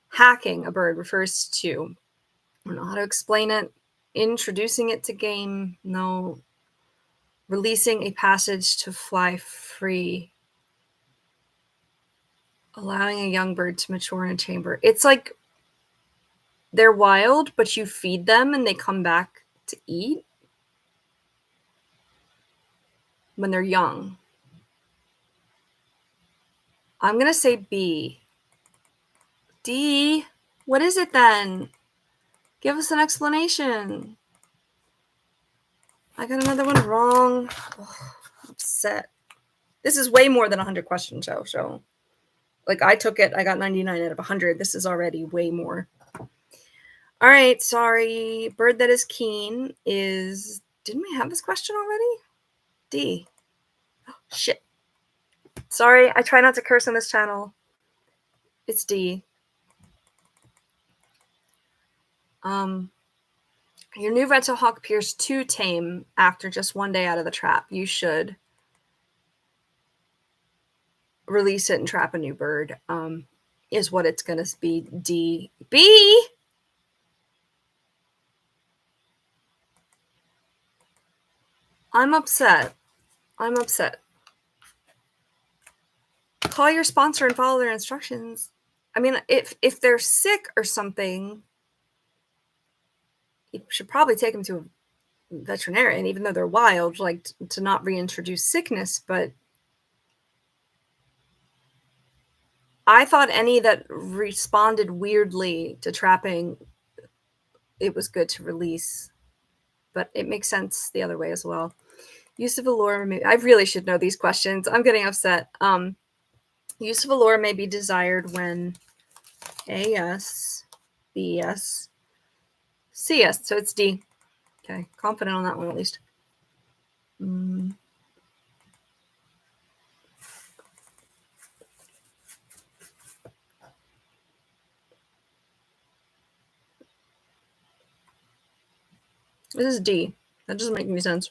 Hacking a bird refers to, I don't know how to explain it. Introducing it to game, no. Releasing a passage to fly free. Allowing a young bird to mature in a chamber. It's like they're wild, but you feed them and they come back to eat when they're young. I'm going to say B. D? What is it then? Give us an explanation. I got another one wrong. Oh, I'm upset. This is way more than 100 questions, so like I took it, I got 99 out of 100. This is already way more. All right, sorry. Bird that is keen is, didn't we have this question already? D. Oh, shit. Sorry, I try not to curse on this channel. It's D. Your new red-tailed hawk appears too tame after just 1 day out of the trap. You should release it and trap a new bird. Is what it's going to be. D. B? I'm upset. I'm upset. Call your sponsor and follow their instructions. I mean, if they're sick or something, you should probably take them to a veterinarian, even though they're wild, like to not reintroduce sickness. But I thought any that responded weirdly to trapping, it was good to release. But it makes sense the other way as well. Use of a lure, I really should know these questions. I'm getting upset. Use of a lure may be desired when A, yes, B, yes, C, yes. So it's D. Okay, confident on that one at least. This is D. That doesn't make any sense.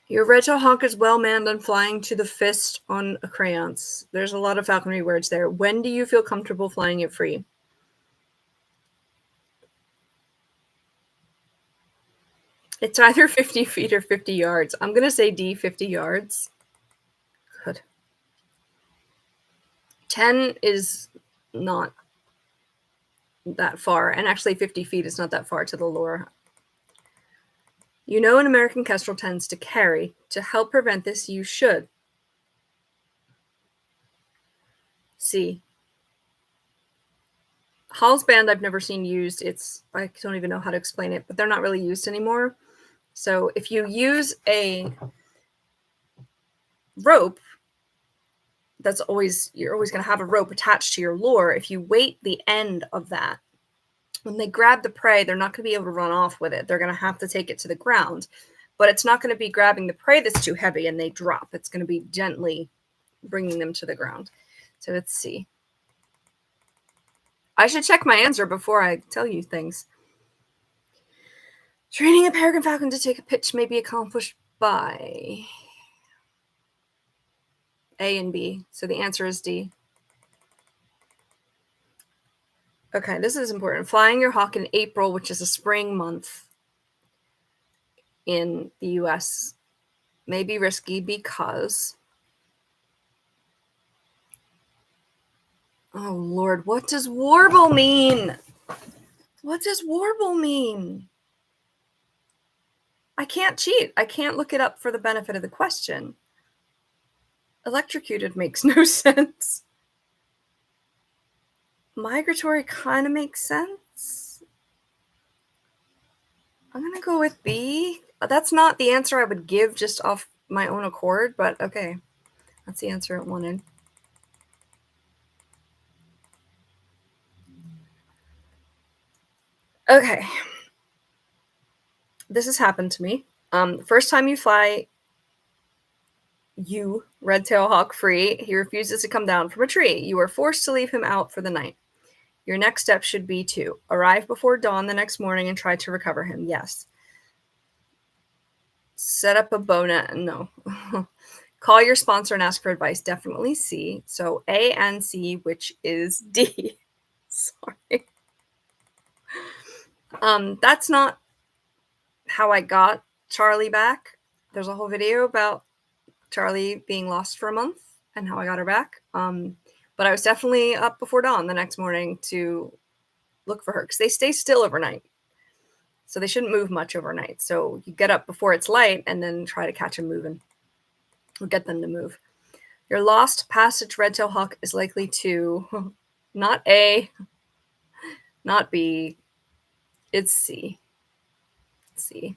Your red-tailed hawk is well manned on flying to the fist on a crayons. There's a lot of falconry words there. When do you feel comfortable flying it free? It's either 50 feet or 50 yards. I'm going to say D, 50 yards. Good. 10 is not that far, and actually 50 feet is not that far to the lure. You know an American kestrel tends to carry. To help prevent this, you should. C. Hall's band I've never seen used. I don't even know how to explain it, but they're not really used anymore. So if you use a rope, you're always going to have a rope attached to your lure. If you weight the end of that, when they grab the prey, they're not going to be able to run off with it. They're going to have to take it to the ground, but it's not going to be grabbing the prey that's too heavy and they drop. It's going to be gently bringing them to the ground. So let's see. I should check my answer before I tell you things. Training a peregrine falcon to take a pitch may be accomplished by A and B. So the answer is D. Okay, this is important. Flying your hawk in April, which is a spring month in the US, may be risky because... Oh, Lord, what does warble mean? What does warble mean? I can't cheat. I can't look it up for the benefit of the question. Electrocuted makes no sense. Migratory kind of makes sense. I'm going to go with B. That's not the answer I would give just off my own accord, but okay. That's the answer I wanted. Okay. This has happened to me. The first time you fly red-tailed hawk free, he refuses to come down from a tree. You are forced to leave him out for the night. Your next step should be to arrive before dawn the next morning and try to recover him. Yes. Set up a bow net. No. Call your sponsor and ask for advice. Definitely C. So A and C, which is D. Sorry. That's not how I got Charlie back. There's a whole video about Charlie being lost for a month and how I got her back. But I was definitely up before dawn the next morning to look for her because they stay still overnight. So they shouldn't move much overnight. So you get up before it's light and then try to catch them moving or get them to move. Your lost passage red-tailed hawk is likely to not A, not B, it's C. C.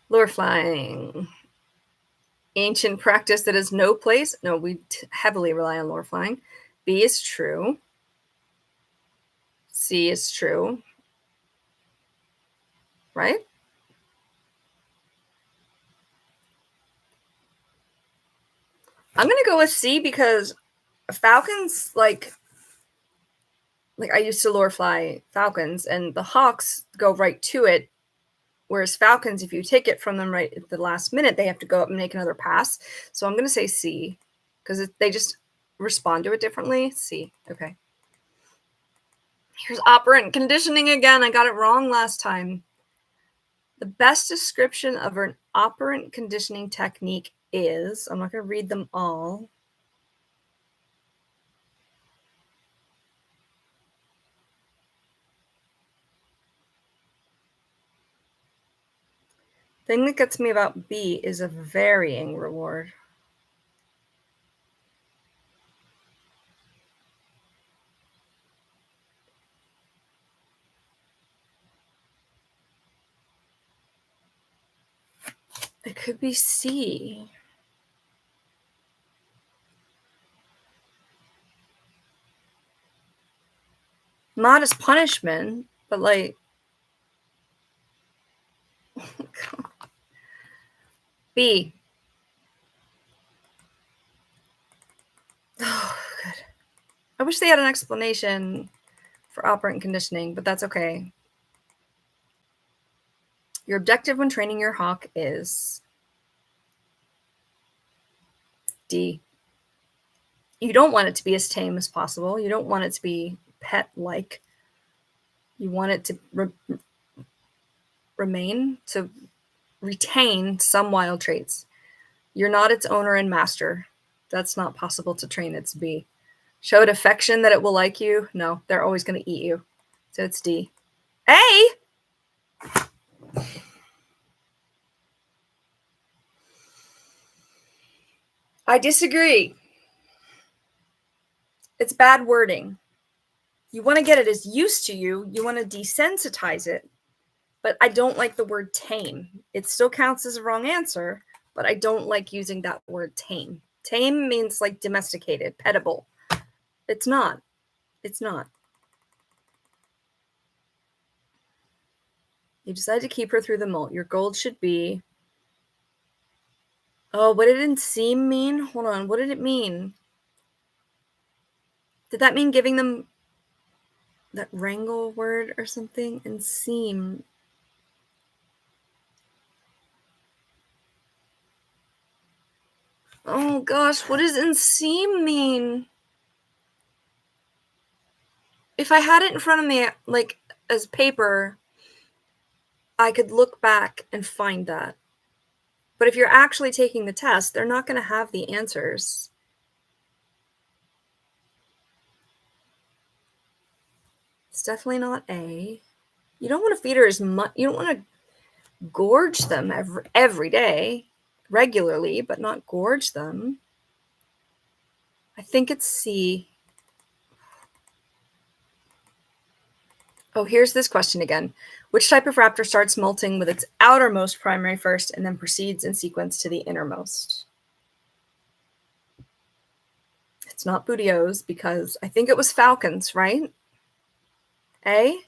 Lure flying. Ancient practice that has no place. No, we heavily rely on lure flying. B is true. C is true. Right? I'm going to go with C because falcons, like I used to lure fly falcons, and the hawks go right to it. Whereas falcons, if you take it from them right at the last minute, they have to go up and make another pass. So I'm going to say C because they just respond to it differently. C. Okay. Here's operant conditioning again. I got it wrong last time. The best description of an operant conditioning technique is, I'm not going to read them all. Thing that gets me about B is a varying reward. It could be C. Not as punishment, but like... B. Oh, good. I wish they had an explanation for operant conditioning, but that's okay. Your objective when training your hawk is D. You don't want it to be as tame as possible. You don't want it to be pet-like. You want it to retain some wild traits. You're not its owner and master. That's not possible to train its B. Show it affection that it will like you. No, they're always going to eat you. So it's D. A! I disagree. It's bad wording. You want to get it as used to you. You want to desensitize it. But I don't like the word tame. It still counts as a wrong answer, but I don't like using that word tame. Tame means like domesticated, petable. It's not. It's not. You decide to keep her through the molt. Your goal should be... Oh, what did enseam mean? Hold on. What did it mean? Did that mean giving them that wrangle word or something? Enseam. Oh gosh, what does "inseam" mean? If I had it in front of me, like, as paper, I could look back and find that. But if you're actually taking the test, they're not gonna have the answers. It's definitely not A. You don't wanna feed her as much. You don't wanna gorge them every day, regularly, but not gorge them. I think it's C. Oh, here's this question again. Which type of raptor starts molting with its outermost primary first and then proceeds in sequence to the innermost? It's not Bootios because I think it was falcons, right? A?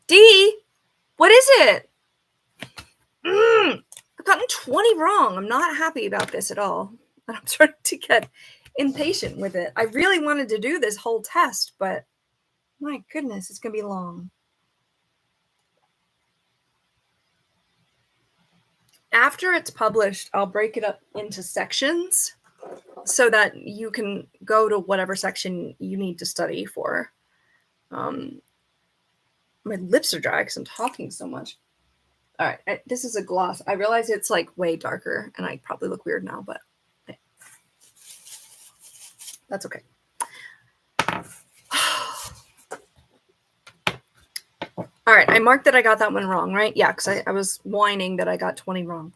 D? What is it? I've gotten 20 wrong. I'm not happy about this at all. I'm starting to get impatient with it. I really wanted to do this whole test, but my goodness, it's going to be long. After it's published, I'll break it up into sections so that you can go to whatever section you need to study for. My lips are dry because I'm talking so much. All right, this is a gloss. I realize it's like way darker and I probably look weird now, but that's okay. All right, I marked that I got that one wrong, right? Yeah, because I was whining that I got 20 wrong.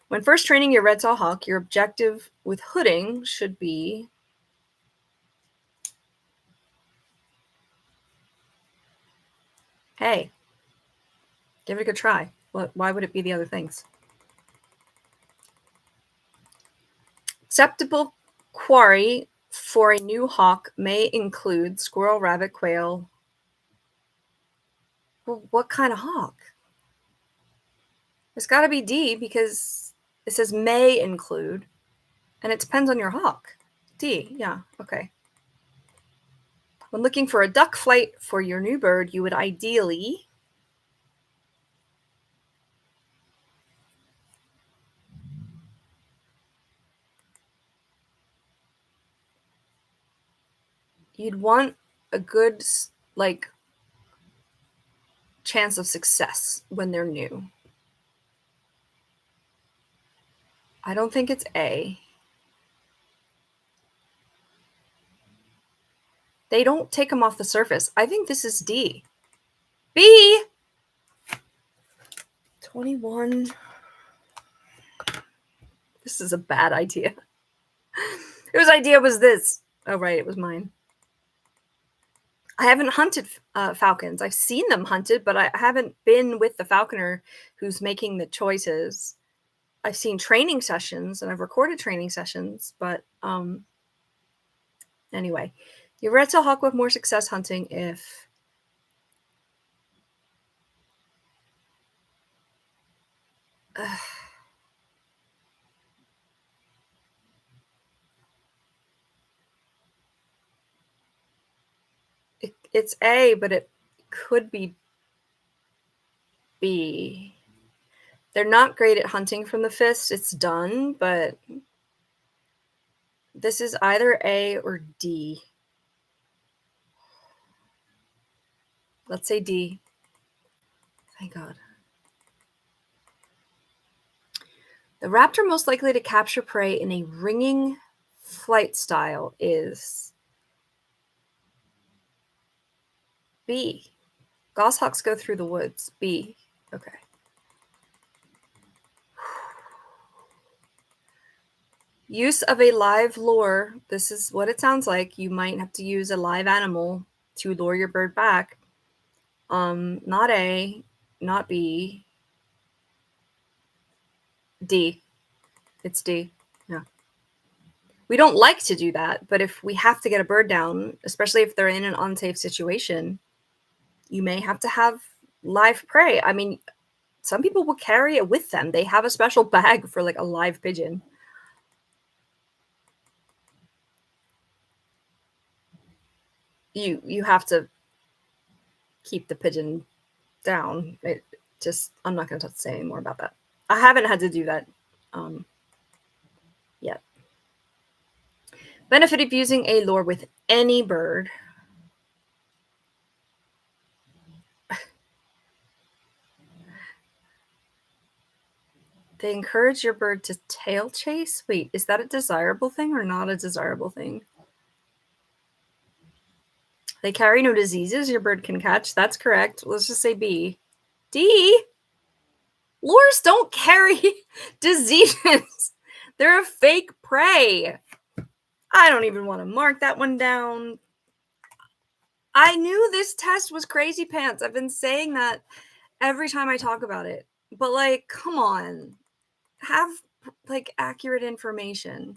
When first training your red tail hawk, your objective with hooding should be A. Give it a good try. Why would it be the other things? Acceptable quarry for a new hawk may include squirrel, rabbit, quail. Well, what kind of hawk? It's got to be D because it says may include, and it depends on your hawk. D, yeah, okay. When looking for a duck flight for your new bird, you would ideally you'd want a good like chance of success when they're new. I don't think it's A. They don't take them off the surface. I think this is D. B. 21. This is a bad idea. Whose idea was this? Oh, right, it was mine. I haven't hunted falcons. I've seen them hunted, but I haven't been with the falconer who's making the choices. I've seen training sessions and I've recorded training sessions, but anyway, your red tail hawk will have more success hunting if it's A, but it could be B. They're not great at hunting from the fist. It's done, but this is either A or D. Let's say D. Thank God. The raptor most likely to capture prey in a ringing flight style is B. Goshawks go through the woods. B. Okay. Use of a live lure. This is what it sounds like. You might have to use a live animal to lure your bird back. Not A, not B. D. It's D. Yeah. We don't like to do that, but if we have to get a bird down, especially if they're in an unsafe situation, you may have to have live prey. I mean, some people will carry it with them. They have a special bag for like a live pigeon. You have to keep the pigeon down. I'm not going to say any more about that. I haven't had to do that yet. Benefit of using a lure with any bird. They encourage your bird to tail chase? Wait, is that a desirable thing or not a desirable thing? They carry no diseases your bird can catch. That's correct. Let's just say B. D? Lures don't carry diseases. They're a fake prey. I don't even want to mark that one down. I knew this test was crazy pants. I've been saying that every time I talk about it. But, like, come on. Have, like, accurate information.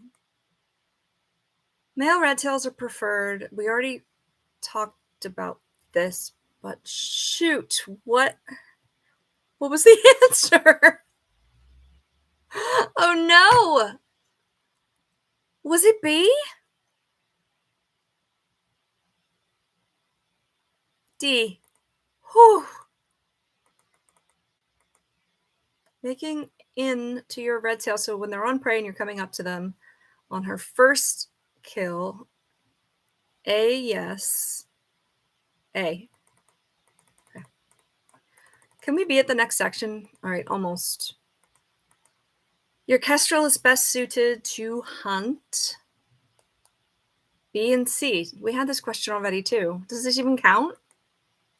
Male red tails are preferred. We already talked about this, but shoot, what was the answer? Oh no! Was it B? D. Whew. Making in to your red tail, so when they're on prey and you're coming up to them on her first kill. A, yes. A. Okay. Can we be at the next section? All right, almost. Your kestrel is best suited to hunt. B and C. We had this question already too. Does this even count?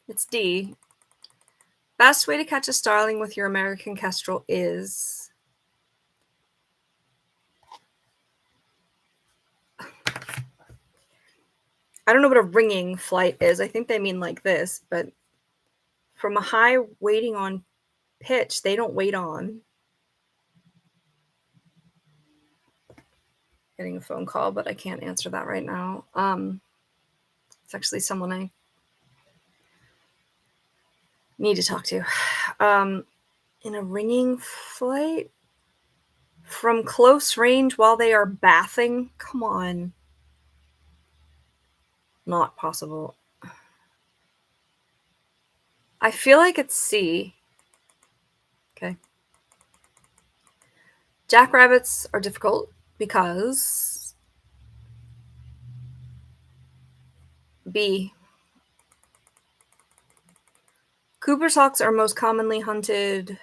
It's D. Best way to catch a starling with your American kestrel is... I don't know what a ringing flight is. I think they mean like this, but from a high waiting on pitch, they don't wait on. Getting a phone call, but I can't answer that right now. It's actually someone I need to talk to. In a ringing flight from close range while they are bathing? Come on. Not possible. I feel like it's C. Okay. Jackrabbits are difficult because B. Cooper's hawks are most commonly hunted.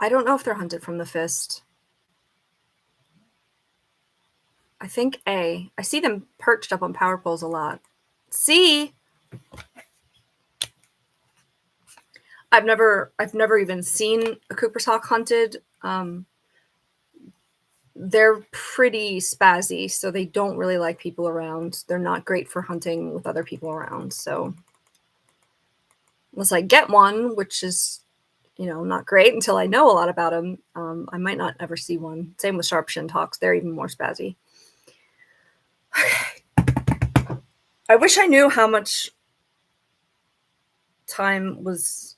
I don't know if they're hunted from the fist. I think A. I see them perched up on power poles a lot. C. I've never even seen a Cooper's hawk hunted. They're pretty spazzy, so they don't really like people around. They're not great for hunting with other people around. So unless I get one, which is, not great until I know a lot about them, I might not ever see one. Same with sharp-shinned hawks. They're even more spazzy. I wish I knew how much time was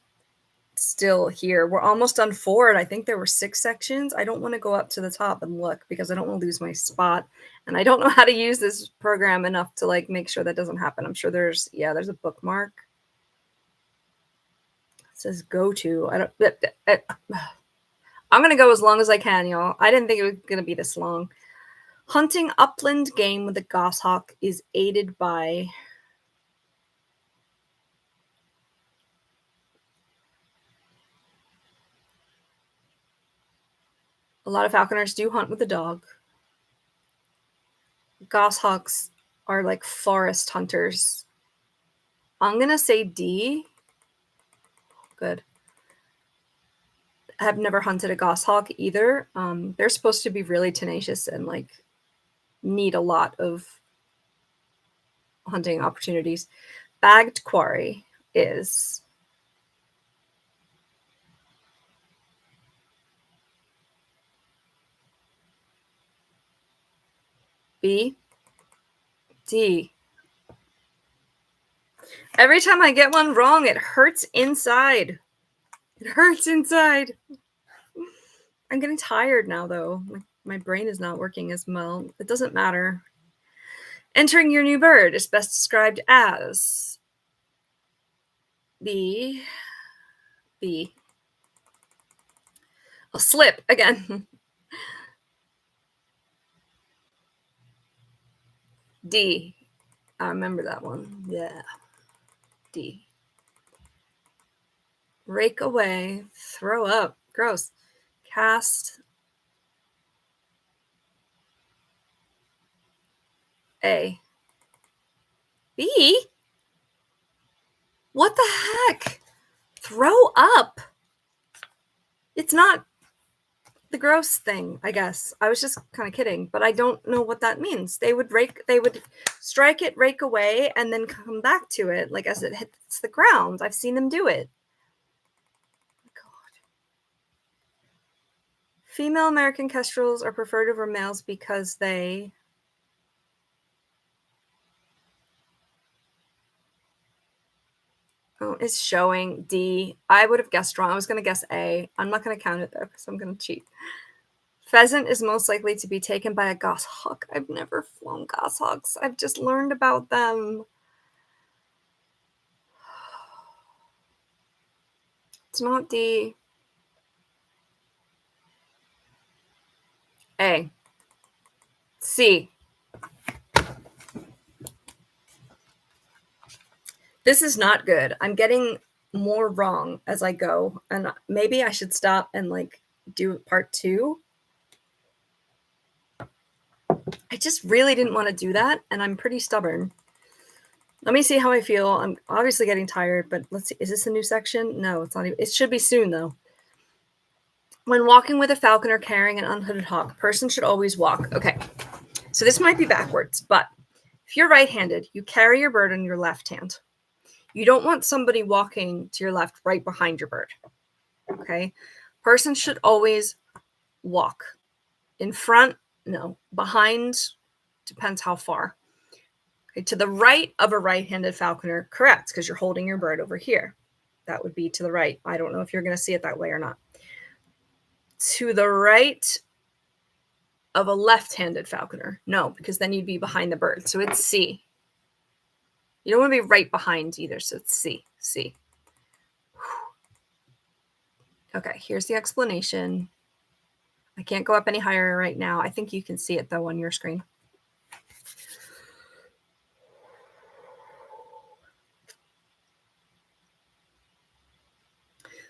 still here. We're almost done 4, and I think there were 6 sections. I don't want to go up to the top and look because I don't want to lose my spot, and I don't know how to use this program enough to like make sure that doesn't happen. I'm sure there's a bookmark. It says go to. I'm gonna go as long as I can, y'all. I didn't think it was gonna be this long. Hunting upland game with a goshawk is aided by... A lot of falconers do hunt with a dog. Goshawks are like forest hunters. I'm going to say D. Good. I have never hunted a goshawk either. They're supposed to be really tenacious and like need a lot of hunting opportunities. Bagged quarry is... B. D. Every time I get one wrong, it hurts inside. It hurts inside. I'm getting tired now, though. My brain is not working as well. It doesn't matter. Entering your new bird is best described as... B. B. I'll slip again. D. I remember that one. Yeah. D. Rake away. Throw up. Gross. Cast. A. B? What the heck? Throw up. It's not the gross thing, I guess. I was just kind of kidding, but I don't know what that means. They would strike it, rake away, and then come back to it, like as it hits the ground. I've seen them do it. God. Female American kestrels are preferred over males because they... Oh, it's showing D. I would have guessed wrong. I was going to guess A. I'm not going to count it, though, because I'm going to cheat. Pheasant is most likely to be taken by a goshawk. I've never flown goshawks. I've just learned about them. It's not D. A. C. This is not good. I'm getting more wrong as I go, and maybe I should stop and like do part 2. I just really didn't want to do that, and I'm pretty stubborn. Let me see how I feel. I'm obviously getting tired, but let's see. Is this a new section? No, it's not even. It should be soon, though. When walking with a falconer carrying an unhooded hawk, a person should always walk. Okay, so this might be backwards, but if you're right-handed, you carry your bird in your left hand. You don't want somebody walking to your left right behind your bird. Okay, person should always walk. In front, no. Behind, depends how far. Okay, to the right of a right-handed falconer, correct, because you're holding your bird over here. That would be to the right. I don't know if you're going to see it that way or not. To the right of a left-handed falconer, no, because then you'd be behind the bird. So it's C. You don't want to be right behind either, so it's C. C. Okay, here's the explanation. I can't go up any higher right now. I think you can see it, though, on your screen.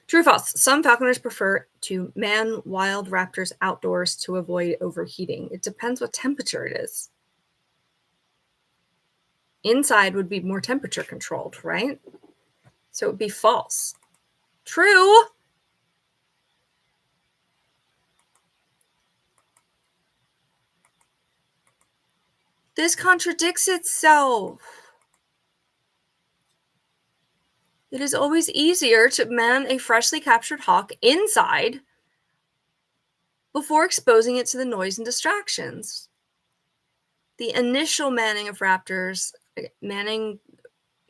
True or false? Some falconers prefer to man wild raptors outdoors to avoid overheating. It depends what temperature it is. Inside would be more temperature controlled, right? So it would be false. True. This contradicts itself. It is always easier to man a freshly captured hawk inside before exposing it to the noise and distractions. The initial manning of raptors, manning,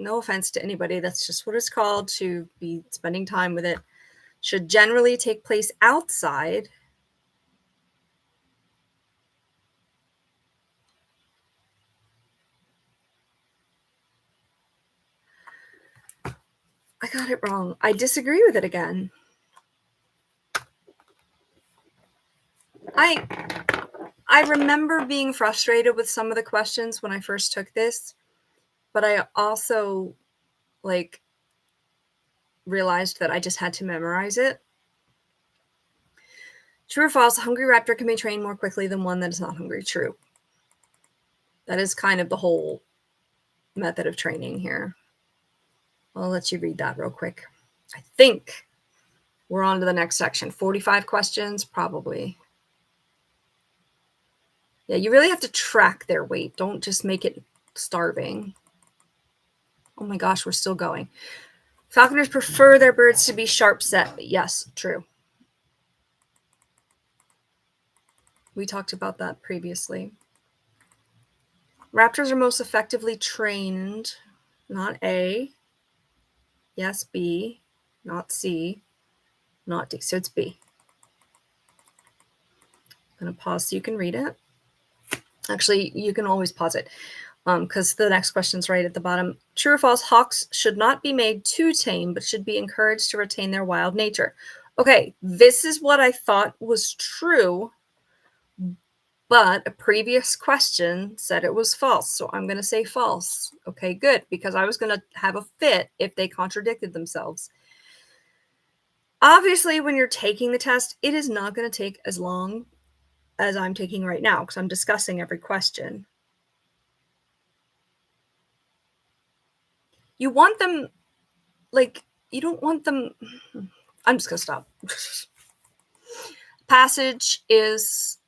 no offense to anybody, that's just what it's called, to be spending time with it, should generally take place outside. I got it wrong. I disagree with it again. I remember being frustrated with some of the questions when I first took this, but I also realized that I just had to memorize it. True or false? A hungry raptor can be trained more quickly than one that is not hungry. True. That is kind of the whole method of training here. I'll let you read that real quick. I think we're on to the next section. 45 questions, probably. Yeah, you really have to track their weight. Don't just make it starving. Oh my gosh, we're still going. Falconers prefer their birds to be sharp set. Yes, true. We talked about that previously. Raptors are most effectively trained. Not A. Yes, B. Not C. Not D. So it's B. I'm going to pause so you can read it. Actually, you can always pause it. because the next question's right at the bottom. True or false, hawks should not be made too tame, but should be encouraged to retain their wild nature. Okay, this is what I thought was true, but a previous question said it was false, so I'm going to say false. Okay, good, because I was going to have a fit if they contradicted themselves. Obviously, when you're taking the test, it is not going to take as long as I'm taking right now because I'm discussing every question. You want them, like, you don't want them. I'm just going to stop. Passage is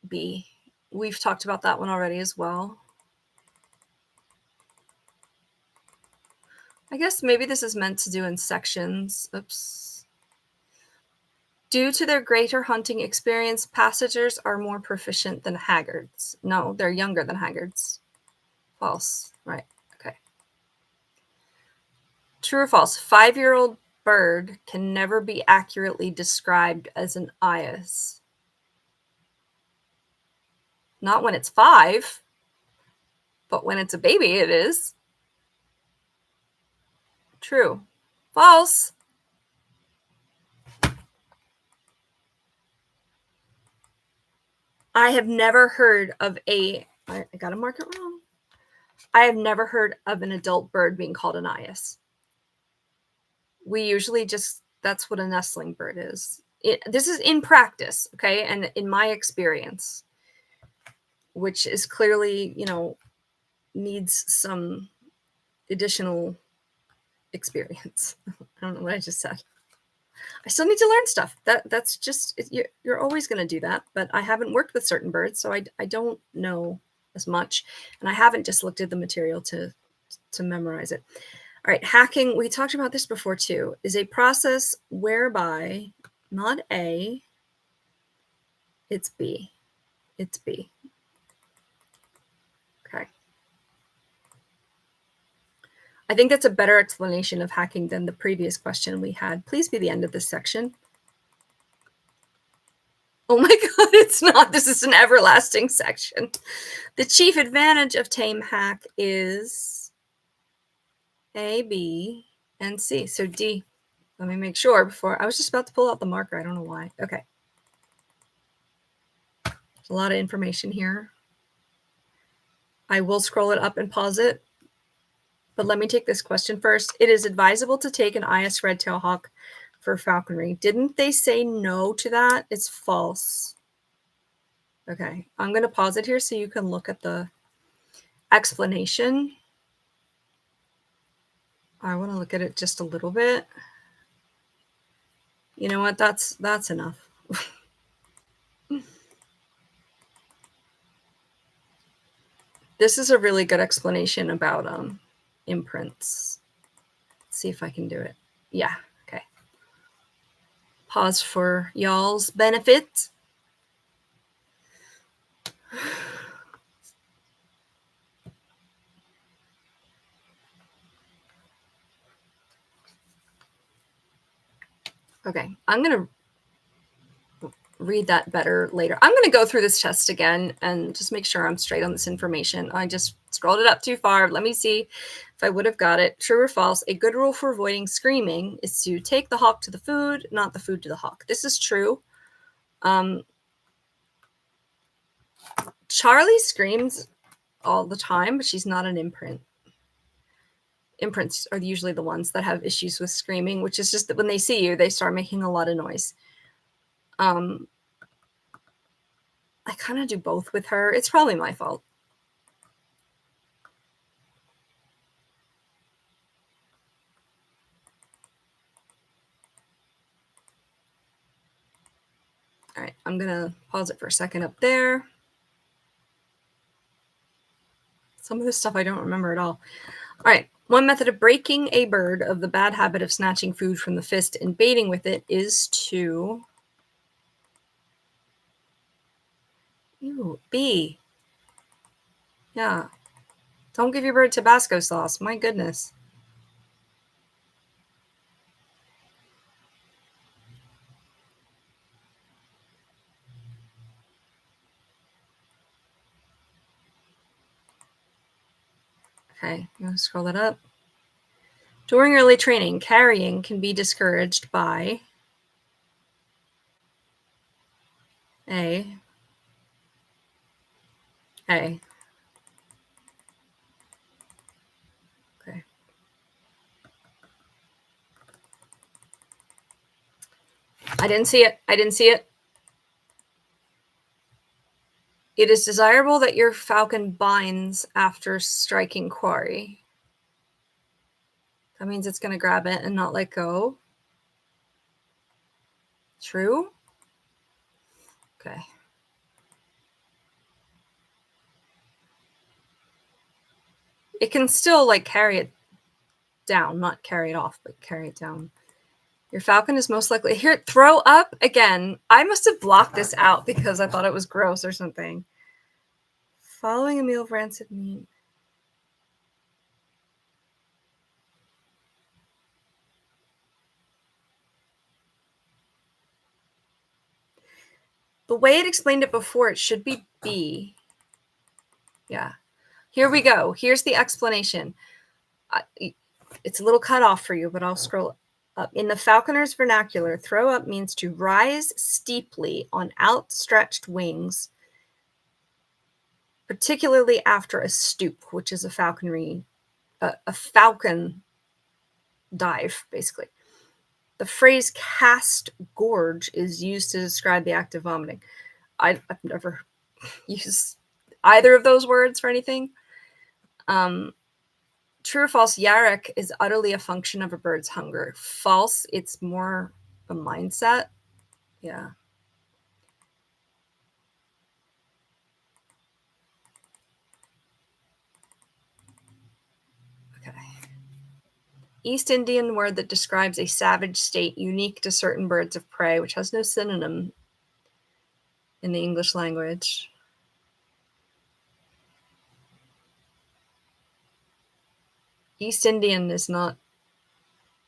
B. We've talked about that one already as well. I guess maybe this is meant to do in sections. Oops. Due to their greater hunting experience, passengers are more proficient than haggards. No, they're younger than haggards. False. Right. Okay. True or false? 5-year-old bird can never be accurately described as an eyas. Not when it's 5, but when it's a baby, it is. True. False. I have never heard of I gotta mark it wrong. I have never heard of an adult bird being called an eyas. We usually just, that's what a nestling bird is. This is in practice, okay? And in my experience, which is clearly, needs some additional experience. I don't know what I just said. I still need to learn stuff. That's just, you're always going to do that. But I haven't worked with certain birds, so I don't know as much. And I haven't just looked at the material to memorize it. All right, hacking, we talked about this before too, is a process whereby, not A, it's B. It's B. Okay. I think that's a better explanation of hacking than the previous question we had. Please be the end of this section. Oh my God, it's not. This is an everlasting section. The chief advantage of tame hack is A, B, and C. So D. Let me make sure before. I was just about to pull out the marker. I don't know why. Okay. There's a lot of information here. I will scroll it up and pause it. But let me take this question first. It is advisable to take an eyas red-tail hawk for falconry. Didn't they say no to that? It's false. Okay, I'm going to pause it here so you can look at the explanation. I want to look at it just a little bit. You know what? That's enough. This is a really good explanation about imprints. Let's see if I can do it. Yeah, okay. Pause for y'all's benefit. Okay, I'm going to read that better later. I'm going to go through this test again and just make sure I'm straight on this information. I just scrolled it up too far. Let me see if I would have got it. True or false? A good rule for avoiding screaming is to take the hawk to the food, not the food to the hawk. This is true. Charlie screams all the time, but she's not an imprint. Imprints are usually the ones that have issues with screaming, which is just that when they see you, they start making a lot of noise. I kind of do both with her. It's probably my fault. All right, I'm going to pause it for a second up there. Some of this stuff I don't remember at all. All right, one method of breaking a bird of the bad habit of snatching food from the fist and baiting with it is to... Ew, B. Yeah. Don't give your bird Tabasco sauce. My goodness. Okay, I'm going to scroll that up. During early training, carrying can be discouraged by A. Okay. I didn't see it. I didn't see it. It is desirable that your falcon binds after striking quarry. That means it's going to grab it and not let go. True? Okay. It can still like carry it down, not carry it off, but carry it down. Your falcon is most likely here. Throw up again. I must have blocked this out because I thought it was gross or something. Following a meal of rancid meat. The way it explained it before, it should be B. Yeah. Here we go. Here's the explanation. It's a little cut off for you, but I'll scroll up. In the falconer's vernacular, throw up means to rise steeply on outstretched wings, particularly after a stoop, which is a falconry, a falcon dive, basically. The phrase cast gorge is used to describe the act of vomiting. I've never used either of those words for anything. True or false, Yarek is utterly a function of a bird's hunger. False, it's more a mindset. Yeah. Okay. East Indian word that describes a savage state unique to certain birds of prey, which has no synonym in the English language. East Indian is not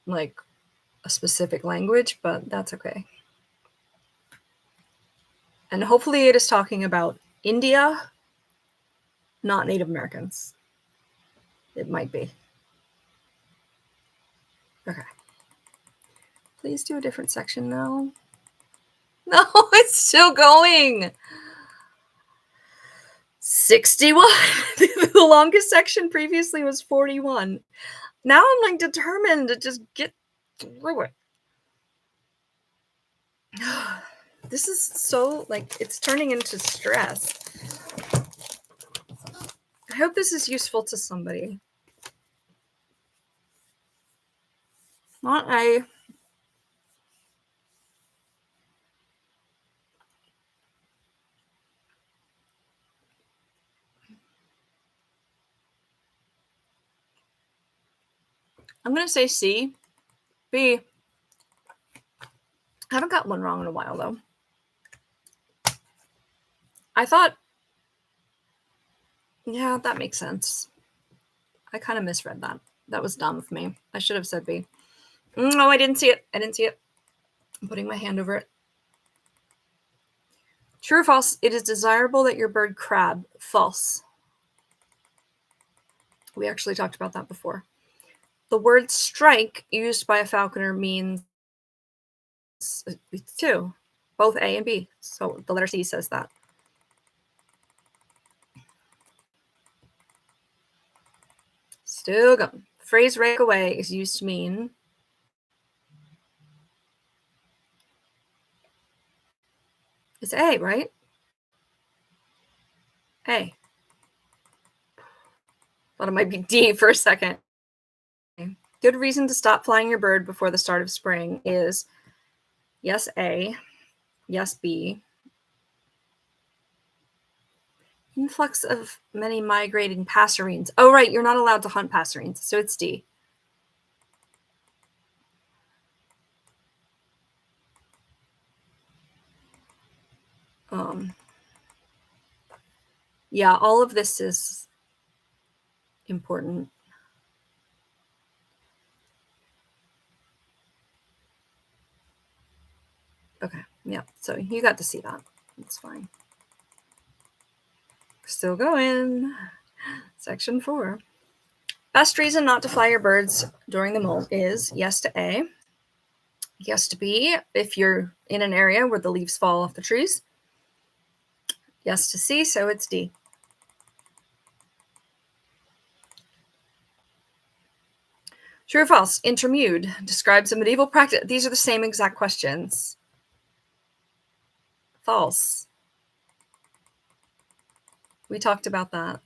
like a specific language, but that's okay. And hopefully it is talking about India, not Native Americans. It might be. Okay. Please do a different section now. No, it's still going. 61. The longest section previously was 41. Now I'm like determined to just get through it. This is so like it's turning into stress. I hope this is useful to somebody. Not I. I'm gonna say C. B. I haven't got one wrong in a while though. I thought, yeah, that makes sense. I kind of misread that. That was dumb of me. I should have said B. No, I didn't see it. I didn't see it. I'm putting my hand over it. True or false? It is desirable that your bird crab. False. We actually talked about that before. The word strike used by a falconer means two, both A and B. So the letter C says that. Still going. The phrase rake away is used to mean it's A, right? A. Thought it might be D for a second. Good reason to stop flying your bird before the start of spring is yes, A, yes, B. Influx of many migrating passerines. Oh, right, you're not allowed to hunt passerines, so it's D. Yeah, all of this is important. Okay, yeah, so you got to see that. That's fine. Still going. Section 4. Best reason not to fly your birds during the molt is yes to A. Yes to B, if you're in an area where the leaves fall off the trees. Yes to C, so it's D. True or false? Intermude describes a medieval practice. These are the same exact questions. False. We talked about that.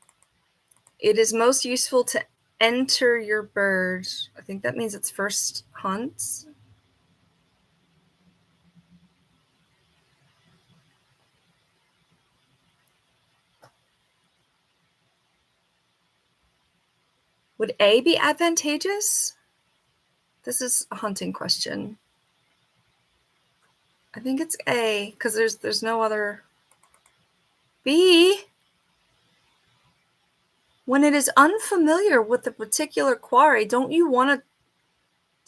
It is most useful to enter your bird. I think that means it's first hunts. Would A be advantageous? This is a hunting question. I think it's A, because there's no other. B. When it is unfamiliar with the particular quarry, don't you want to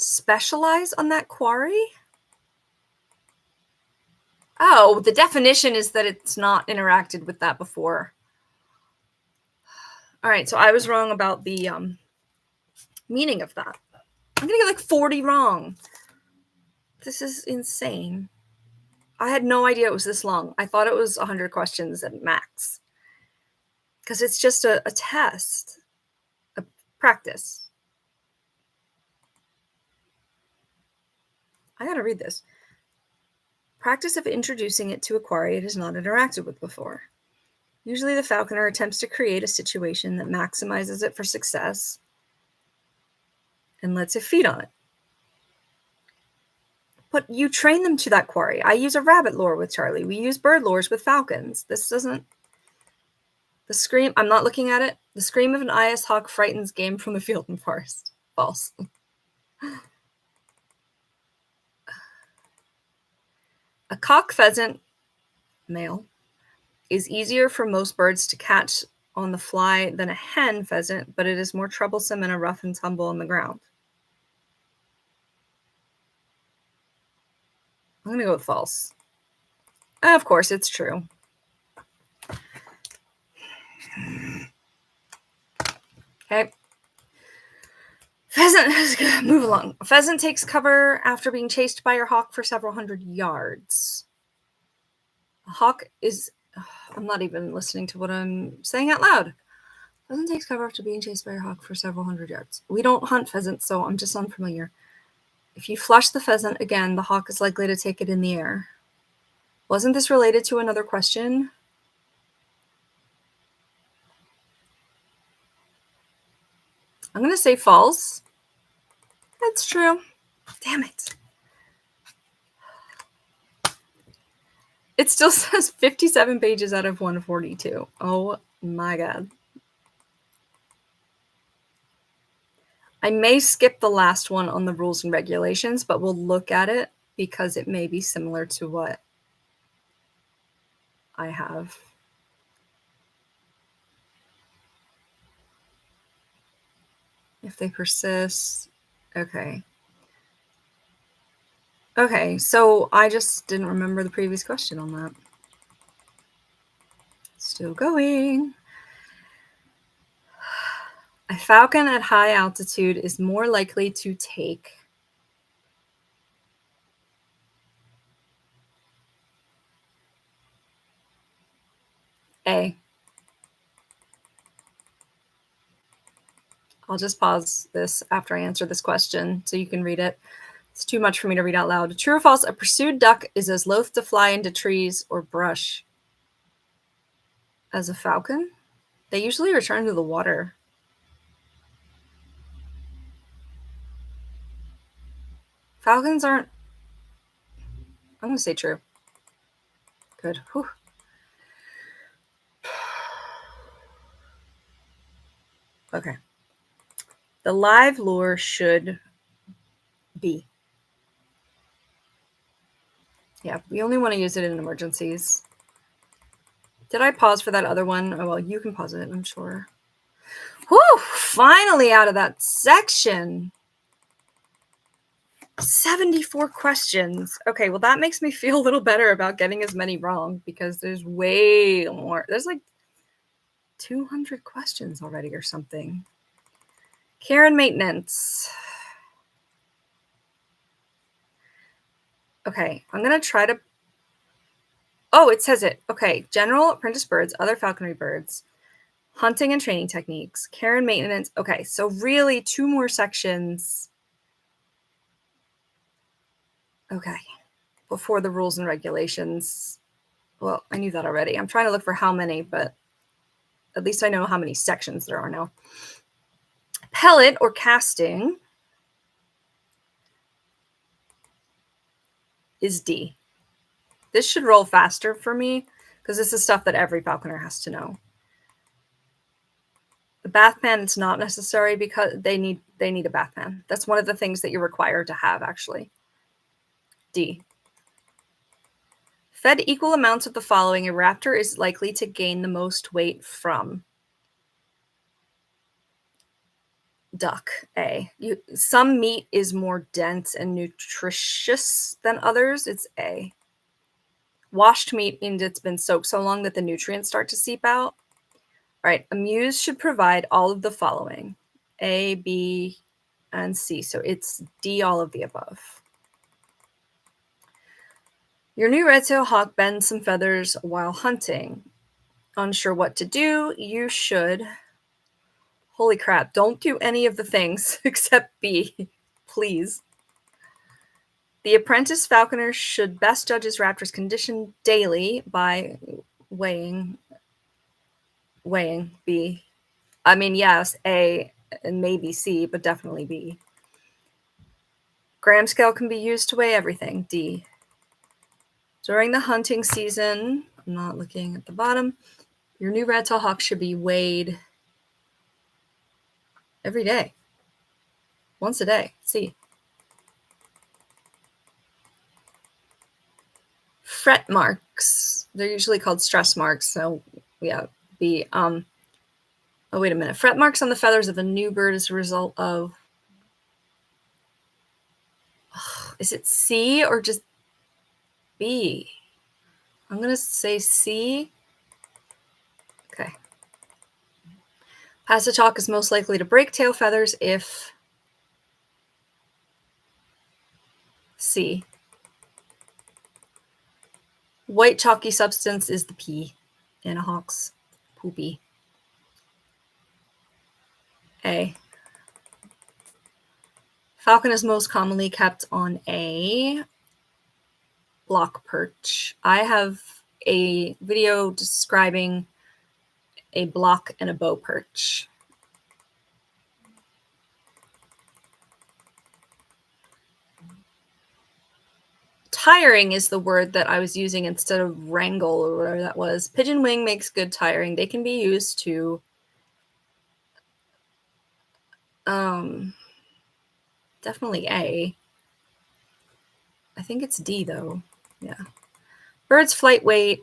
specialize on that quarry? Oh, the definition is that it's not interacted with that before. All right, so I was wrong about the meaning of that. I'm going to get like 40 wrong. This is insane. I had no idea it was this long. I thought it was 100 questions at max. Because it's just a test, a practice. I got to read this. Practice of introducing it to a quarry it has not interacted with before. Usually the falconer attempts to create a situation that maximizes it for success and lets it feed on it. But you train them to that quarry. I use a rabbit lure with Charlie. We use bird lures with falcons. This doesn't... The scream... I'm not looking at it. The scream of an IS hawk frightens game from the field and forest. False. A cock pheasant, male, is easier for most birds to catch on the fly than a hen pheasant, but it is more troublesome in a rough and tumble on the ground. I'm going to go with false. Of course, it's true. Okay. Pheasant, move along. A pheasant takes cover after being chased by your hawk for several hundred yards. A hawk is... I'm not even listening to what I'm saying out loud. Pheasant takes cover after being chased by your hawk for several hundred yards. We don't hunt pheasants, so I'm just unfamiliar. If you flush the pheasant again, the hawk is likely to take it in the air. Wasn't this related to another question? I'm going to say false. That's true. Damn it. It still says 57 pages out of 142. Oh my God. I may skip the last one on the rules and regulations, but we'll look at it because it may be similar to what I have. If they persist. Okay. Okay, so I just didn't remember the previous question on that. Still going. A falcon at high altitude is more likely to take A. I'll just pause this after I answer this question so you can read it. It's too much for me to read out loud. True or false? A pursued duck is as loath to fly into trees or brush as a falcon. They usually return to the water. Falcons aren't... I'm going to say true. Good. Whew. Okay. The live lure should be. Yeah, we only want to use it in emergencies. Did I pause for that other one? Oh, well, you can pause it, I'm sure. Whew, finally out of that section. 74 questions. Okay, well, that makes me feel a little better about getting as many wrong because there's way more. There's like 200 questions already or something. Care and maintenance. Okay, I'm going to try to... Oh, it says it. Okay, general apprentice birds, other falconry birds, hunting and training techniques, care and maintenance. Okay, so really 2 more sections. Okay, before the rules and regulations. Well, I knew that already. I'm trying to look for how many, but at least I know how many sections there are now. Pellet or casting is D. This should roll faster for me because this is stuff that every falconer has to know. The bath pan is not necessary because they need a bath pan. That's one of the things that you're required to have, actually. D. Fed equal amounts of the following, a raptor is likely to gain the most weight from. Duck. A. Some meat is more dense and nutritious than others. It's A. Washed meat means it's been soaked so long that the nutrients start to seep out. All right, a muse should provide all of the following: A, B, and C. So it's D, all of the above. Your new red-tailed hawk bends some feathers while hunting. Unsure what to do, you should... Holy crap, don't do any of the things except B, please. The apprentice falconer should best judge his raptor's condition daily by weighing B. I mean, yes, A and maybe C, but definitely B. Gram scale can be used to weigh everything, D. During the hunting season, I'm not looking at the bottom, your new red-tailed hawk should be weighed every day. Once a day, C. Fret marks. They're usually called stress marks, so yeah, B. Oh, wait a minute. Fret marks on the feathers of a new bird is a result of... Is it C or just B? I'm going to say C. Okay. Passage hawk is most likely to break tail feathers if... C. White chalky substance is the P in a hawk's poopy. A. Falcon is most commonly kept on a block perch. I have a video describing a block and a bow perch. Tiring is the word that I was using instead of wrangle or whatever that was. Pigeon wing makes good tiring. They can be used to definitely A. I think it's D though. Yeah. Bird's flight weight.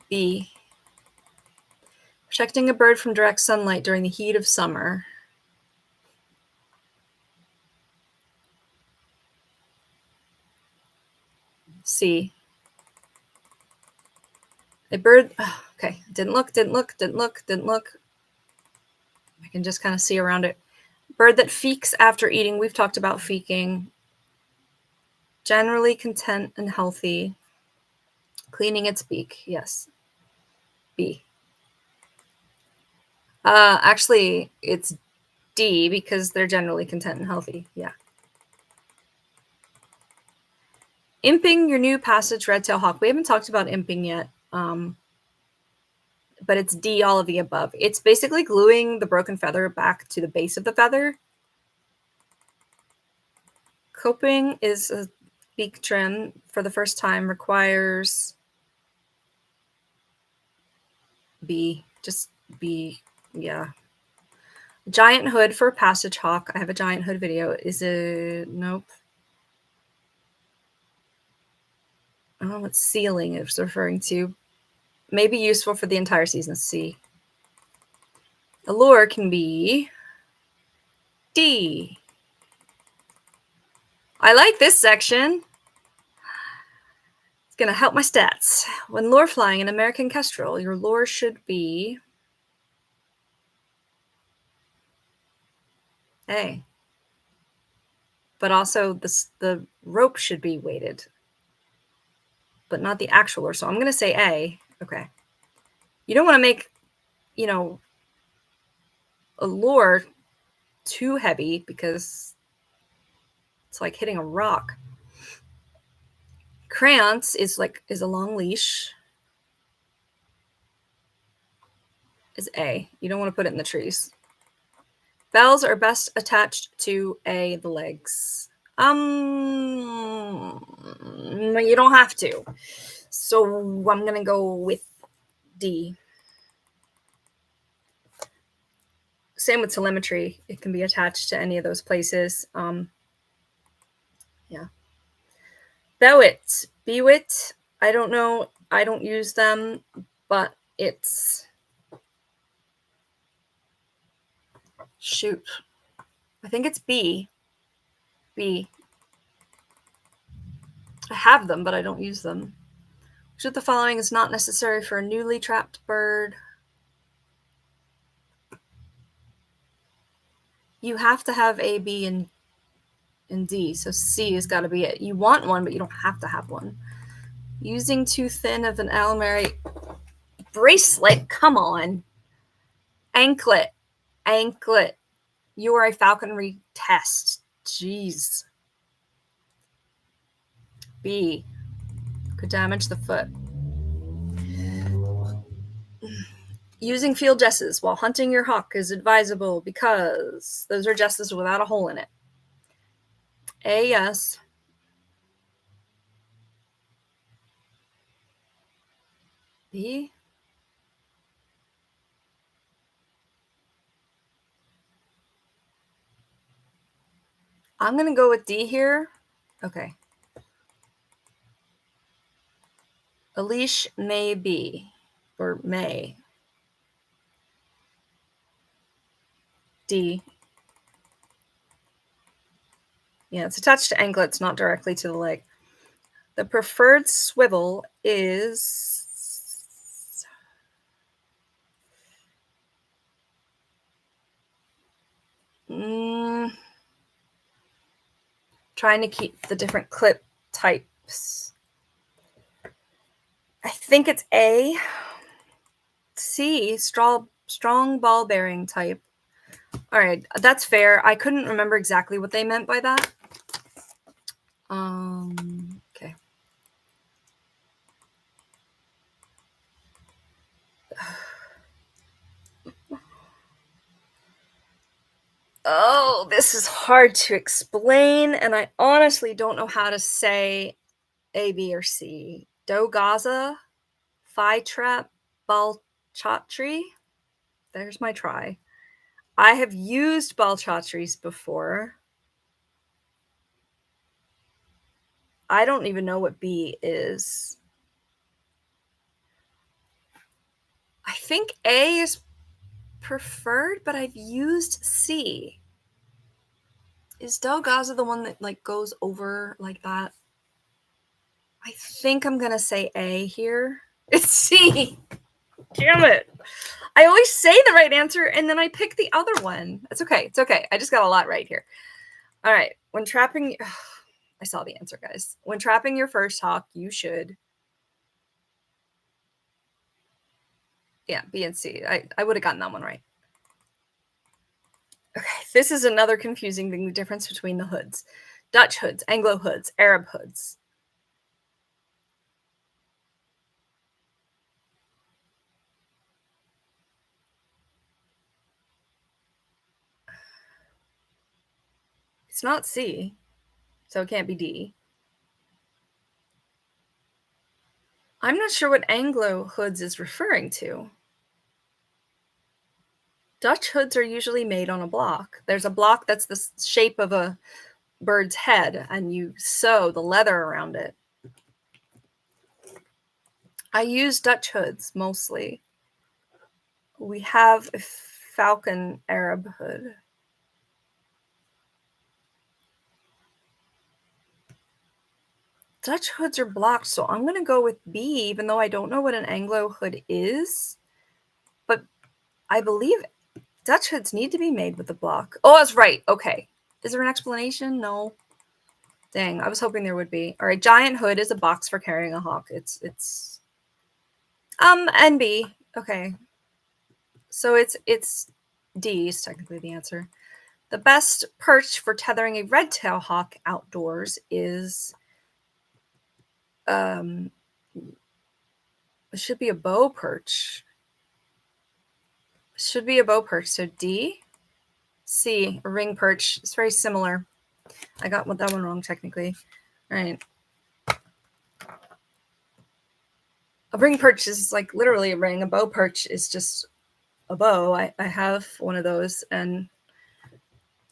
B. Protecting a bird from direct sunlight during the heat of summer. C. A bird... Oh, okay, didn't look. I can just kind of see around it. Bird that feeks after eating. We've talked about feeking. Generally content and healthy. Cleaning its beak. Yes. B. Actually, it's D because they're generally content and healthy. Yeah. Imping your new passage red-tailed hawk. We haven't talked about imping yet, but it's D, all of the above. It's basically gluing the broken feather back to the base of the feather. Coping is a beak trim for the first time, requires B, just B, yeah. Giant hood for a passage hawk. I have a giant hood video. Is it, nope. I don't know what ceiling it's referring to. May be useful for the entire season, C. Allure can be D. I like this section. It's Gonna help my stats. When lure flying an American kestrel, your lure should be A. But also the rope should be weighted, but not the actual lure. So I'm gonna say A. Okay. You don't want to make, a lure too heavy because it's like hitting a rock. Crayons is a long leash. Is A. You don't want to put it in the trees. Bells are best attached to A, the legs. You don't have to. So I'm gonna go with D. Same with telemetry. It can be attached to any of those places. Yeah. Bewit. Bewit. I don't know. I don't use them, but it's... Shoot. I think it's B. B. I have them, but I don't use them. Which of the following is not necessary for a newly trapped bird? You have to have A, B, and D, so C has got to be it. You want one, but you don't have to have one. Using too thin of an alimary bracelet. Come on. Anklet. Anklet. You are a falconry test. Jeez. B. Could damage the foot. Using field jesses while hunting your hawk is advisable because those are jesses without a hole in it. A, yes. B. I'm going to go with D here. Okay. A leash may be, or may. D. Yeah, it's attached to anklets, not directly to the leg. The preferred swivel is... trying to keep the different clip types. I think it's A. C, strong ball bearing type. All right, that's fair. I couldn't remember exactly what they meant by that. Okay. Oh, this is hard to explain, and I honestly don't know how to say A, B, or C. Dogaza, Phi Trap, Balchatri. There's my try. I have used Balchatris before. I don't even know what B is. I think A is preferred, but I've used C. Is Dogaza the one that goes over like that? I think I'm gonna say A here. It's C. Damn it. I always say the right answer and then I pick the other one. It's okay. It's okay. I just got a lot right here. All right. When trapping... I saw the answer, guys. When trapping your first hawk, you should... Yeah, B and C. I would have gotten that one right. Okay. This is another confusing thing, the difference between the hoods. Dutch hoods, Anglo hoods, Arab hoods. It's not C, so it can't be D. I'm not sure what Anglo hoods is referring to. Dutch hoods are usually made on a block. There's a block that's the shape of a bird's head, and you sew the leather around it. I use Dutch hoods mostly. We have a falcon Arab hood. Dutch hoods are blocked, so I'm going to go with B, even though I don't know what an Anglo hood is. But I believe Dutch hoods need to be made with a block. Oh, that's right. Okay. Is there an explanation? No. Dang, I was hoping there would be. All right, giant hood is a box for carrying a hawk. It's NB. Okay. So it's D is technically the answer. The best perch for tethering a red-tailed hawk outdoors is it should be a bow perch. Should be a bow perch. So D. C, a ring perch. It's very similar. I got that one wrong technically. All right. A ring perch is like literally a ring. A bow perch is just a bow. I have one of those, and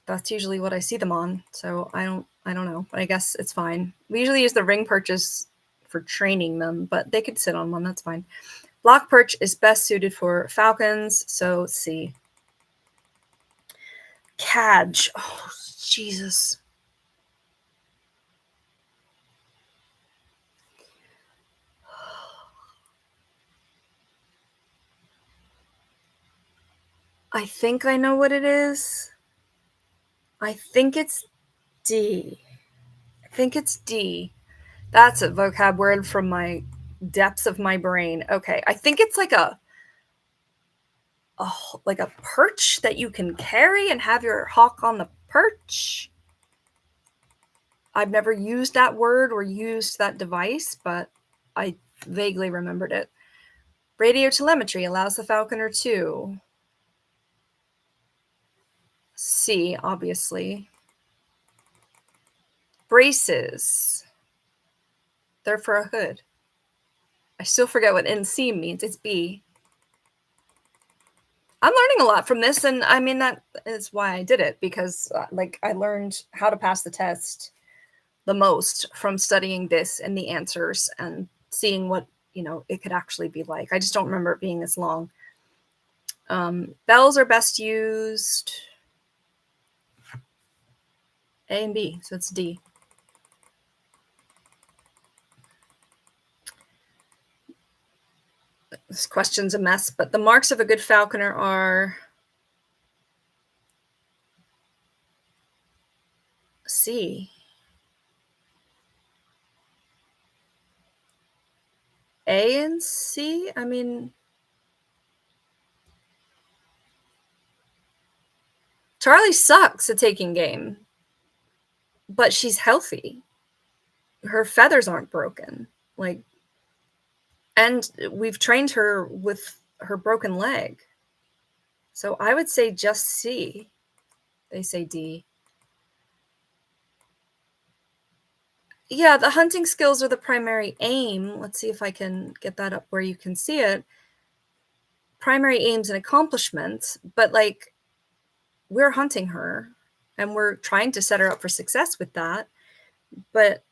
that's usually what I see them on. So I don't know, but I guess it's fine. We usually use the ring perches for training them, but they could sit on one. That's fine. Block perch is best suited for falcons. So C. Cadge. Oh, Jesus. I think I know what it is. I think it's D. I think it's D. That's a vocab word from my depths of my brain. Okay, I think it's like a perch that you can carry and have your hawk on the perch. I've never used that word or used that device, but I vaguely remembered it. Radio telemetry allows the falconer to C, obviously. Braces. They're for a hood. I still forget what NC means. It's B. I'm learning a lot from this, and I mean, that is why I did it, because I learned how to pass the test the most from studying this and the answers and seeing what, it could actually be like. I just don't remember it being this long. Bells are best used A and B, so it's D. This question's a mess, but the marks of a good falconer are C. A and C? I mean, Charlie sucks at taking game, but she's healthy. Her feathers aren't broken. And we've trained her with her broken leg. So I would say just C. They say D. Yeah, the hunting skills are the primary aim. Let's see if I can get that up where you can see it. Primary aims and accomplishments, but we're hunting her and we're trying to set her up for success with that. But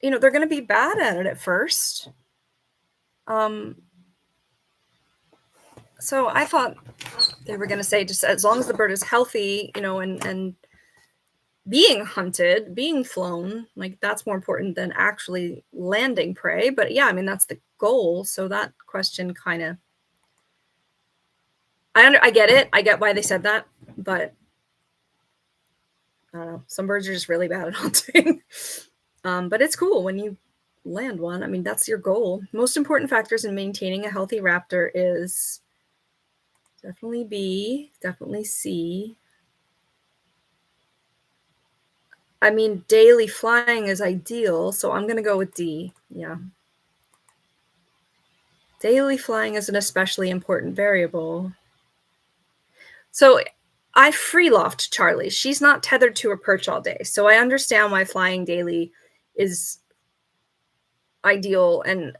they're going to be bad at it at first. So I thought they were going to say just as long as the bird is healthy, and being hunted, being flown, that's more important than actually landing prey. But yeah, I mean, that's the goal. So that question kind of, I get it. I get why they said that, but I don't know. Some birds are just really bad at hunting. But it's cool when you land one. I mean, that's your goal. Most important factors in maintaining a healthy raptor is definitely B, definitely C. I mean, daily flying is ideal, so I'm going to go with D. Yeah. Daily flying is an especially important variable. So I free loft Charlie. She's not tethered to a perch all day. So I understand why flying daily is ideal and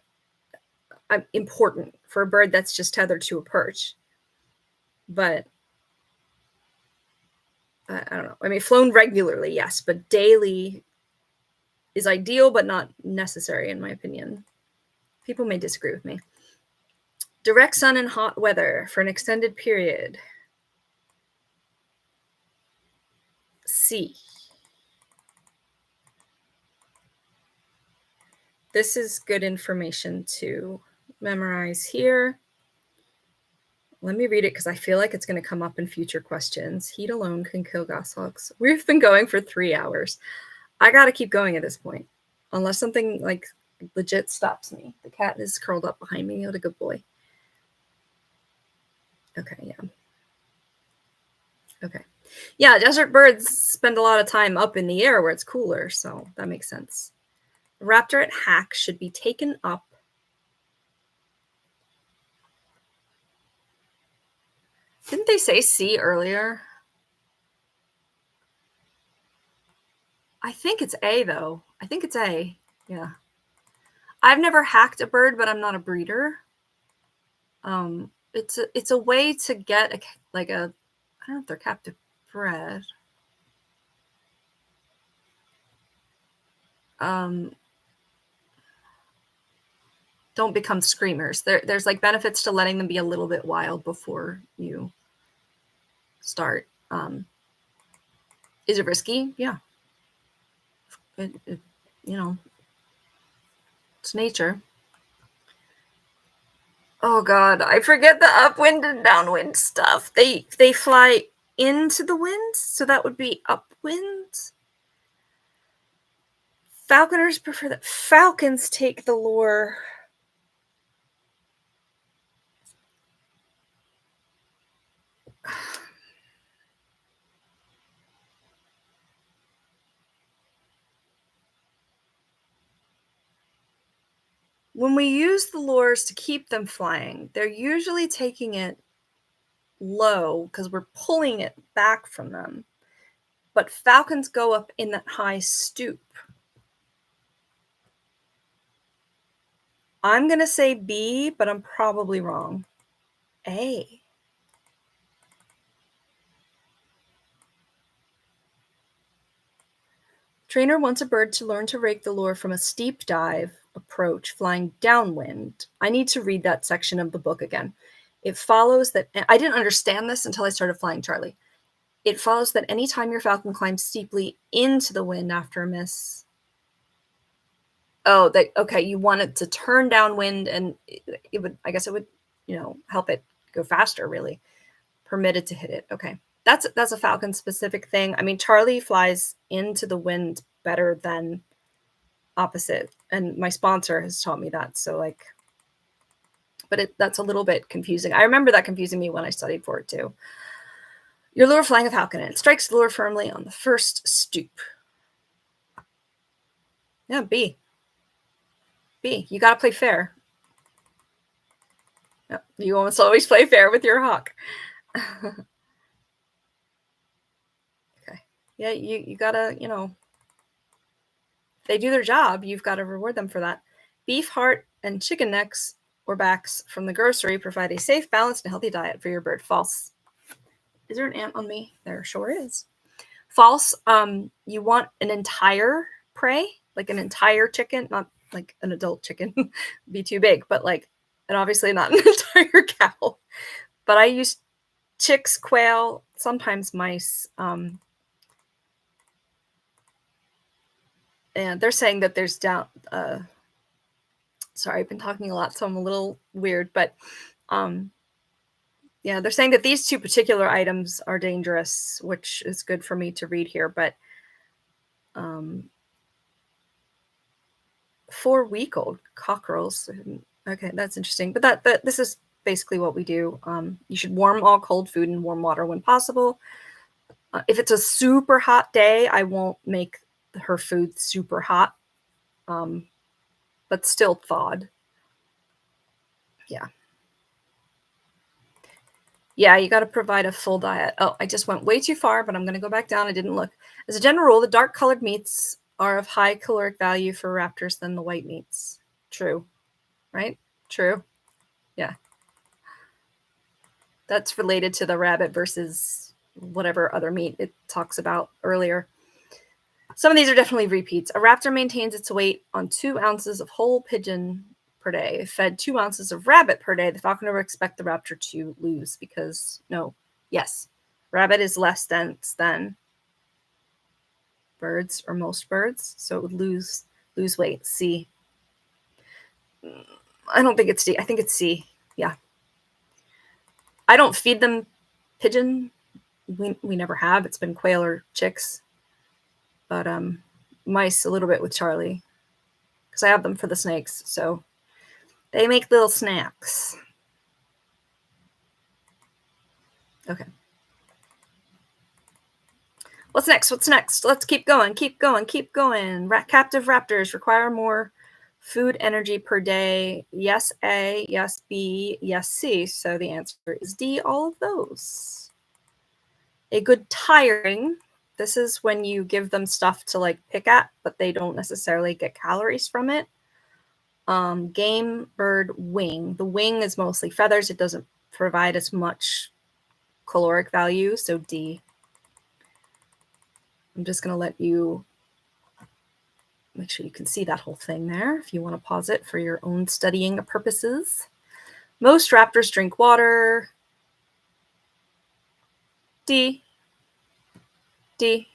important for a bird that's just tethered to a perch. But I don't know. I mean, flown regularly, yes, but daily is ideal, but not necessary, in my opinion. People may disagree with me. Direct sun and hot weather for an extended period. C. this is good information to memorize here. Let me read it because I feel like it's going to come up in future questions. Heat alone can kill goshawks. We've been going for 3 hours. I got to keep going at this point, unless something like legit stops me. The cat is curled up behind me. What a good boy. Okay, yeah. Okay. Yeah, desert birds spend a lot of time up in the air where it's cooler, so that makes sense. A raptor at hack should be taken up. Didn't they say C earlier? I think it's A, though. I think it's A. Yeah. I've never hacked a bird, but I'm not a breeder. It's a way to get I don't know if they're captive bred. Don't become screamers. There's like benefits to letting them be a little bit wild before you start. Is it risky? Yeah. You know, it's nature. Oh God, I forget the upwind and downwind stuff. They fly into the wind, so that would be upwind. Falconers prefer that. Falcons take the lure. When we use the lures to keep them flying, they're usually taking it low because we're pulling it back from them. But falcons go up in that high stoop. I'm going to say B, but I'm probably wrong. A. Trainer wants a bird to learn to rake the lure from a steep dive approach, flying downwind. I need to read that section of the book again. It follows that, I didn't understand this until I started flying Charlie. It follows that anytime your falcon climbs steeply into the wind after a miss. Oh, okay, you want it to turn downwind, and it would, I guess it would, help it go faster, really. Permitted to hit it. Okay. That's a falcon specific thing. I mean, Charlie flies into the wind better than opposite, and my sponsor has taught me that. So but that's a little bit confusing. I remember that confusing me when I studied for it too. Your lure flying a falcon, and it strikes the lure firmly on the first stoop. Yeah, B. You got to play fair. Yep. You almost always play fair with your hawk. Okay. Yeah, you gotta, they do their job, you've got to reward them for that. Beef heart and chicken necks or backs from the grocery provide a safe, balanced, and healthy diet for your bird. False. Is there an ant on me? There sure is. False. You want an entire prey, like an entire chicken, not like an adult chicken, be too big, but and obviously not an entire cow. But I use chicks, quail, sometimes mice. And they're saying that there's sorry, I've been talking a lot, so I'm a little weird, but yeah, they're saying that these two particular items are dangerous, which is good for me to read here, but 4-week-old cockerels. Okay, that's interesting. But this is basically what we do. You should warm all cold food in warm water when possible. If it's a super hot day, I won't make her food super hot, but still thawed. Yeah. Yeah, you got to provide a full diet. Oh, I just went way too far, but I'm going to go back down. I didn't look. As a general rule, the dark colored meats are of high caloric value for raptors than the white meats. True, right? True. Yeah. That's related to the rabbit versus whatever other meat it talks about earlier. Some of these are definitely repeats. A raptor maintains its weight on 2 ounces of whole pigeon per day. If fed 2 ounces of rabbit per day, the falconer would expect the raptor to lose because, yes, rabbit is less dense than birds or most birds, so it would lose weight. C. I don't think it's D. I think it's C. Yeah. I don't feed them pigeon. We never have. It's been quail or chicks. But mice a little bit with Charlie. Because I have them for the snakes. So they make little snacks. Okay. What's next? What's next? Let's keep going. Keep going. Keep going. Captive raptors require more food energy per day. Yes, A. Yes, B. Yes, C. So the answer is D, all of those. A good tiring. This is when you give them stuff to like pick at, but they don't necessarily get calories from it. Game, bird, wing. The wing is mostly feathers. It doesn't provide as much caloric value. So D. I'm just going to let you make sure you can see that whole thing there if you want to pause it for your own studying purposes. Most raptors drink water. D. D.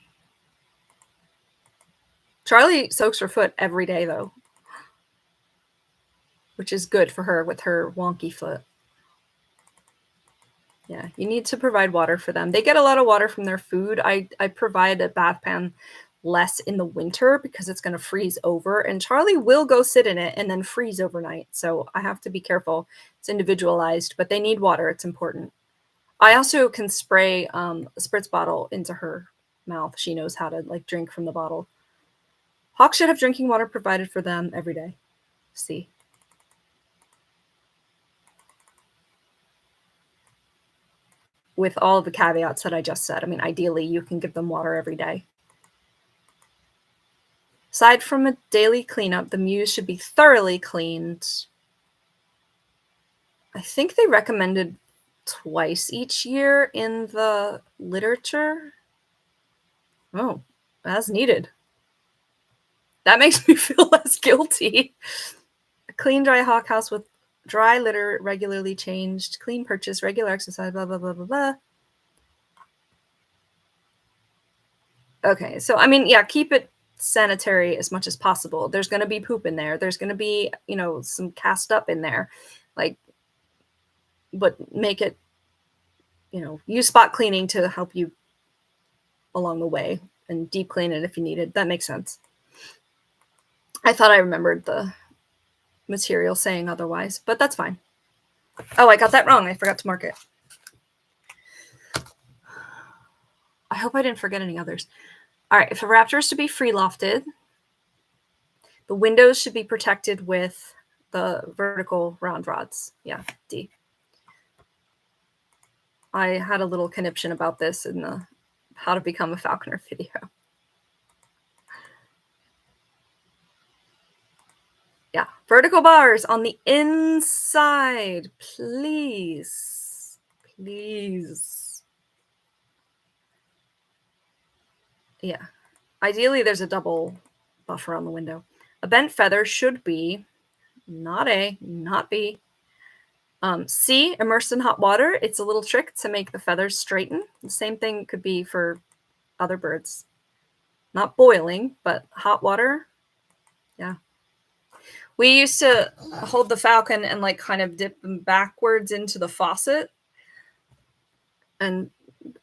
Charlie soaks her foot every day, though, which is good for her with her wonky foot. Yeah, you need to provide water for them. They get a lot of water from their food. I provide a bath pan less in the winter because it's going to freeze over, and Charlie will go sit in it and then freeze overnight. So I have to be careful. It's individualized, but they need water. It's important. I also can spray a spritz bottle into her mouth. She knows how to like drink from the bottle. Hawks should have drinking water provided for them every day. See. With all the caveats that I just said. I mean, ideally, you can give them water every day. Aside from a daily cleanup, the mews should be thoroughly cleaned. I think they recommended twice each year in the literature. Oh, as needed. That makes me feel less guilty. A clean, dry hawk house with dry litter regularly changed, clean purchase, regular exercise, blah, blah, blah, blah, blah. Okay, so I mean, yeah, keep it sanitary as much as possible. There's going to be poop in there. There's going to be, you know, some cast up in there. Like, but make it, you know, use spot cleaning to help you along the way and deep clean it if you needed. That makes sense. I thought I remembered the material saying otherwise, but that's fine. Oh, I got that wrong. I forgot to mark it. I hope I didn't forget any others. All right, if a raptor is to be free lofted, the windows should be protected with the vertical round rods. Yeah, D. I had a little conniption about this in the how to become a falconer video. Yeah, vertical bars on the inside, please. Please. Yeah. Ideally, there's a double buffer on the window. A bent feather should be not A, not B. C, immersed in hot water. It's a little trick to make the feathers straighten. The same thing could be for other birds. Not boiling, but hot water. Yeah. We used to hold the falcon and like kind of dip them backwards into the faucet. And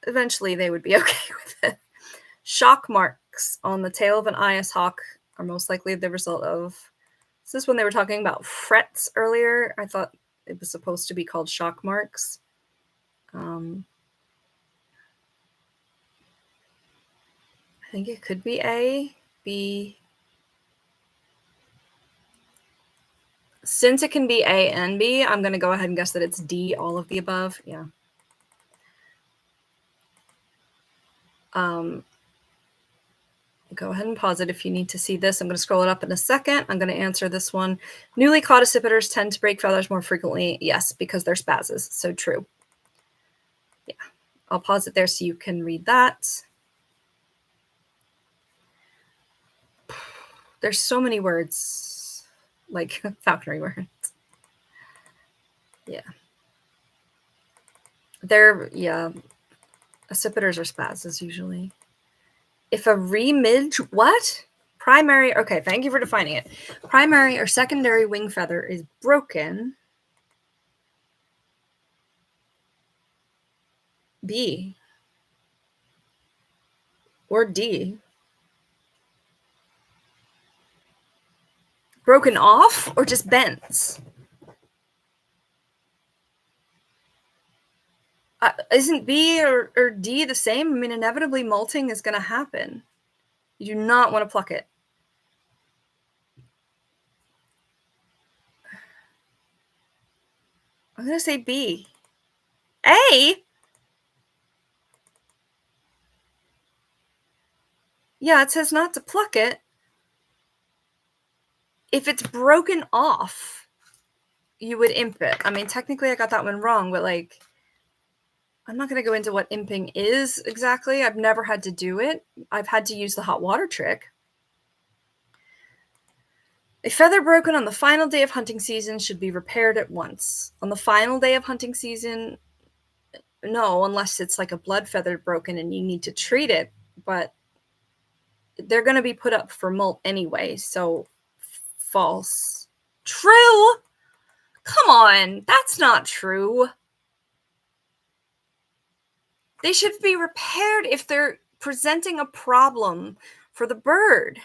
eventually they would be okay with it. Shock marks on the tail of an IS hawk are most likely the result of... Is this when they were talking about frets earlier? I thought it was supposed to be called shock marks. I think it could be A, B. Since it can be A and B, I'm going to go ahead and guess that it's D, all of the above. Yeah. Go ahead and pause it if you need to see this. I'm going to scroll it up in a second. I'm going to answer this one. Newly caught accipiters tend to break feathers more frequently. Yes, because they're spazzes. So true. Yeah. I'll pause it there so you can read that. There's so many words, like falconry words. Yeah. Yeah. Accipiters are spazzes usually. If a remidge, what? primary, okay, thank you for defining it. Primary or secondary wing feather is broken. B. Or D. Broken off or just bent? Isn't B or D the same? I mean, inevitably molting is going to happen. You do not want to pluck it. I'm going to say B. A? Yeah, it says not to pluck it. If it's broken off, you would imp it. I mean, technically I got that one wrong, but like, I'm not going to go into what imping is exactly. I've never had to do it. I've had to use the hot water trick. A feather broken on the final day of hunting season should be repaired at once. On the final day of hunting season, no, unless it's like a blood feather broken and you need to treat it, but they're going to be put up for molt anyway, so false. True? Come on, that's not true. They should be repaired if they're presenting a problem for the bird.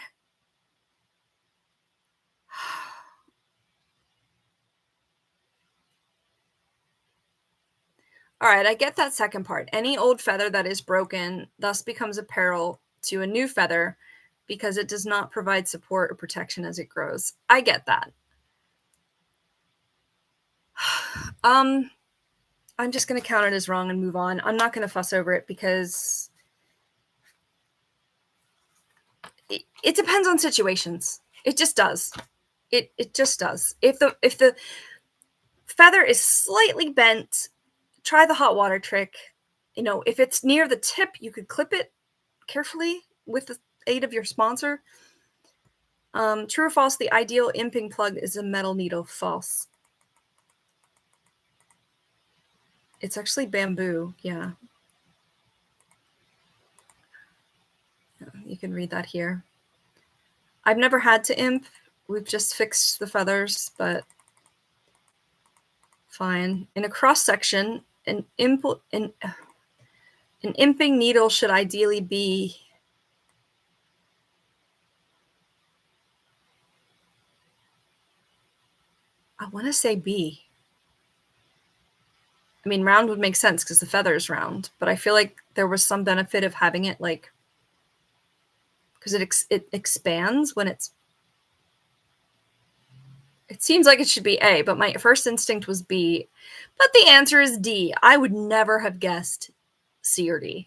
All right, I get that second part. Any old feather that is broken thus becomes a peril to a new feather because it does not provide support or protection as it grows. I get that. I'm just going to count it as wrong and move on. I'm not going to fuss over it because it depends on situations. It just does. It just does. If the feather is slightly bent, try the hot water trick. You know, if it's near the tip, you could clip it carefully with the aid of your sponsor. True or false, the ideal imping plug is a metal needle. False. It's actually bamboo, yeah. You can read that here. I've never had to imp. We've just fixed the feathers, but fine. In a cross section, an imping needle should ideally be I want to say B. I mean, round would make sense because the feather is round, but I feel like there was some benefit of having it like, because it expands when it's, it seems like it should be A, but my first instinct was B, but the answer is D. I would never have guessed C or D.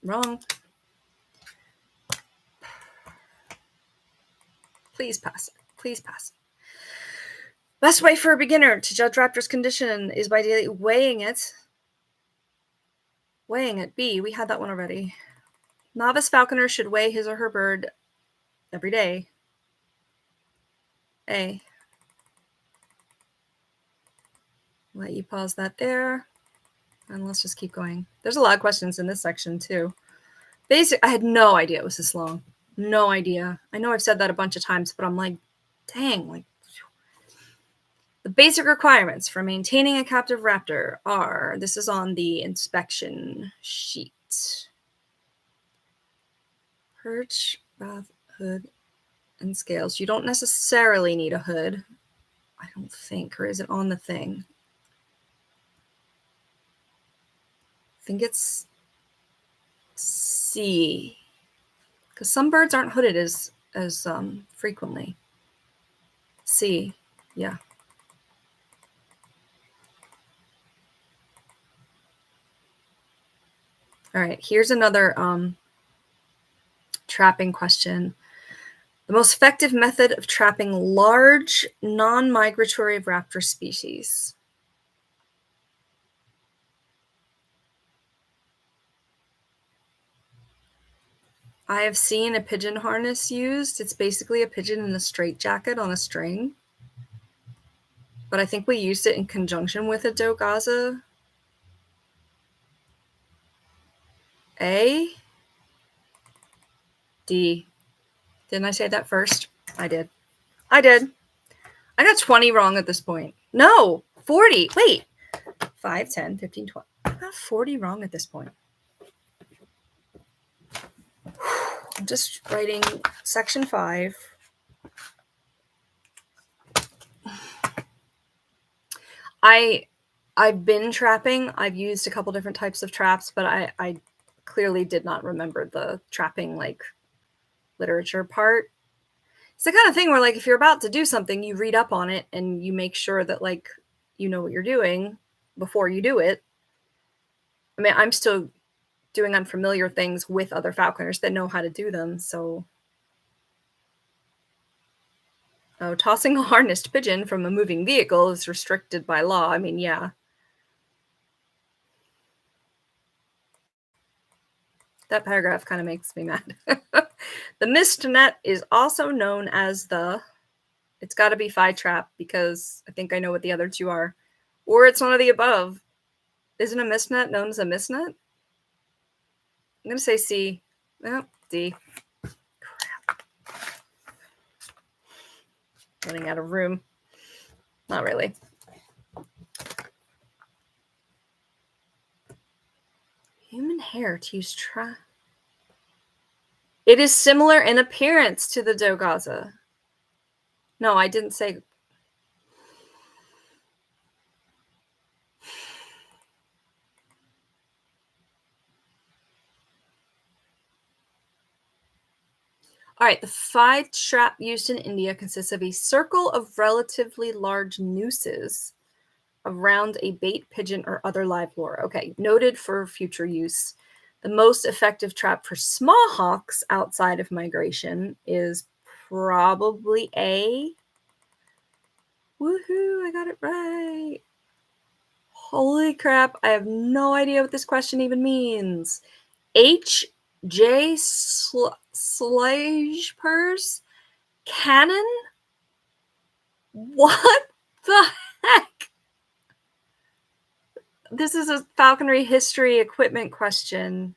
Wrong. Please pass it. Please pass it. Best way for a beginner to judge raptor's condition is by daily weighing it. Weighing it. B. We had that one already. Novice falconer should weigh his or her bird every day. A. Let you pause that there. And let's just keep going. There's a lot of questions in this section too. I had no idea it was this long. No idea. I know I've said that a bunch of times, but I'm like, dang, like, the basic requirements for maintaining a captive raptor are, this is on the inspection sheet. Perch, bath, hood, and scales. You don't necessarily need a hood, I don't think, or is it on the thing? I think it's C, because some birds aren't hooded as frequently. C, yeah. All right, here's another trapping question. The most effective method of trapping large, non-migratory raptor species. I have seen a pigeon harness used. It's basically a pigeon in a straitjacket on a string. But I think we used it in conjunction with a dogaza. A, D. Didn't I say that first? I did. I got 20 wrong at this point. No, 40. Wait. 5, 10, 15, 20. I got 40 wrong at this point. I'm just writing section 5. I've been trapping. I've used a couple different types of traps, but I clearly did not remember the trapping like literature part. It's the kind of thing where like if you're about to do something, you read up on it and you make sure that like you know what you're doing before you do it. I mean, I'm still doing unfamiliar things with other falconers that know how to do them, so. Oh, tossing a harnessed pigeon from a moving vehicle is restricted by law. I mean, yeah. That paragraph kind of makes me mad. The mist net is also known as the, it's got to be Phi trap because I think I know what the other two are. Or it's one of the above. Isn't a mist net known as a mist net? I'm going to say C. No, D. Crap. Running out of room. Not really. Human hair to use It is similar in appearance to the Dogaza. No, I didn't say. All right, the Phi trap used in India consists of a circle of relatively large nooses around a bait, pigeon, or other live lure. Okay, noted for future use. The most effective trap for small hawks outside of migration is probably A. Woohoo, I got it right. Holy crap, I have no idea what this question even means. H.J. Slagepers? Cannon? What the heck? This is a falconry history equipment question.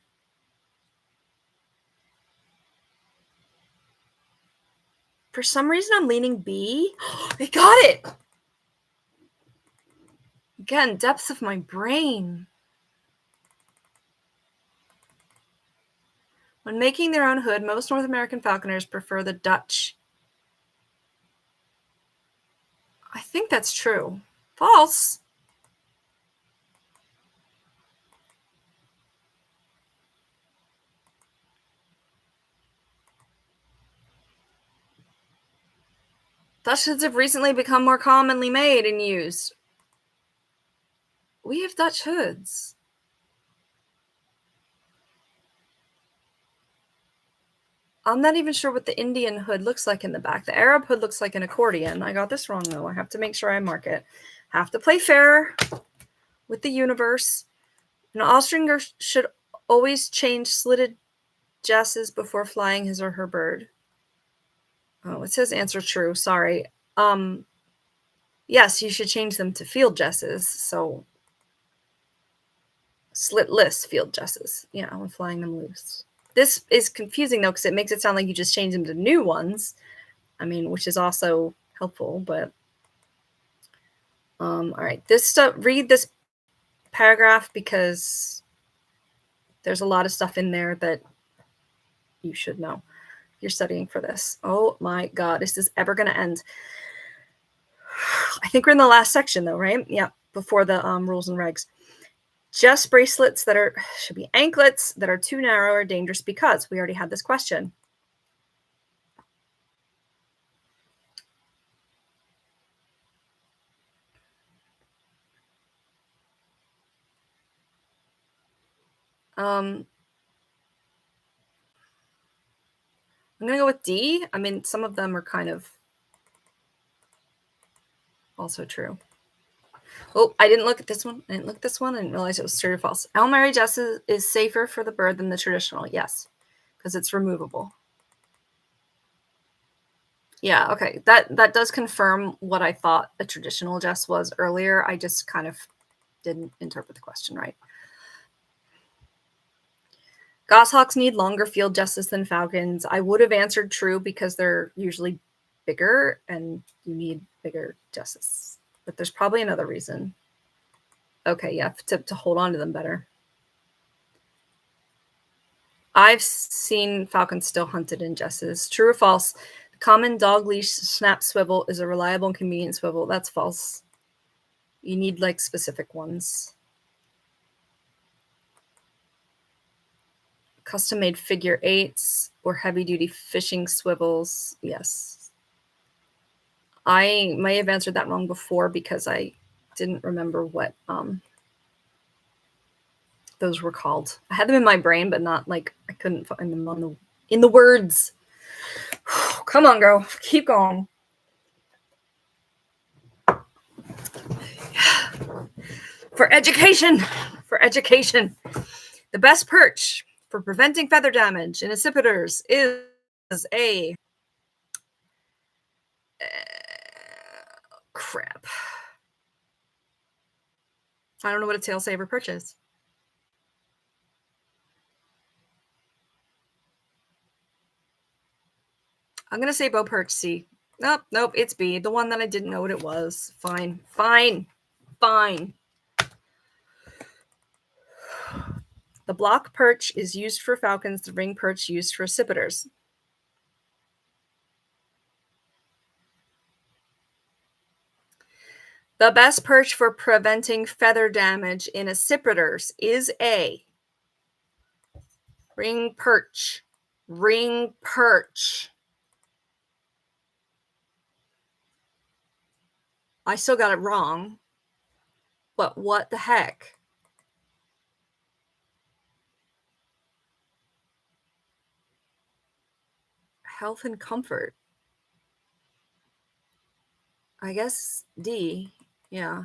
For some reason, I'm leaning B. I got it! Again, depths of my brain. When making their own hood, most North American falconers prefer the Dutch. I think that's true. False. Dutch hoods have recently become more commonly made and used. We have Dutch hoods. I'm not even sure what the Indian hood looks like in the back. The Arab hood looks like an accordion. I got this wrong, though. I have to make sure I mark it. Have to play fair with the universe. An Austringer should always change slitted jesses before flying his or her bird. Oh, it says answer true. Sorry. Yes, you should change them to field jesses. So slitless field jesses. Yeah, when flying them loose. This is confusing, though, because it makes it sound like you just change them to new ones. I mean, which is also helpful, but all right. This stuff, read this paragraph because there's a lot of stuff in there that you should know. You're studying for this. Oh my God, is this ever going to end? I think we're in the last section, though, right? Yeah, before the rules and regs. Just bracelets that should be anklets that are too narrow are dangerous because we already had this question. I'm going to go with D. I mean, some of them are kind of also true. Oh, I didn't look at this one. I didn't look at this one. I didn't realize it was true or false. Elmary Jess is safer for the bird than the traditional. Yes, because it's removable. Yeah, okay. That does confirm what I thought a traditional Jess was earlier. I just kind of didn't interpret the question right. Goshawks need longer field jesses than falcons. I would have answered true because they're usually bigger and you need bigger jesses. But there's probably another reason. Okay, yeah, to hold on to them better. I've seen falcons still hunted in jesses. True or false? The common dog leash snap swivel is a reliable and convenient swivel. That's false. You need like specific ones. Custom-made figure eights or heavy-duty fishing swivels. Yes. I may have answered that wrong before because I didn't remember what those were called. I had them in my brain, but not like I couldn't find them in the words. Come on, girl. Keep going. For education. For education. The best perch for preventing feather damage in accipiters is a crap. I don't know what a tail saver perch is. I'm going to say bow perch C. Nope, it's B. The one that I didn't know what it was. Fine. The block perch is used for falcons, the ring perch used for accipiters. The best perch for preventing feather damage in accipiters is a ring perch. Ring perch. I still got it wrong. But what the heck? Health and comfort. I guess D. Yeah.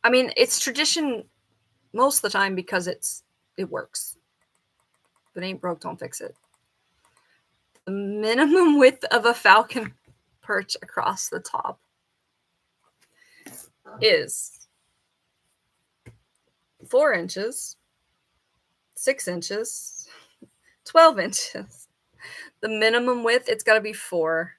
I mean, it's tradition most of the time because it works. If it ain't broke, don't fix it. The minimum width of a falcon perch across the top is 4 inches, 6 inches, 12 inches. The minimum width, it's got to be 4.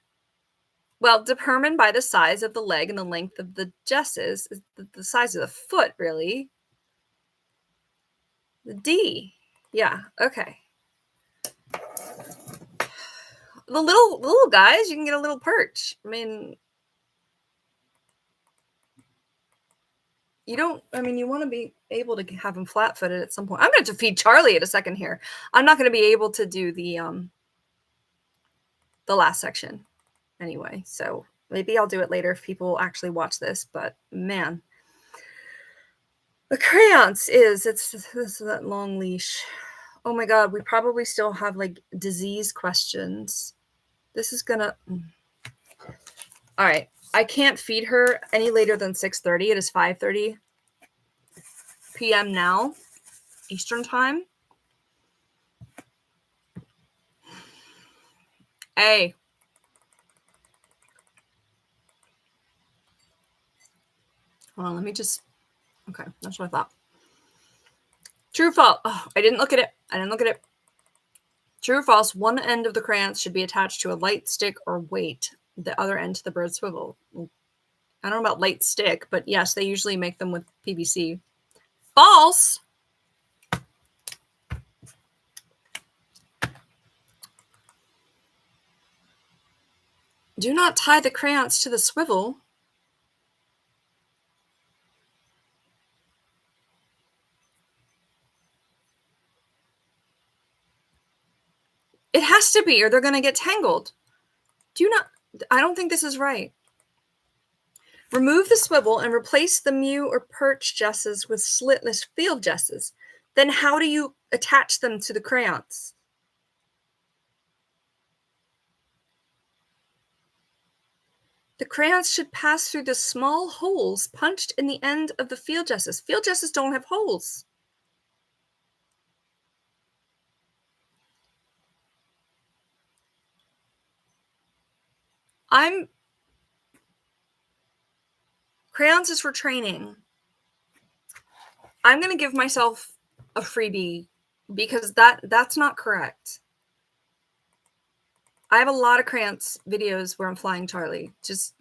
Well, determined by the size of the leg and the length of the jesses, is the size of the foot, really. The D. Yeah, okay. The little guys, you can get a little perch. I mean, you want to be able to have them flat-footed at some point. I'm going to feed Charlie in a second here. I'm not going to be able to do the last section anyway. So maybe I'll do it later if people actually watch this. But man, the crayons it's that long leash. Oh my God, we probably still have like disease questions. This is gonna. All right, I can't feed her any later than 6:30. It is 5:30 p.m. now, Eastern time. A. Hold on, let me just. Okay, that's what I thought. True or false? Oh, I didn't look at it. True or false? One end of the crayons should be attached to a light stick or weight. The other end to the bird swivel. I don't know about light stick, but yes, they usually make them with PVC. False. Do not tie the crayons to the swivel. It has to be, or they're going to get tangled. I don't think this is right. Remove the swivel and replace the mew or perch jesses with slitless field jesses. Then how do you attach them to the crayons? The crayons should pass through the small holes punched in the end of the field jesses. Field jesses don't have holes. Crayons is for training. I'm going to give myself a freebie because that's not correct. I have a lot of crayons videos where I'm flying Charlie. Just,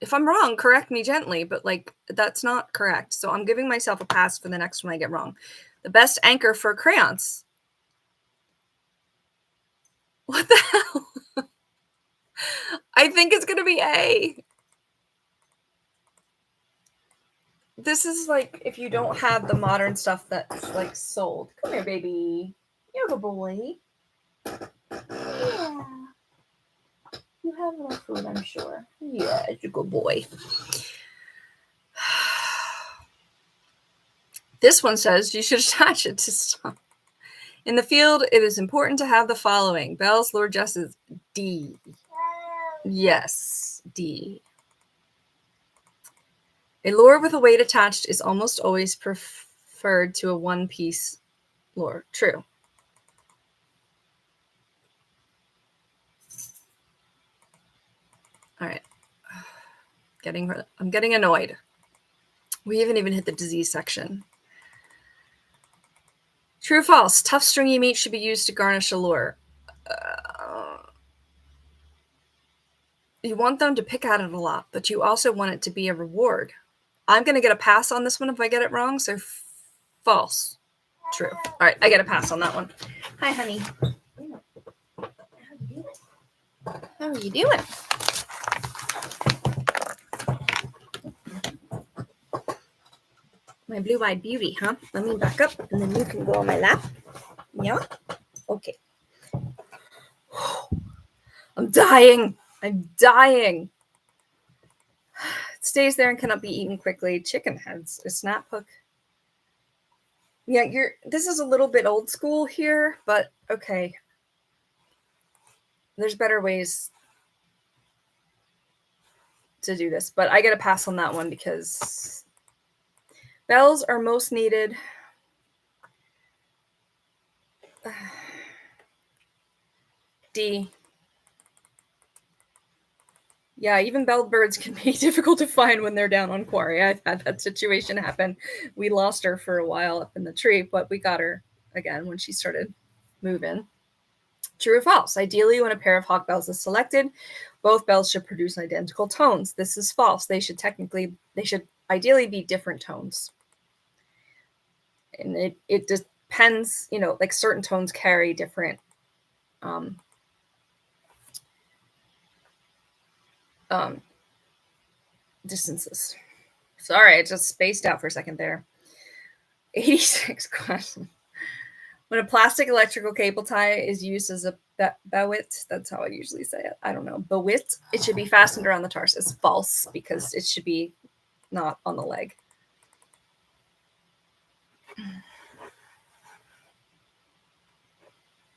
if I'm wrong, correct me gently, but like, that's not correct. So I'm giving myself a pass for the next one I get wrong. The best anchor for crayons. What the hell? I think it's going to be A. This is like if you don't have the modern stuff that's like sold. Come here, baby. You're a good boy. Yeah. You have enough food, I'm sure. Yeah, you're a good boy. This one says you should attach it to stuff. In the field, it is important to have the following. Bells, Lord Justice, D. Yes, D. A lure with a weight attached is almost always preferred to a one-piece lure. True. All right. I'm getting annoyed. We haven't even hit the disease section. True or false? Tough stringy meat should be used to garnish a lure. You want them to pick at it a lot, but you also want it to be a reward. I'm going to get a pass on this one if I get it wrong, so false. True. All right, I get a pass on that one. Hi, honey. How are you doing? My blue-eyed beauty, huh? Let me back up, and then you can go on my lap. Yeah? Okay. I'm dying. I'm dying. It stays there and cannot be eaten quickly. Chicken heads. A snap hook. Yeah, this is a little bit old school here, but okay. There's better ways to do this, but I get a pass on that one because bells are most needed. D. Yeah, even belled birds can be difficult to find when they're down on quarry. I've had that situation happen. We lost her for a while up in the tree, but we got her again when she started moving. True or false? Ideally, when a pair of hawk bells is selected, both bells should produce identical tones. This is false. They should ideally be different tones. And it depends, like certain tones carry different distances. Sorry, I just spaced out for a second there. 86 question. When a plastic electrical cable tie is used as a bowit, that's how I usually say it. I don't know. Bowit, it should be fastened around the tarsus. False, because it should be not on the leg.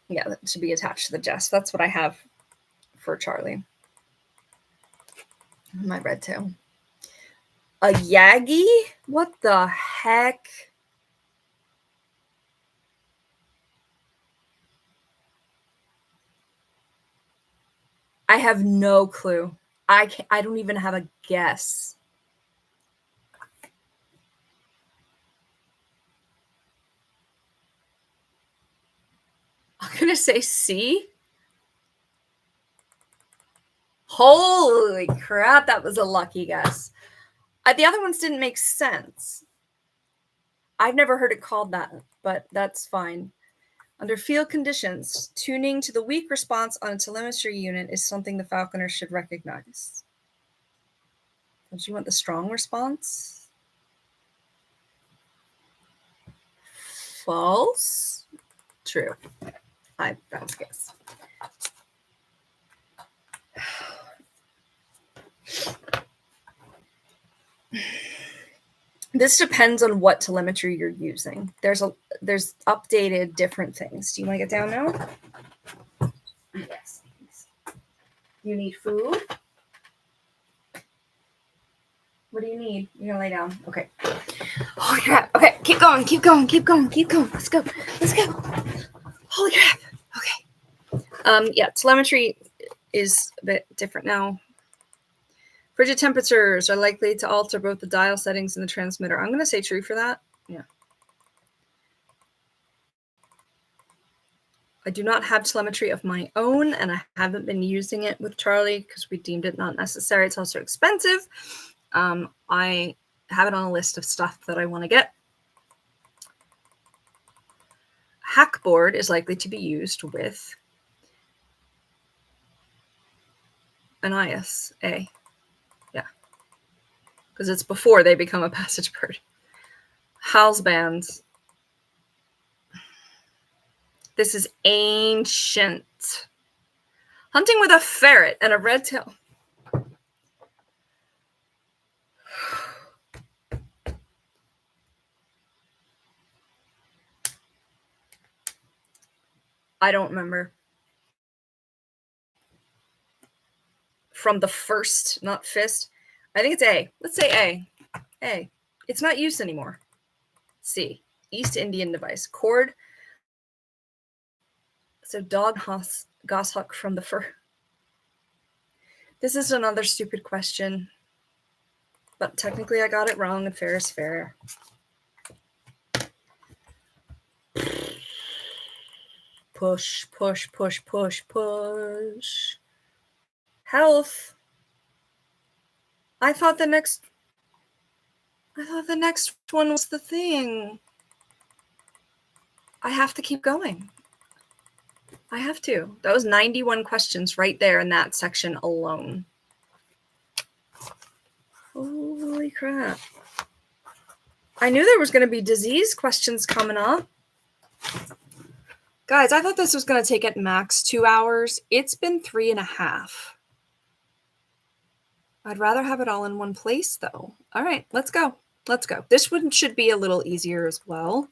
Yeah, that should be attached to the chest. That's what I have for Charlie. My red tail. A Yagi? What the heck? I have no clue. I don't even have a guess. I'm going to say C. Holy crap, that was a lucky guess. The other ones didn't make sense. I've never heard it called that, but that's fine. Under field conditions, tuning to the weak response on a telemetry unit is something the falconer should recognize. Don't you want the strong response? False? True. That was a guess. This depends on what telemetry you're using. There's updated different things. Do you want to get down now? Yes. You need food? What do you need? You're gonna lay down. Okay. Holy crap. Okay, keep going. Let's go. Holy crap. Okay. Yeah, telemetry is a bit different now. Frigid temperatures are likely to alter both the dial settings and the transmitter. I'm going to say true for that. Yeah. I do not have telemetry of my own, and I haven't been using it with Charlie because we deemed it not necessary. It's also expensive. I have it on a list of stuff that I want to get. Hackboard is likely to be used with Anias, A. Yeah. Because it's before they become a passage bird. Halsbands. This is ancient. Hunting with a ferret and a red tail. I don't remember. From the first, not fist. I think it's A. Let's say A. A. It's not used anymore. C. East Indian device. Cord. So dog goshawk from the fur. This is another stupid question. But technically I got it wrong, and fair is fair. Push, push, push, push, push. Health. I thought the next one was the thing. I have to keep going. I have to. That was 91 questions right there in that section alone. Holy crap. I knew there was going to be disease questions coming up. Guys, I thought this was going to take at max 2 hours. It's been 3.5. I'd rather have it all in one place, though. All right, let's go. Let's go. This one should be a little easier as well.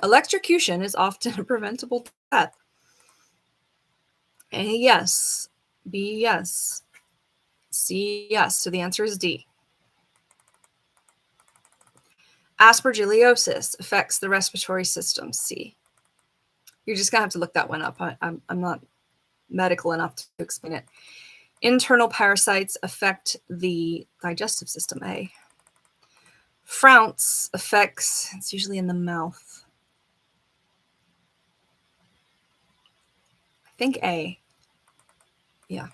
Electrocution is often a preventable death. A, yes. B, yes. C, yes. So the answer is D. Aspergillosis affects the respiratory system. C. You're just going to have to look that one up. I'm not medical enough to explain it. Internal parasites affect the digestive system. A. Frounce affects, it's usually in the mouth. I think A. Yeah.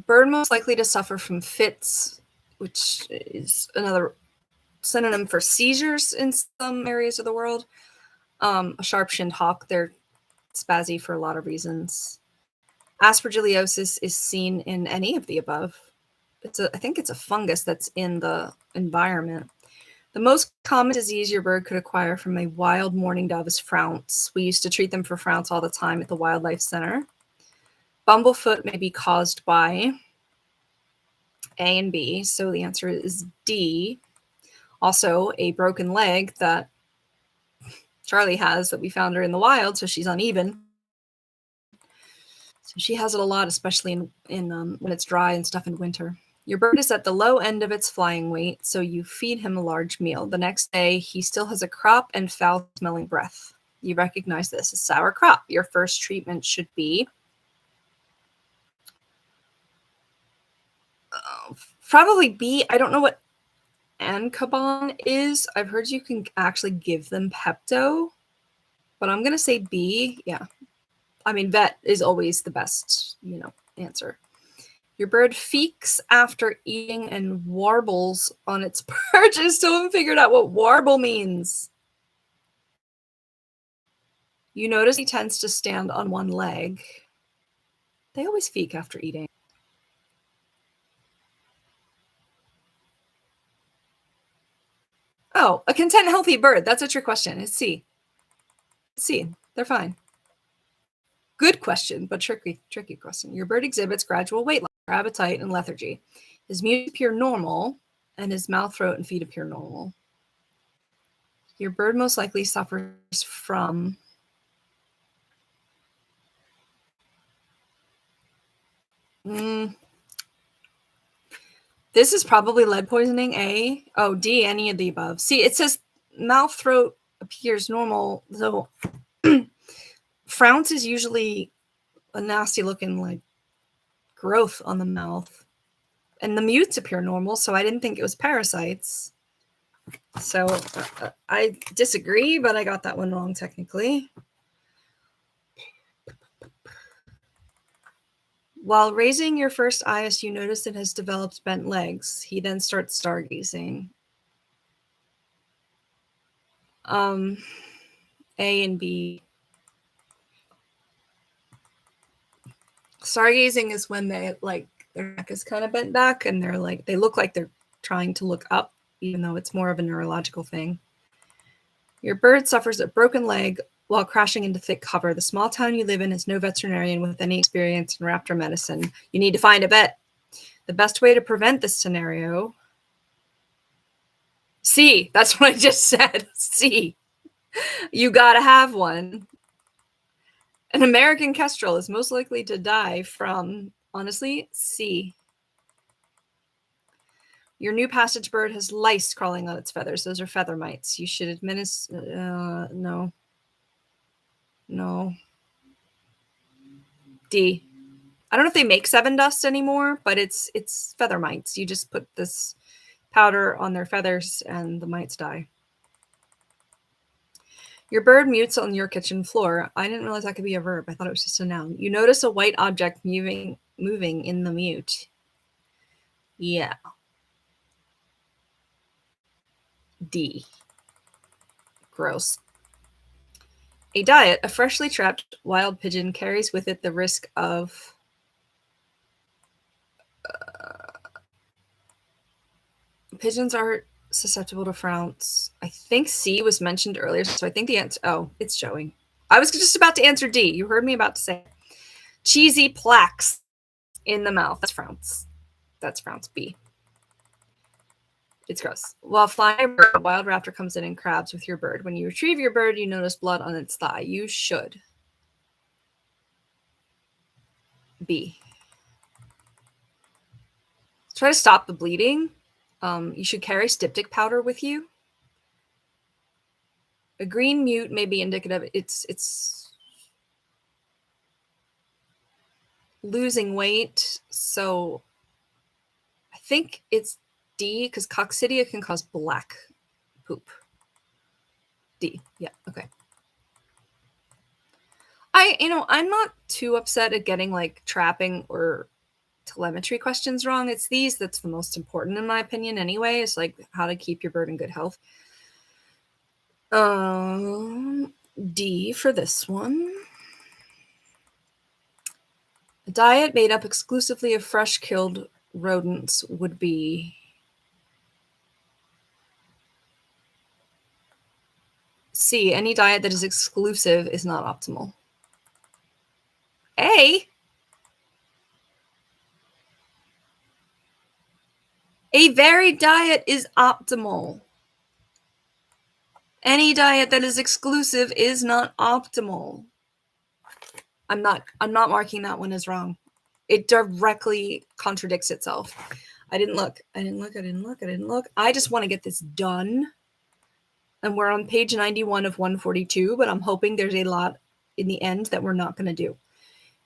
Bird most likely to suffer from fits, which is another synonym for seizures in some areas of the world. A sharp-shinned hawk, they're spazzy for a lot of reasons. Aspergillosis is seen in any of the above. I think it's a fungus that's in the environment. The most common disease your bird could acquire from a wild mourning dove is frounce. We used to treat them for frounce all the time at the Wildlife Center. Bumblefoot may be caused by A and B, so the answer is D. Also, a broken leg that Charlie has that we found her in the wild, so she's uneven. So she has it a lot, especially in when it's dry and stuff in winter. Your bird is at the low end of its flying weight, so you feed him a large meal. The next day, he still has a crop and foul-smelling breath. You recognize this as sour crop. Your first treatment should be probably B. I don't know what Ancabon is. I've heard you can actually give them Pepto, but I'm going to say B. Yeah. I mean, vet is always the best, answer. Your bird feeks after eating and warbles on its perch. I still haven't figured out what warble means. You notice he tends to stand on one leg. They always feek after eating. Oh, a content, healthy bird. That's a trick question. It's C. C. They're fine. Good question, but tricky question. Your bird exhibits gradual weight loss, appetite, and lethargy. His mute appear normal, and his mouth, throat, and feet appear normal. Your bird most likely suffers from this is probably lead poisoning. A. Oh, D, any of the above. See, it says mouth, throat appears normal, so Flounce is usually a nasty looking like growth on the mouth. And the mutes appear normal, so I didn't think it was parasites. So I disagree, but I got that one wrong technically. While raising your first eyes, you notice it has developed bent legs. He then starts stargazing. A and B. Stargazing is when they like their neck is kind of bent back and they're like they look like they're trying to look up, even though it's more of a neurological thing. Your bird suffers a broken leg while crashing into thick cover. The small town you live in has no veterinarian with any experience in raptor medicine. You need to find a vet. The best way to prevent this scenario. C. That's what I just said. C. You gotta have one. An American kestrel is most likely to die from, honestly, C. Your new passage bird has lice crawling on its feathers. Those are feather mites. You should administer. No. No. D. I don't know if they make 7 dust anymore, but it's feather mites. You just put this powder on their feathers and the mites die. Your bird mutes on your kitchen floor. I didn't realize that could be a verb. I thought it was just a noun. You notice a white object moving in the mute. Yeah. D. Gross. A diet, a freshly trapped wild pigeon carries with it the risk of pigeons are susceptible to Flounce. I think C was mentioned earlier, so I think the answer. Oh, it's showing. I was just about to answer D. You heard me about to say cheesy plaques in the mouth. That's Flounce. That's Flounce. B. It's gross. While flying a bird, a wild raptor comes in and crabs with your bird. When you retrieve your bird, you notice blood on its thigh. You should. B. Try to stop the bleeding. You should carry styptic powder with you. A green mute may be indicative. It's losing weight. So I think it's D because coccidia can cause black poop. D. Yeah. Okay. I'm not too upset at getting like trapping or telemetry questions wrong. It's these that's the most important in my opinion anyway, is like how to keep your bird in good health. D for this one. A diet made up exclusively of fresh killed rodents would be C. Any diet that is exclusive is not optimal. A varied diet is optimal. Any diet that is exclusive is not optimal. I'm not marking that one as wrong. It directly contradicts itself. I didn't look. I just want to get this done. And we're on page 91 of 142, but I'm hoping there's a lot in the end that we're not going to do.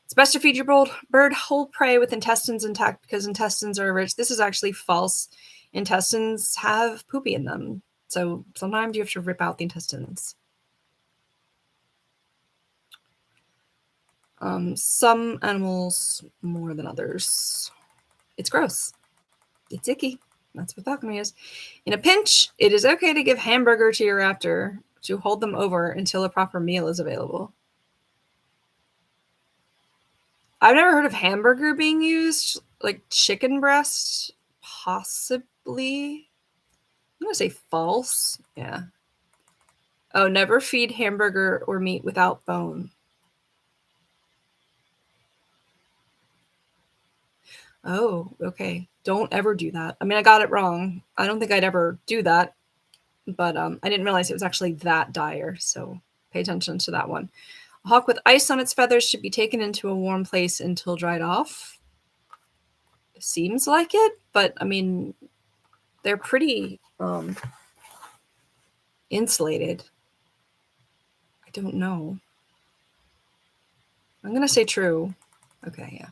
It's best to feed your bird whole prey with intestines intact because intestines are rich. This is actually false. Intestines have poopy in them. So sometimes you have to rip out the intestines. Some animals more than others. It's gross. It's icky. That's what falconry is. In a pinch, it is okay to give hamburger to your raptor to hold them over until a proper meal is available. I've never heard of hamburger being used. Like chicken breast, possibly. I'm going to say false. Yeah. Oh, never feed hamburger or meat without bone. Oh, okay. Don't ever do that. I mean, I got it wrong. I don't think I'd ever do that. But I didn't realize it was actually that dire. So pay attention to that one. A hawk with ice on its feathers should be taken into a warm place until dried off. Seems like it, but I mean, they're pretty insulated. I don't know. I'm going to say true. Okay, yeah.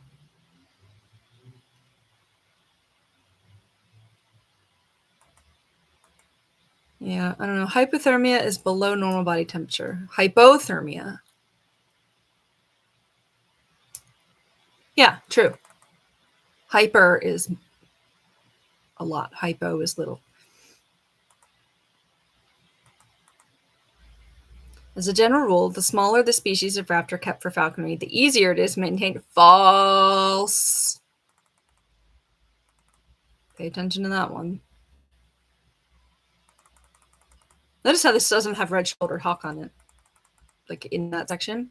Yeah, I don't know. Hypothermia is below normal body temperature. Hypothermia. Yeah, true. Hyper is a lot. Hypo is little. As a general rule, the smaller the species of raptor kept for falconry, the easier it is to maintain. False. Pay attention to that one. Notice how this doesn't have red-shouldered hawk on it, like in that section.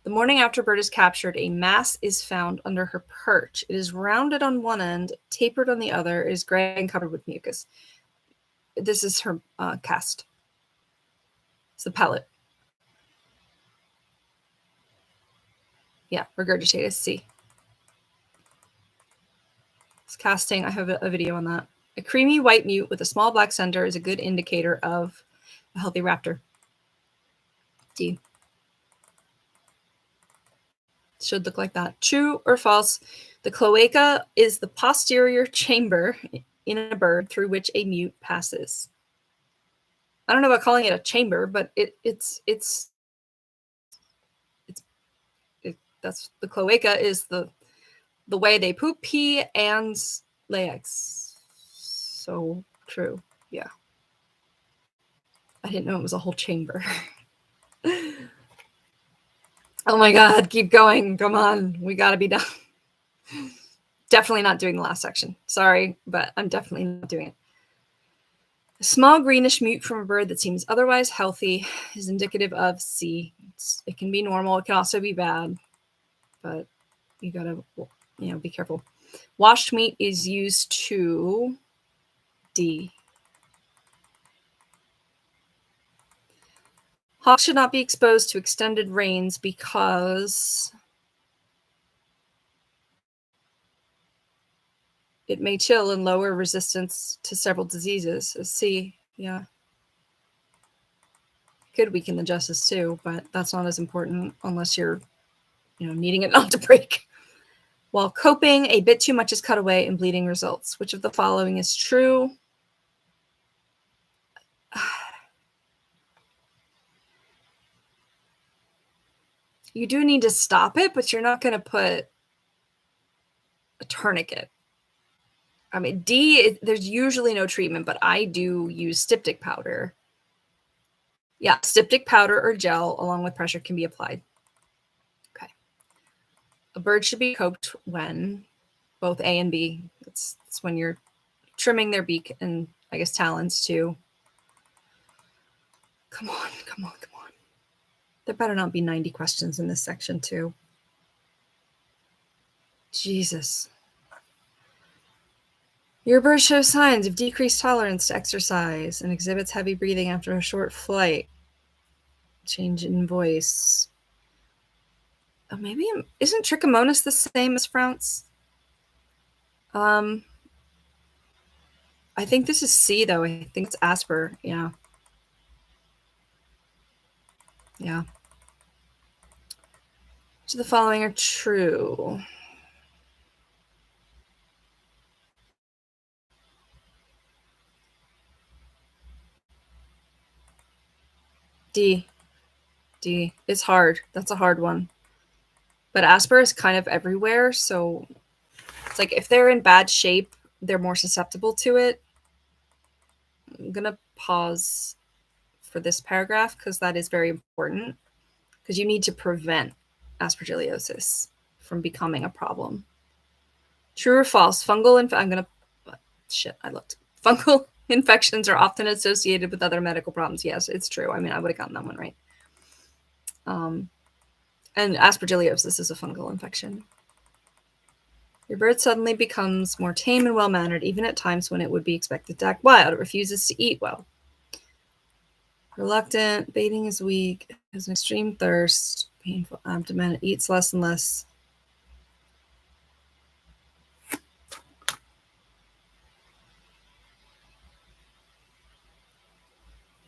The morning after a bird is captured, a mass is found under her perch. It is rounded on one end, tapered on the other. It is gray and covered with mucus. This is her cast. It's the pellet. Yeah, regurgitated. C. It's casting. I have a video on that. A creamy white mute with a small black center is a good indicator of a healthy raptor. D. Should look like that. True or false? The cloaca is the posterior chamber in a bird through which a mute passes. I don't know about calling it a chamber, but that's the cloaca is the way they poop, pee, and lay eggs. So true. Yeah. I didn't know it was a whole chamber. Oh my God, keep going. Come on. We got to be done. Definitely not doing the last section. Sorry, but I'm definitely not doing it. A small greenish mute from a bird that seems otherwise healthy is indicative of C. It can be normal. It can also be bad, but you got to, be careful. Washed meat is used to D. Hawks should not be exposed to extended rains because it may chill and lower resistance to several diseases. C, yeah. Could weaken the justice too, but that's not as important unless you're, needing it not to break. While coping, a bit too much is cut away and bleeding results. Which of the following is true? You do need to stop it, but you're not going to put a tourniquet. I mean, D, there's usually no treatment, but I do use styptic powder. Yeah, styptic powder or gel along with pressure can be applied. Okay. A bird should be coped when both A and B. It's when you're trimming their beak and I guess talons too. Come on. There better not be 90 questions in this section too. Jesus. Your bird shows signs of decreased tolerance to exercise and exhibits heavy breathing after a short flight. Change in voice. Oh, maybe isn't trichomonas the same as Frounce? I think this is C though. I think it's Asper. Yeah. Yeah. So the following are true. D. It's hard. That's a hard one. But Asper is kind of everywhere, so it's like if they're in bad shape, they're more susceptible to it. I'm going to pause for this paragraph because that is very important because you need to prevent aspergillosis from becoming a problem. True or false? Fungal infections are often associated with other medical problems. Yes, it's true. I mean, I would have gotten that one right. And aspergillosis is a fungal infection. Your bird suddenly becomes more tame and well-mannered, even at times when it would be expected to act wild. It refuses to eat well. Reluctant, baiting is weak, has an extreme thirst, painful abdomen, it eats less and less.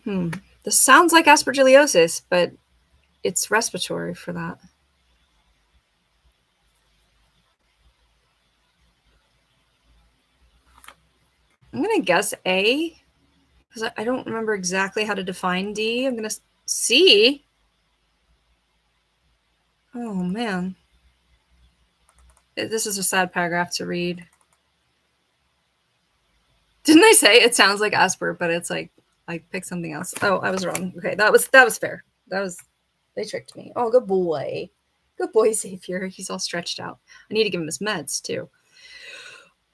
This sounds like aspergillosis, but it's respiratory for that. I'm going to guess A, because I don't remember exactly how to define D. I'm going to C. Oh, man. This is a sad paragraph to read. Didn't I say it sounds like Asper, but it's like I picked something else. Oh, I was wrong. Okay, that was fair. They tricked me. Oh, good boy. Good boy, Xavier. He's all stretched out. I need to give him his meds, too.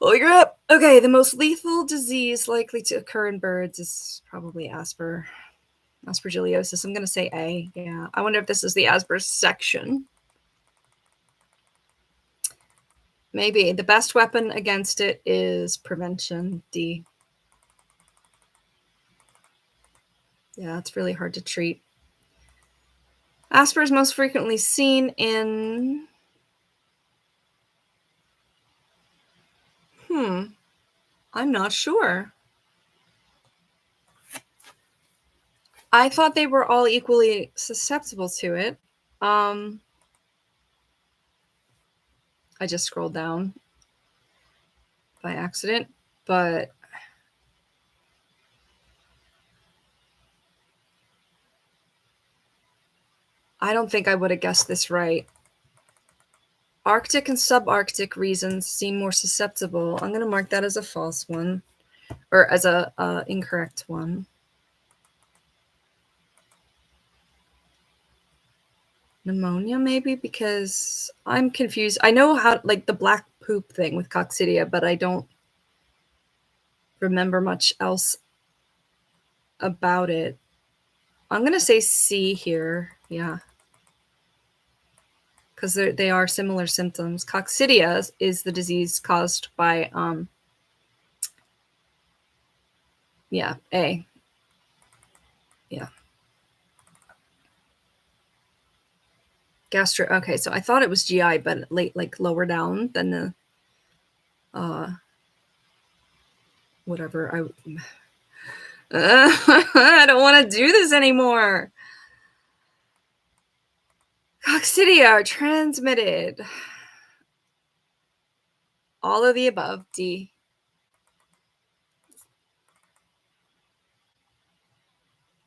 Holy crap. Okay, the most lethal disease likely to occur in birds is probably aspergillosis. I'm going to say A. Yeah. I wonder if this is the Asper section. Maybe. The best weapon against it is prevention. D. Yeah, it's really hard to treat. Asper is most frequently seen in... I'm not sure. I thought they were all equally susceptible to it. I just scrolled down by accident, but I don't think I would have guessed this right. Arctic and subarctic regions seem more susceptible. I'm going to mark that as a false one, or as a incorrect one. Pneumonia, maybe, because I'm confused. I know how, like, the black poop thing with coccidia, but I don't remember much else about it. I'm going to say C here. Yeah. Because they are similar symptoms. Coccidia is the disease caused by, yeah, A. Yeah. Okay, so I thought it was GI, but like lower down than the, whatever. I don't want to do this anymore. Coccidia are transmitted. All of the above, D.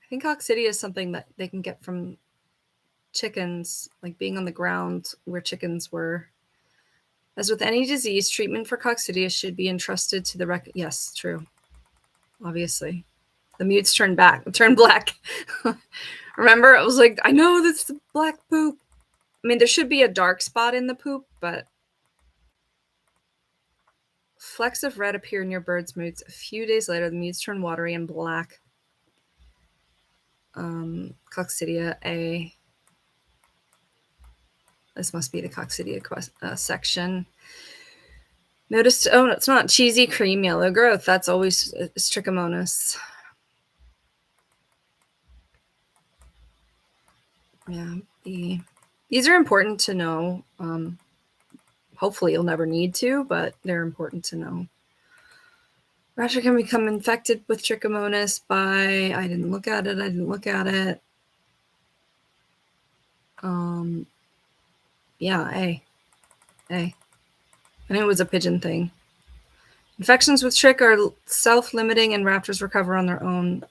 I think coccidia is something that they can get from chickens, like being on the ground where chickens were. As with any disease, treatment for coccidia should be entrusted to the yes, true. Obviously. The mutes turn black. Remember, it was like, I know that's the black poop. I mean, there should be a dark spot in the poop, but flecks of red appear in your bird's mutes. A few days later, the mutes turn watery and black. Coccidia A. This must be the coccidia section. Notice, oh, it's not cheesy cream yellow growth. That's always Trichomonas. Yeah, these are important to know. Hopefully you'll never need to, but they're important to know. Raptor can become infected with Trichomonas by, I didn't look at it. Yeah, A. I knew it was a pigeon thing. Infections with Trick are self-limiting and raptors recover on their own.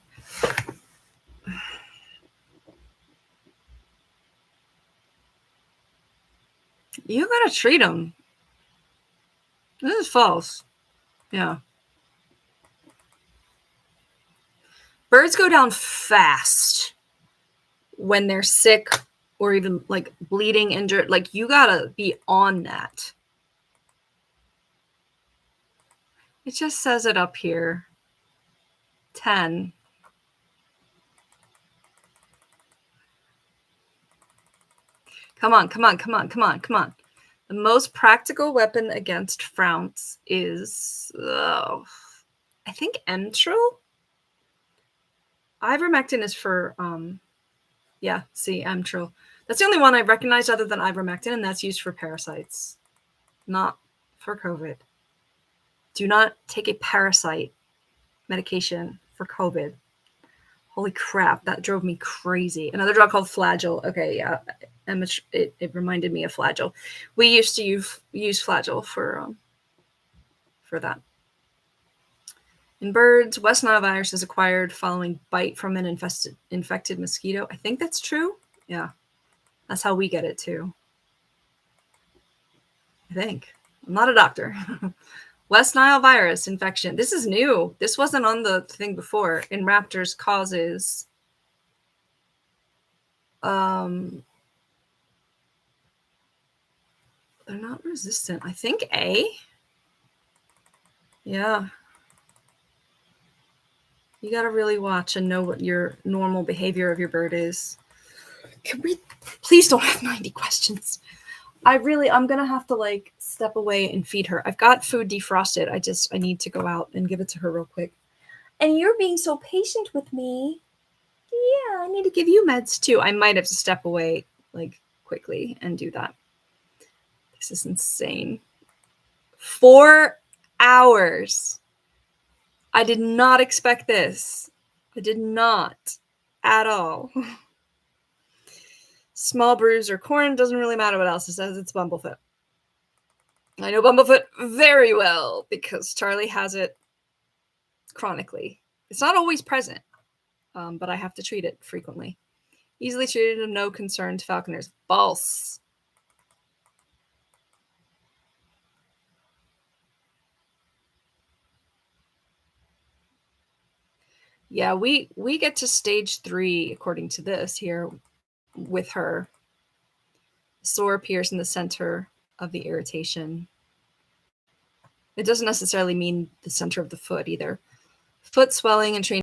You gotta treat them. This is false. Yeah. Birds go down fast when they're sick or even like bleeding, injured. Like, you gotta be on that. It just says it up here. 10. Come on. The most practical weapon against Flounce is, I think, Emtril? Ivermectin is for, yeah, see, Emtril. That's the only one I recognize other than ivermectin, and that's used for parasites, not for COVID. Do not take a parasite medication for COVID. Holy crap, that drove me crazy. Another drug called Flagyl. Okay, yeah, it reminded me of Flagyl. We used to use Flagyl for that. In birds, West Nile virus is acquired following bite from an infected mosquito. I think that's true. Yeah, that's how we get it too. I think. I'm not a doctor. West Nile virus infection. This is new. This wasn't on the thing before. In raptors causes they're not resistant. I think A. Yeah. You got to really watch and know what your normal behavior of your bird is. Can we please don't have 90 questions. I'm going to have to like step away and feed her. I've got food defrosted. I need to go out and give it to her real quick. And you're being so patient with me. Yeah, I need to give you meds too. I might have to step away like quickly and do that. This is insane. 4 hours. I did not expect this. I did not at all. Small bruise or corn, doesn't really matter what else it says. It's bumblefoot. I know bumblefoot very well because Charlie has it chronically. It's not always present, but I have to treat it frequently. Easily treated of no concern to falconers. False. Yeah, we get to stage 3 according to this here with her. Sore appears in the center of the irritation. It doesn't necessarily mean the center of the foot either. Foot swelling and training